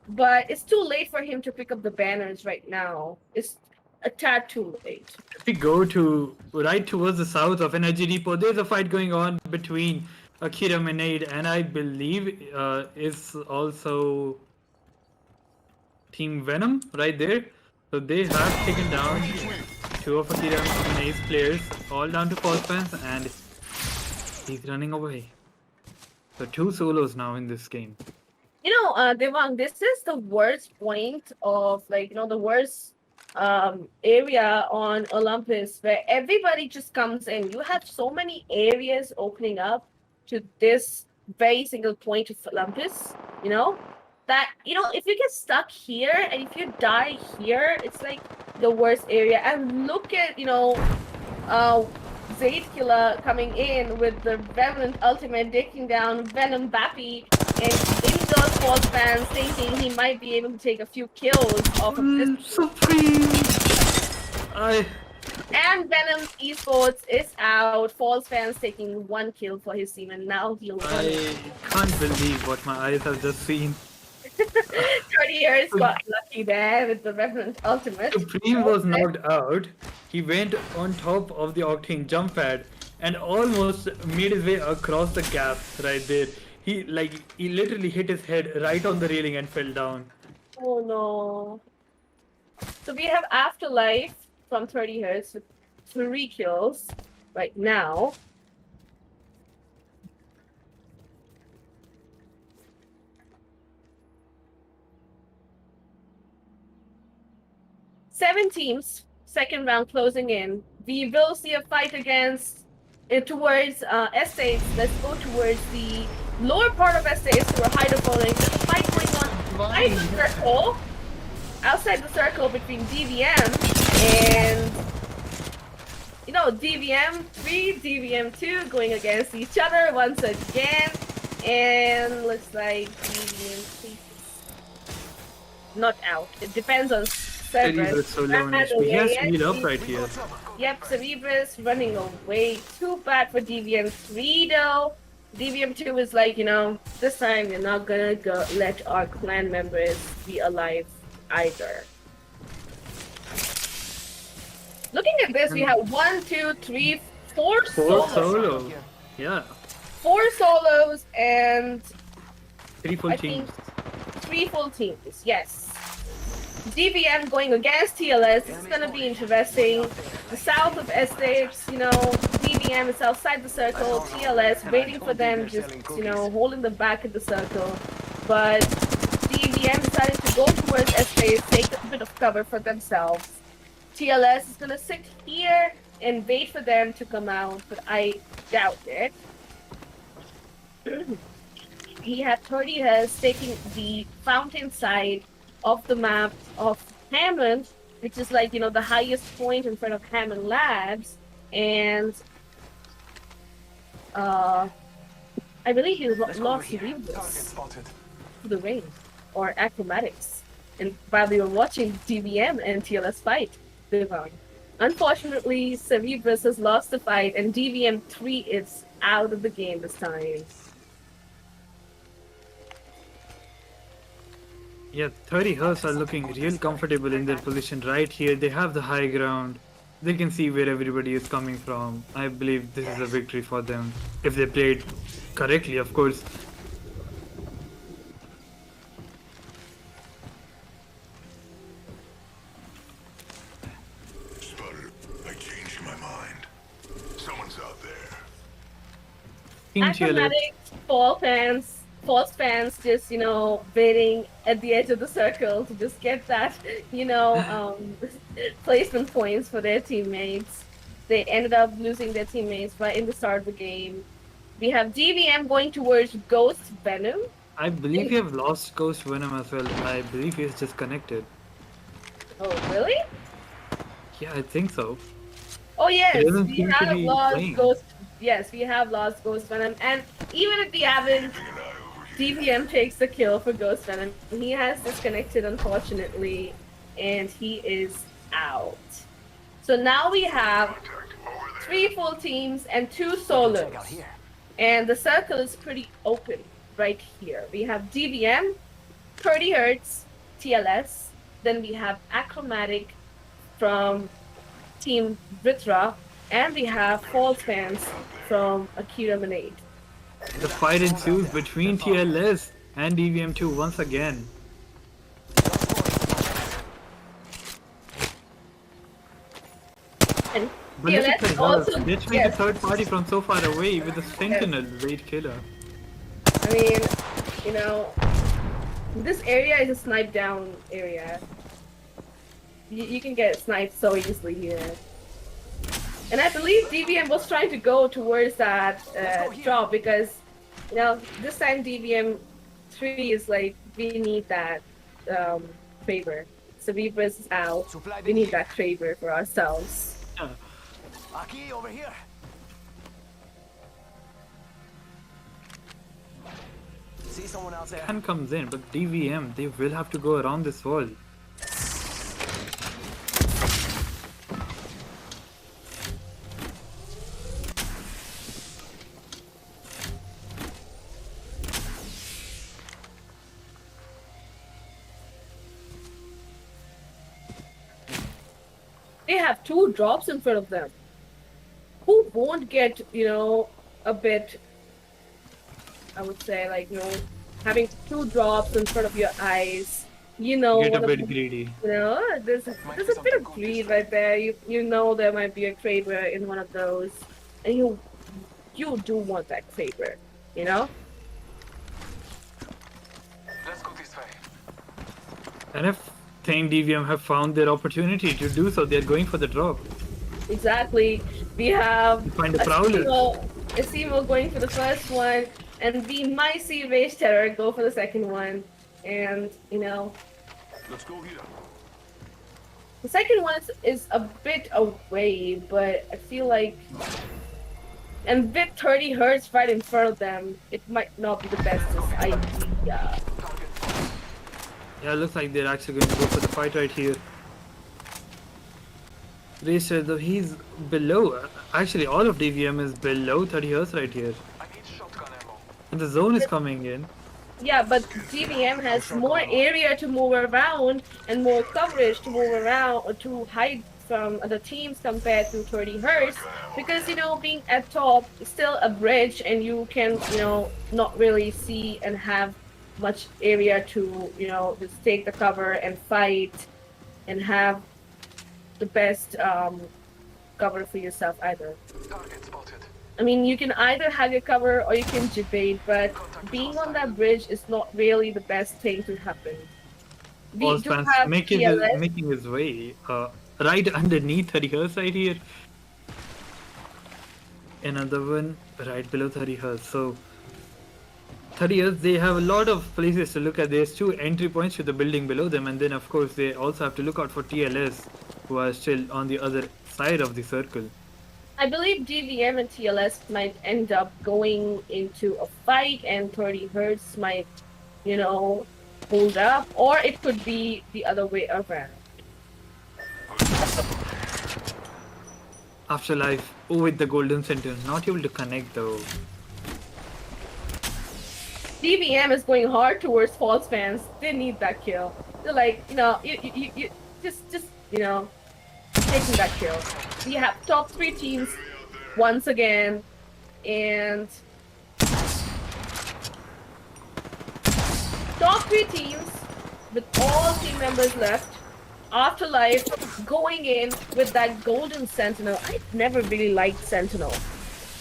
S2: But it's too late for him to pick up the banners right now. It's a tad too late.
S1: If we go to right towards the south of Energy Depot, there's a fight going on between Akira Menade and I believe is also Team Venom right there. So they have taken down two of Akira Menade's players, all down to false fans, and he's running away. So two solos now in this game.
S2: Devang, this is the worst point of the worst area on Olympus where everybody just comes in. You have so many areas opening up to this very single point of Olympus, that if you get stuck here and if you die here, it's like the worst area. And look at Zaid Killer coming in with the Revenant ultimate, taking down Venom Bappy, and in those false fans thinking he might be able to take a few kills off of this.
S1: Supreme!
S2: And Venom Esports is out. False fans taking one kill for his team, and now he'll win.
S1: I can't believe what my eyes have just seen.
S2: 30 years got lucky there with the Revenant ultimate.
S1: Supreme was knocked out. He went on top of the Octane jump pad and almost made his way across the gap right there. He literally hit his head right on the railing and fell down.
S2: Oh no. So we have Afterlife from 30 Hertz with 3 kills right now. Seven teams, second round closing in. We will see a fight towards estates. Let's go towards the lower part of estates to a hydroponic. There's a fight going on outside the circle. Outside the circle between DVM and DVM 3, DVM 2 going against each other once again. And looks like DVM 3 not out. It depends on
S1: Cerebrus so low on HP. He has to heal up right here.
S2: Yep, Cerebrus running away. Too bad for DVM 3 though. DVM 2 is like, this time we're not gonna let our clan members be alive either. Looking at this, we have 1, 2, 3, 4 solos.
S1: Solo. Yeah.
S2: 4 solos and
S1: 3 full
S2: I
S1: teams.
S2: think 3 full teams, yes. DVM going against TLS. This is gonna be interesting. The south of estates, DVM is outside the circle. TLS waiting for them, just holding them back in the circle. But DVM decided to go towards estates, take a bit of cover for themselves. TLS is gonna sit here and wait for them to come out, but I doubt it. He had 30 health, taking the fountain side of the map of Hammond, which is like, the highest point in front of Hammond Labs. And I believe he
S4: Let's go over
S2: lost
S4: here. Target
S2: Cerebros
S4: spotted.
S2: to the rain or acrobatics. And while we were watching DVM and TLS fight, they won. Unfortunately, Cerebros has lost the fight, and DVM 3 is out of the game this time.
S1: Yeah, 30 Hertz are looking real comfortable in their position right here. They have the high ground. They can see where everybody is coming from. I believe this is a victory for them. If they played correctly, of course.
S7: Sputter, I changed my mind. Someone's out there.
S1: Team TLS.
S2: Acrobatics, false fans just, waiting at the edge of the circle to just get that, placement points for their teammates. They ended up losing their teammates right in the start of the game. We have DVM going towards Ghost Venom.
S1: I believe we have lost Ghost Venom as well. I believe he's disconnected.
S2: Oh, really?
S1: Yeah, I think so.
S2: Oh, yes,
S1: He doesn't
S2: we
S1: seem to
S2: have
S1: be
S2: lost
S1: playing.
S2: Ghost. Yes, we have lost Ghost Venom, and even if we haven't, DVM takes the kill for Ghost Venom. He has disconnected, unfortunately, and he is out. So now we have 3 full teams and 2 solos.
S6: Check out here.
S2: And the circle is pretty open right here. We have DVM, 30 Hertz, TLS. Then we have Achromatic from Team Vritra. And we have False Fans from Akira Manade.
S1: The fight ensues between TLS and DVM2 once again.
S2: And
S1: But look at
S2: TLS
S1: the
S2: also,
S1: They're trying
S2: yes,
S1: the third party from so far away with a Sentinel raid killer.
S2: I mean, this area is a snipe down area. You can get sniped so easily here. And I believe DVM was trying to go towards that drop because, this time DVM 3 is like, we need that favor. So Cerebros is out. We need that favor for ourselves.
S6: Aki, over here. See someone out there?
S1: Can comes in, but DVM, they will have to go around this wall.
S2: They have 2 drops in front of them. Who won't get, a bit, I would say, like, having 2 drops in front of your eyes,
S1: Get
S2: one
S1: a
S2: of
S1: bit
S2: the-
S1: greedy.
S2: there's a bit of greed right there. You know there might be a Kraber in one of those, and you do want that Kraber,
S4: Let's go this way.
S1: And if Team DVM have found their opportunity to do so, they're going for the drop.
S2: Exactly. We have
S1: Find the Prowler.
S2: Asimo going for the first one, and we might see Rage Terror go for the second one. And,
S7: Let's go here.
S2: the second one is a bit away, but I feel like, and with 30 Hertz right in front of them, it might not be the best idea.
S1: Yeah, looks like they're actually going to go for the fight right here. Racer, though, he's below. Actually, all of DVM is below 30 Hertz right here.
S4: I need shotgun ammo.
S1: And the zone is coming in.
S2: Yeah, but DVM has more area to move around and more coverage to move around or to hide from other teams compared to 30 Hertz. Because, being at top, still a bridge, and you can, not really see and have much area to, just take the cover and fight and have the best cover for yourself either.
S4: Target spotted.
S2: I mean, you can either have your cover or you can debate, but being on that bridge is not really the best thing to happen. We
S1: False
S2: do
S1: fans
S2: have
S1: making
S2: TLS.
S1: his way right underneath 30 Hertz right here. Another one right below 30 Hertz. So 30 years, they have a lot of places to look at. There's 2 entry points to the building below them, and then of course they also have to look out for TLS, who are still on the other side of the circle.
S2: I believe DVM and TLS might end up going into a fight, and 30 Hertz might, hold up, or it could be the other way around.
S1: Afterlife, with the Golden Sentinel, not able to connect though.
S2: DVM is going hard towards false fans. They need that kill. They're like, you just taking that kill. We have top 3 teams once again, and top 3 teams with all team members left. Afterlife going in with that Golden Sentinel. I've never really liked Sentinel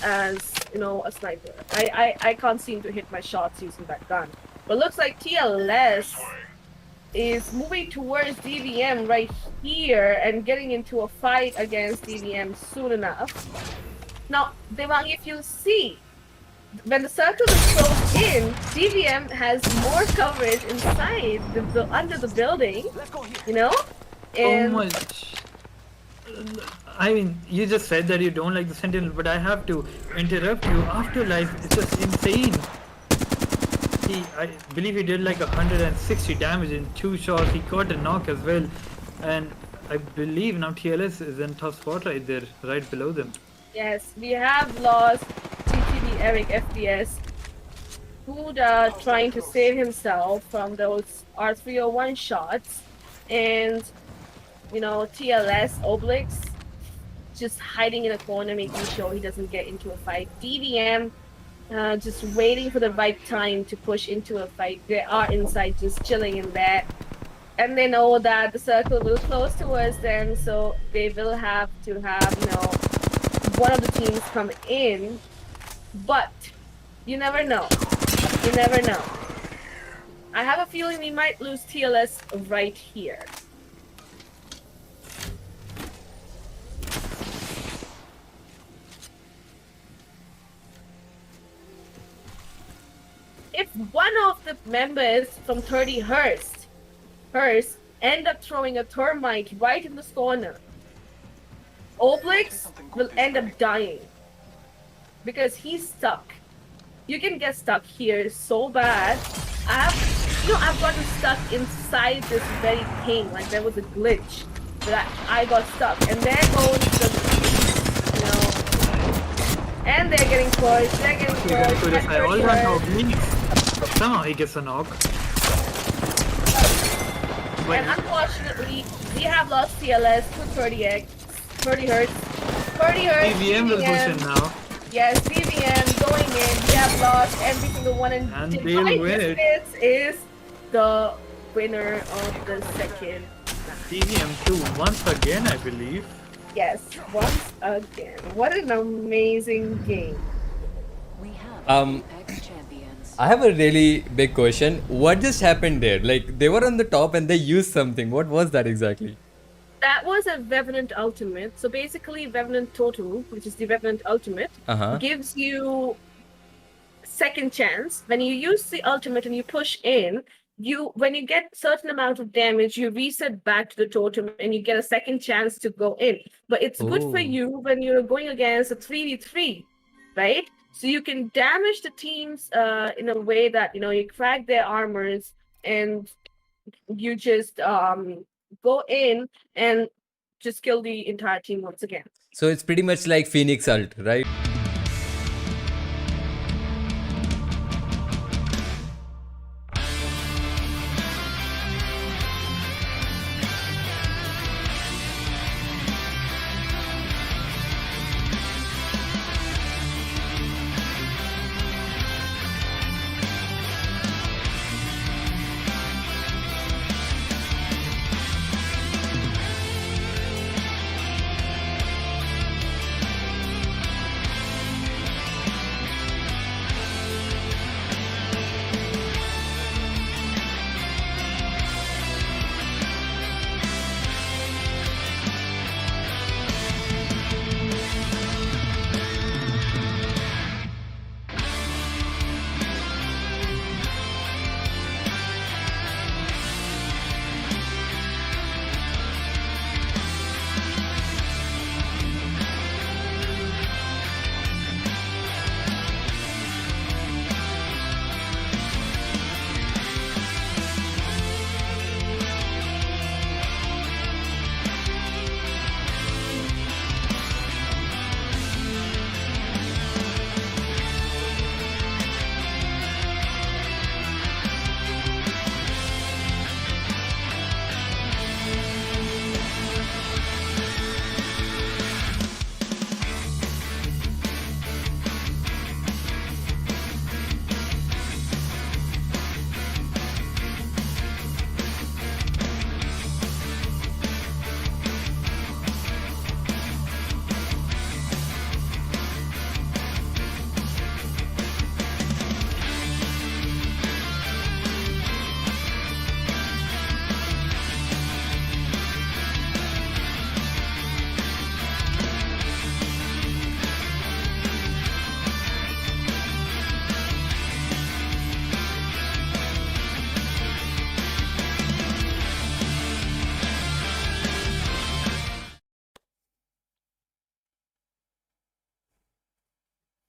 S2: as a sniper. I can't seem to hit my shots using that gun. But looks like TLS is moving towards DVM right here and getting into a fight against DVM soon enough. Now, Devang, if you see, when the circle is closed in, DVM has more coverage inside under the building, And
S1: So much. I mean, you just said that you don't like the Sentinel, but I have to interrupt you. Afterlife is just insane. I believe he did like 160 damage in 2 shots. He got a knock as well, and I believe now TLS is in tough spot right there, right below them.
S2: yes, we have lost TTD Eric FDS, Huda trying to save himself from those R301 shots, and TLS Oblix just hiding in a corner, making sure he doesn't get into a fight. DVM just waiting for the right time to push into a fight. They are inside just chilling in there. And they know that the circle will close towards them, so they will have to have, one of the teams come in. But you never know. You never know. I have a feeling we might lose TLS right here. If one of the members from 30 Hertz end up throwing a thermite right in this corner, Oblix will end up dying because he's stuck. You can get stuck here so bad. I've gotten stuck inside this very thing. Like there was a glitch that I got stuck, and there goes the, and they're getting pushed. They're getting pushed.
S1: I all run out leaves. Somehow he gets a knock.
S2: And unfortunately, we have lost TLS to 30 Hertz. 30 Hertz.
S1: DVM will push in now.
S2: Yes, DVM going in. We have lost every single one, and
S1: they'll win it.
S2: This is the winner of the second.
S1: DVM 2 once again, I believe.
S2: Yes, once again. What an amazing game.
S6: We have Apex champions.
S3: I have a really big question. What just happened there? Like, they were on the top and they used something. What was that exactly?
S2: That was a Revenant Ultimate. So basically, Revenant Total, which is the Revenant Ultimate, gives you second chance. When you use the ultimate and you push in, when you get certain amount of damage, you reset back to the totem and you get a second chance to go in. But it's good for you when you're going against a 3v3, right? So you can damage the teams in a way that, you crack their armors and you just go in and just kill the entire team once again.
S3: So it's pretty much like Phoenix Ult, right?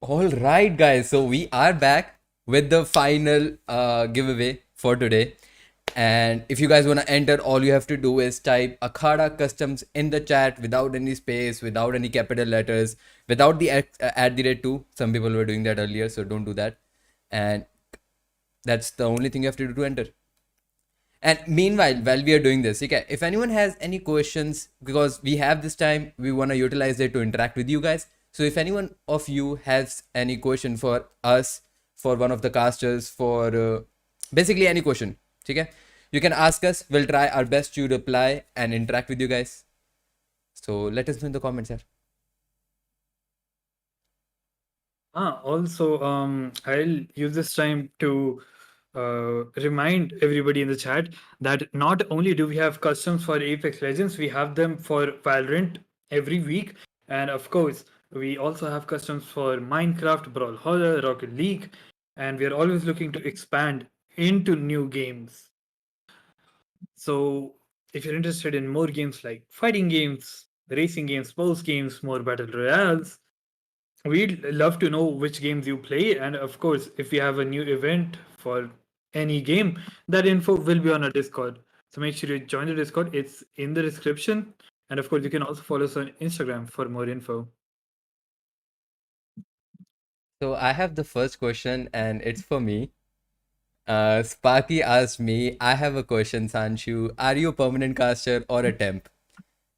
S3: All right, guys. So we are back with the final giveaway for today. And if you guys want to enter, all you have to do is type Akada Customs in the chat without any space, without any capital letters, without the at the rate 2. Some people were doing that earlier, so don't do that. And that's the only thing you have to do to enter. And meanwhile, while we are doing this, okay, if anyone has any questions, because we have this time, we want to utilize it to interact with you guys. So if anyone of you has any question for us, for one of the casters, for basically any question, okay, you can ask us. We'll try our best to reply and interact with you guys. So let us know in the comments here.
S1: Also, I'll use this time to remind everybody in the chat that not only do we have customs for Apex Legends, we have them for Valorant every week. And of course, we also have customs for Minecraft, Brawlhalla, Rocket League. And we are always looking to expand into new games. So if you're interested in more games like fighting games, racing games, sports games, more battle royales, we'd love to know which games you play. And of course, if we have a new event for any game, that info will be on our Discord. So make sure you join the Discord. It's in the description. And of course, you can also follow us on Instagram for more info.
S3: So I have the first question, and it's for me. Sparky asked me, I have a question, Sanshu. Are you a permanent caster or a temp?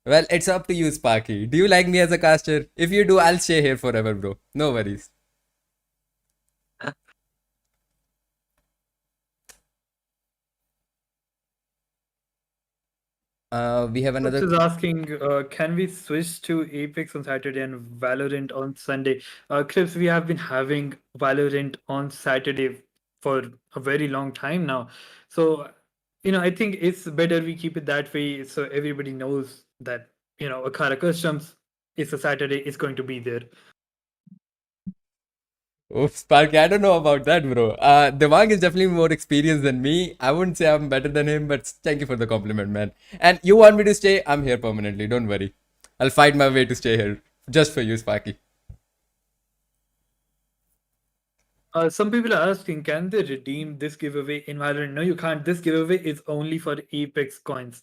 S3: Well, it's up to you, Sparky. Do you like me as a caster? If you do, I'll stay here forever, bro. No worries. We have
S1: This
S3: another.
S1: is asking, can we switch to Apex on Saturday and Valorant on Sunday? Crips, we have been having Valorant on Saturday for a very long time now. So, I think it's better we keep it that way so everybody knows that, Akara Customs is a Saturday, is going to be there.
S3: Oh, Sparky, I don't know about that, bro. Devang is definitely more experienced than me. I wouldn't say I'm better than him, but thank you for the compliment, man. And you want me to stay? I'm here permanently. Don't worry. I'll find my way to stay here just for you, Sparky.
S1: Some people are asking, can they redeem this giveaway in Valorant? No, you can't. This giveaway is only for Apex coins.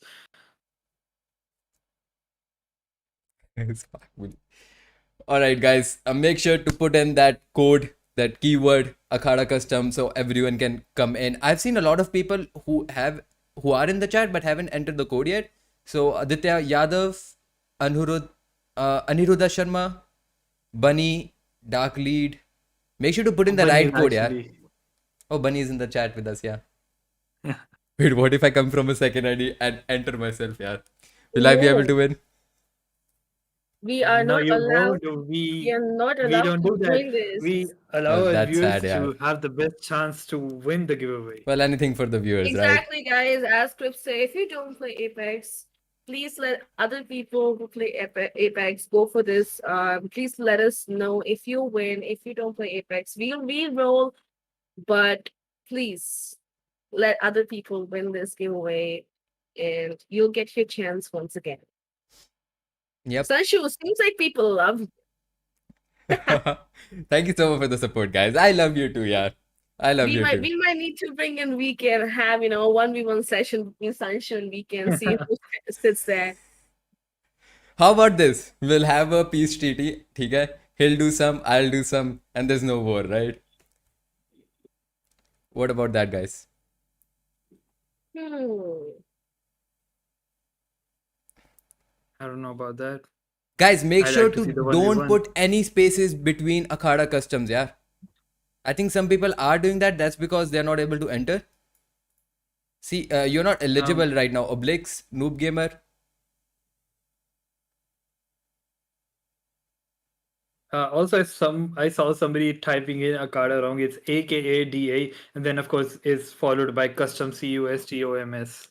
S3: All right, guys. Make sure to put in that code, that keyword, Akada Custom, so everyone can come in. I've seen a lot of people who are in the chat but haven't entered the code yet. So Aditya Yadav, Aniruddha Sharma, Bunny, Dark Lead. Make sure to put in the
S1: Bunny
S3: right code, yeah.
S1: actually.
S3: Oh, Bunny is in the chat with us, yeah. Wait, what if I come from a second ID and enter myself, yeah? Will I be able to win?
S2: We are
S1: No,
S2: not
S1: you
S2: allowed.
S1: won't.
S2: We are not
S1: We
S2: allowed
S1: don't
S2: to
S1: do that.
S2: doing this.
S1: We allow
S3: Well,
S1: our
S3: that's
S1: viewers
S3: sad, yeah.
S1: to have the best chance to win the giveaway.
S3: Well, anything for the viewers, right?
S2: Exactly, guys. As Clips say, if you don't play Apex, please let other people who play Apex go for this. Please let us know if you win. If you don't play Apex, we'll re-roll, but please let other people win this giveaway, and you'll get your chance once again.
S3: Yep.
S2: Sanshu, seems like people love you.
S3: Thank you so much for the support, guys. I love you too, yeah. I love you too.
S2: We might need to bring in Weekend, have 1v1 session between Sanshu and Weekend, see who sits there.
S3: How about this? We'll have a peace treaty, okay? He'll do some, I'll do some, and there's no war, right? What about that, guys?
S1: I don't know about that.
S3: Guys, make
S1: I
S3: sure
S1: like to
S3: to
S1: see the
S3: don't
S1: 1v1.
S3: put any spaces between Akada Customs, yeah? I think some people are doing that. That's because they're not able to enter. See, you're not eligible right now. Oblix, Noob Gamer.
S1: Also, I saw somebody typing in Akada wrong. It's AKADA, and then of course is followed by custom CUSTOMS.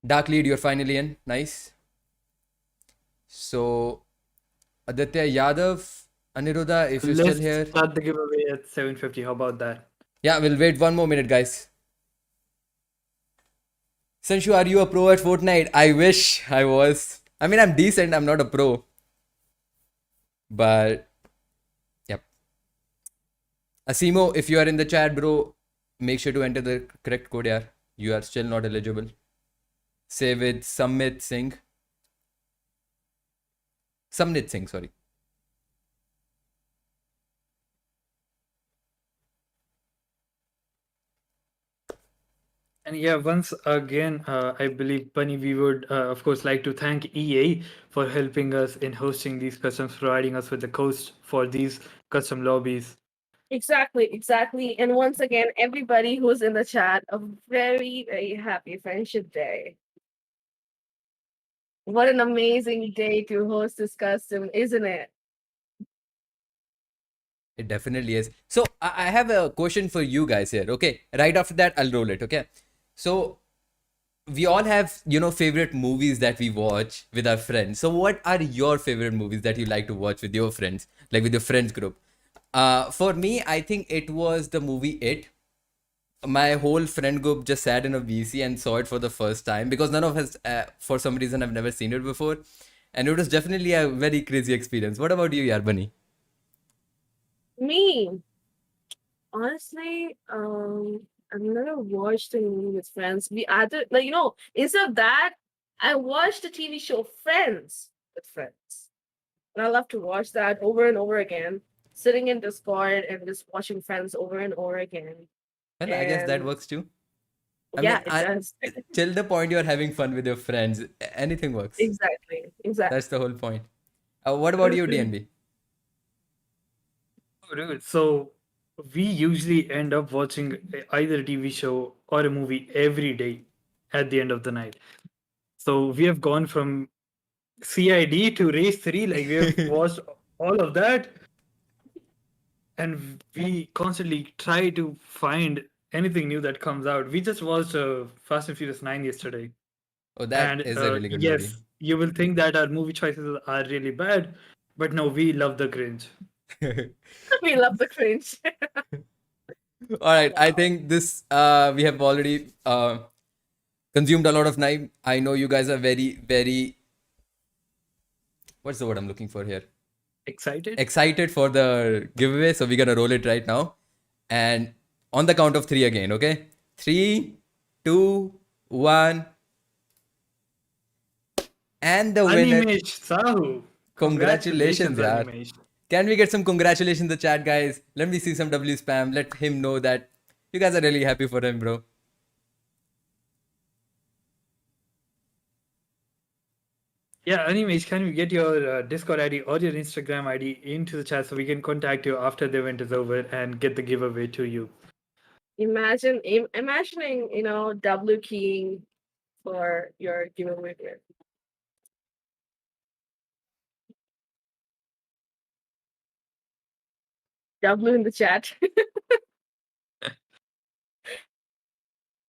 S3: Dark Lead, you're finally in. Nice. So, Aditya Yadav, Aniruddha, if you're
S1: Let's
S3: still here.
S1: start the giveaway at 7:50. How about that?
S3: Yeah, we'll wait one more minute, guys. Sanshu, are you a pro at Fortnite? I wish I was. I mean, I'm decent. I'm not a pro. But, yep. Asimo, if you are in the chat, bro, make sure to enter the correct code, yeah. You are still not eligible. Say with Samit Singh. Samnit Singh, sorry.
S1: And yeah, once again, I believe, Bunny, we would, of course, like to thank EA for helping us in hosting these customs, providing us with the host for these custom lobbies.
S2: Exactly. And once again, everybody who's in the chat, a very, very happy Friendship Day. What an amazing day to host this custom, isn't it?
S3: It definitely is. So I have a question for you guys here. Okay, right after that, I'll roll it. Okay, so we all have favorite movies that we watch with our friends. So what are your favorite movies that you like to watch with your friends, like with your friends group? For me, I think it was the movie It. My whole friend group just sat in a VC and saw it for the first time because none of us, for some reason, have never seen it before, and it was definitely a very crazy experience. What about you, Yarbani?
S2: Me, honestly, I've never watched a movie with friends. We either instead of that, I watched the TV show Friends with friends. And I love to watch that over and over again, sitting in Discord and just watching Friends over and over again.
S3: Well, I guess that
S2: And
S3: works too. I
S2: yeah,
S3: mean,
S2: it does.
S3: till the point you're having fun with your friends, anything works.
S2: Exactly.
S3: That's the whole point. What about you,
S2: Exactly.
S3: DNB?
S1: Oh, dude. So we usually end up watching either a TV show or a movie every day at the end of the night. So we have gone from CID to Race 3, like we have watched all of that, and we constantly try to find anything new that comes out. We just watched Fast and Furious 9 yesterday.
S3: Oh, that
S1: And
S3: is a really good movie.
S1: yes, you will think that our movie choices are really bad, but no, we love the cringe.
S2: We love the cringe.
S3: All right, I think this we have already consumed a lot of time. I know you guys are very, very. What's the word I'm looking for here?
S1: Excited?
S3: Excited for the giveaway, so we're gonna roll it right now, and on the count of three again. Okay, 3, 2, 1, and the winner.
S1: Animesh Sahu.
S3: Congratulations, yaar.
S1: Animesh.
S3: Can we get some congratulations in the chat, guys? Let me see some W spam. Let him know that you guys are really happy for him, bro.
S1: Yeah, Animesh, can we get your Discord ID or your Instagram ID into the chat so we can contact you after the event is over and get the giveaway to you?
S2: Imagining, W keying for your giveaway here. W in the chat.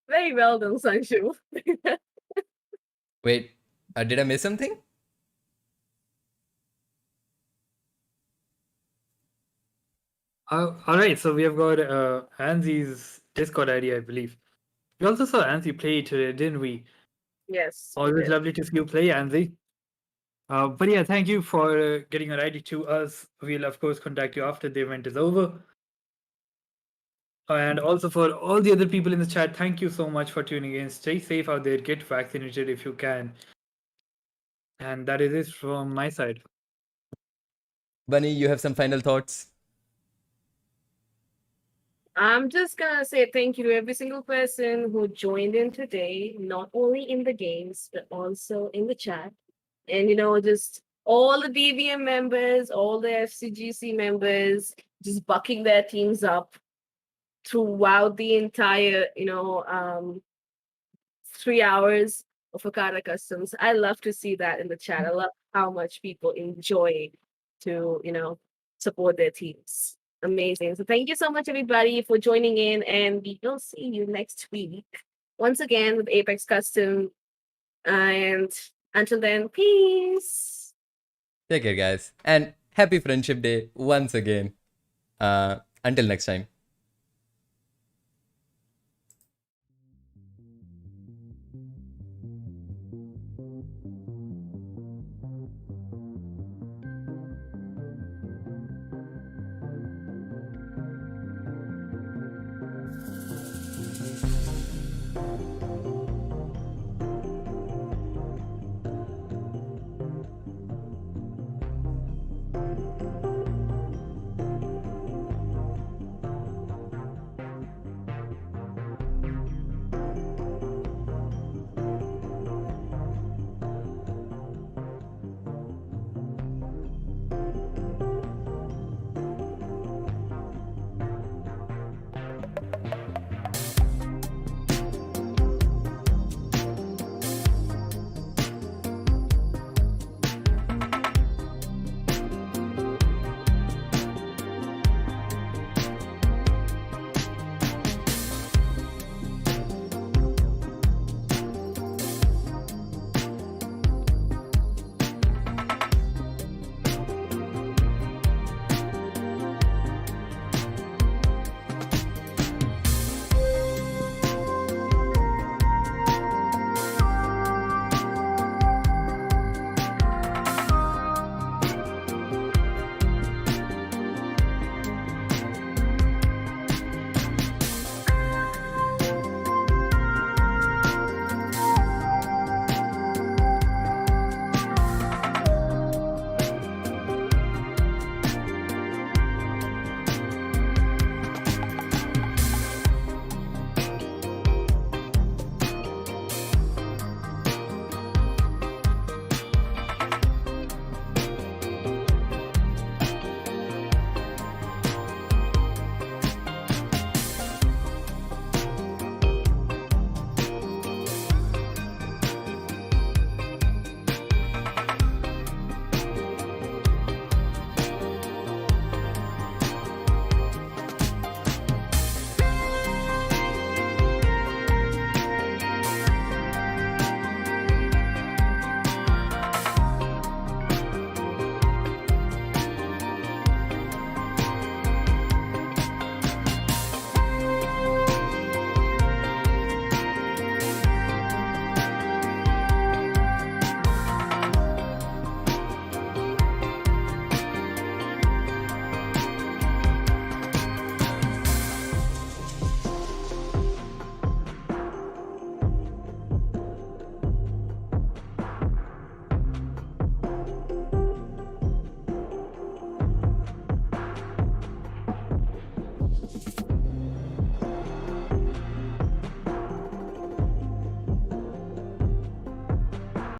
S2: Very well done, Sanshu.
S3: Wait, did I miss something?
S1: All right, so we have got Anzi's Discord ID, I believe. We also saw Anzi play today, didn't we?
S2: Yes.
S1: Always
S2: yes.
S1: lovely to see you play, Anzi. But yeah, thank you for getting your ID to us. We'll, of course, contact you after the event is over. And also for all the other people in the chat, thank you so much for tuning in. Stay safe out there. Get vaccinated if you can. And that is it from my side.
S3: Bunny, you have some final thoughts?
S2: I'm just gonna say thank you to every single person who joined in today, not only in the games, but also in the chat. And just all the DVM members, all the FCGC members, just bucking their teams up throughout the entire, 3 hours of Akada Customs. I love to see that in the chat. I love how much people enjoy to, support their teams. Amazing. So thank you so much, everybody, for joining in, and we will see you next week once again with Apex Custom. And until then, peace.
S3: Take care, guys. And happy Friendship Day once again. Until next time.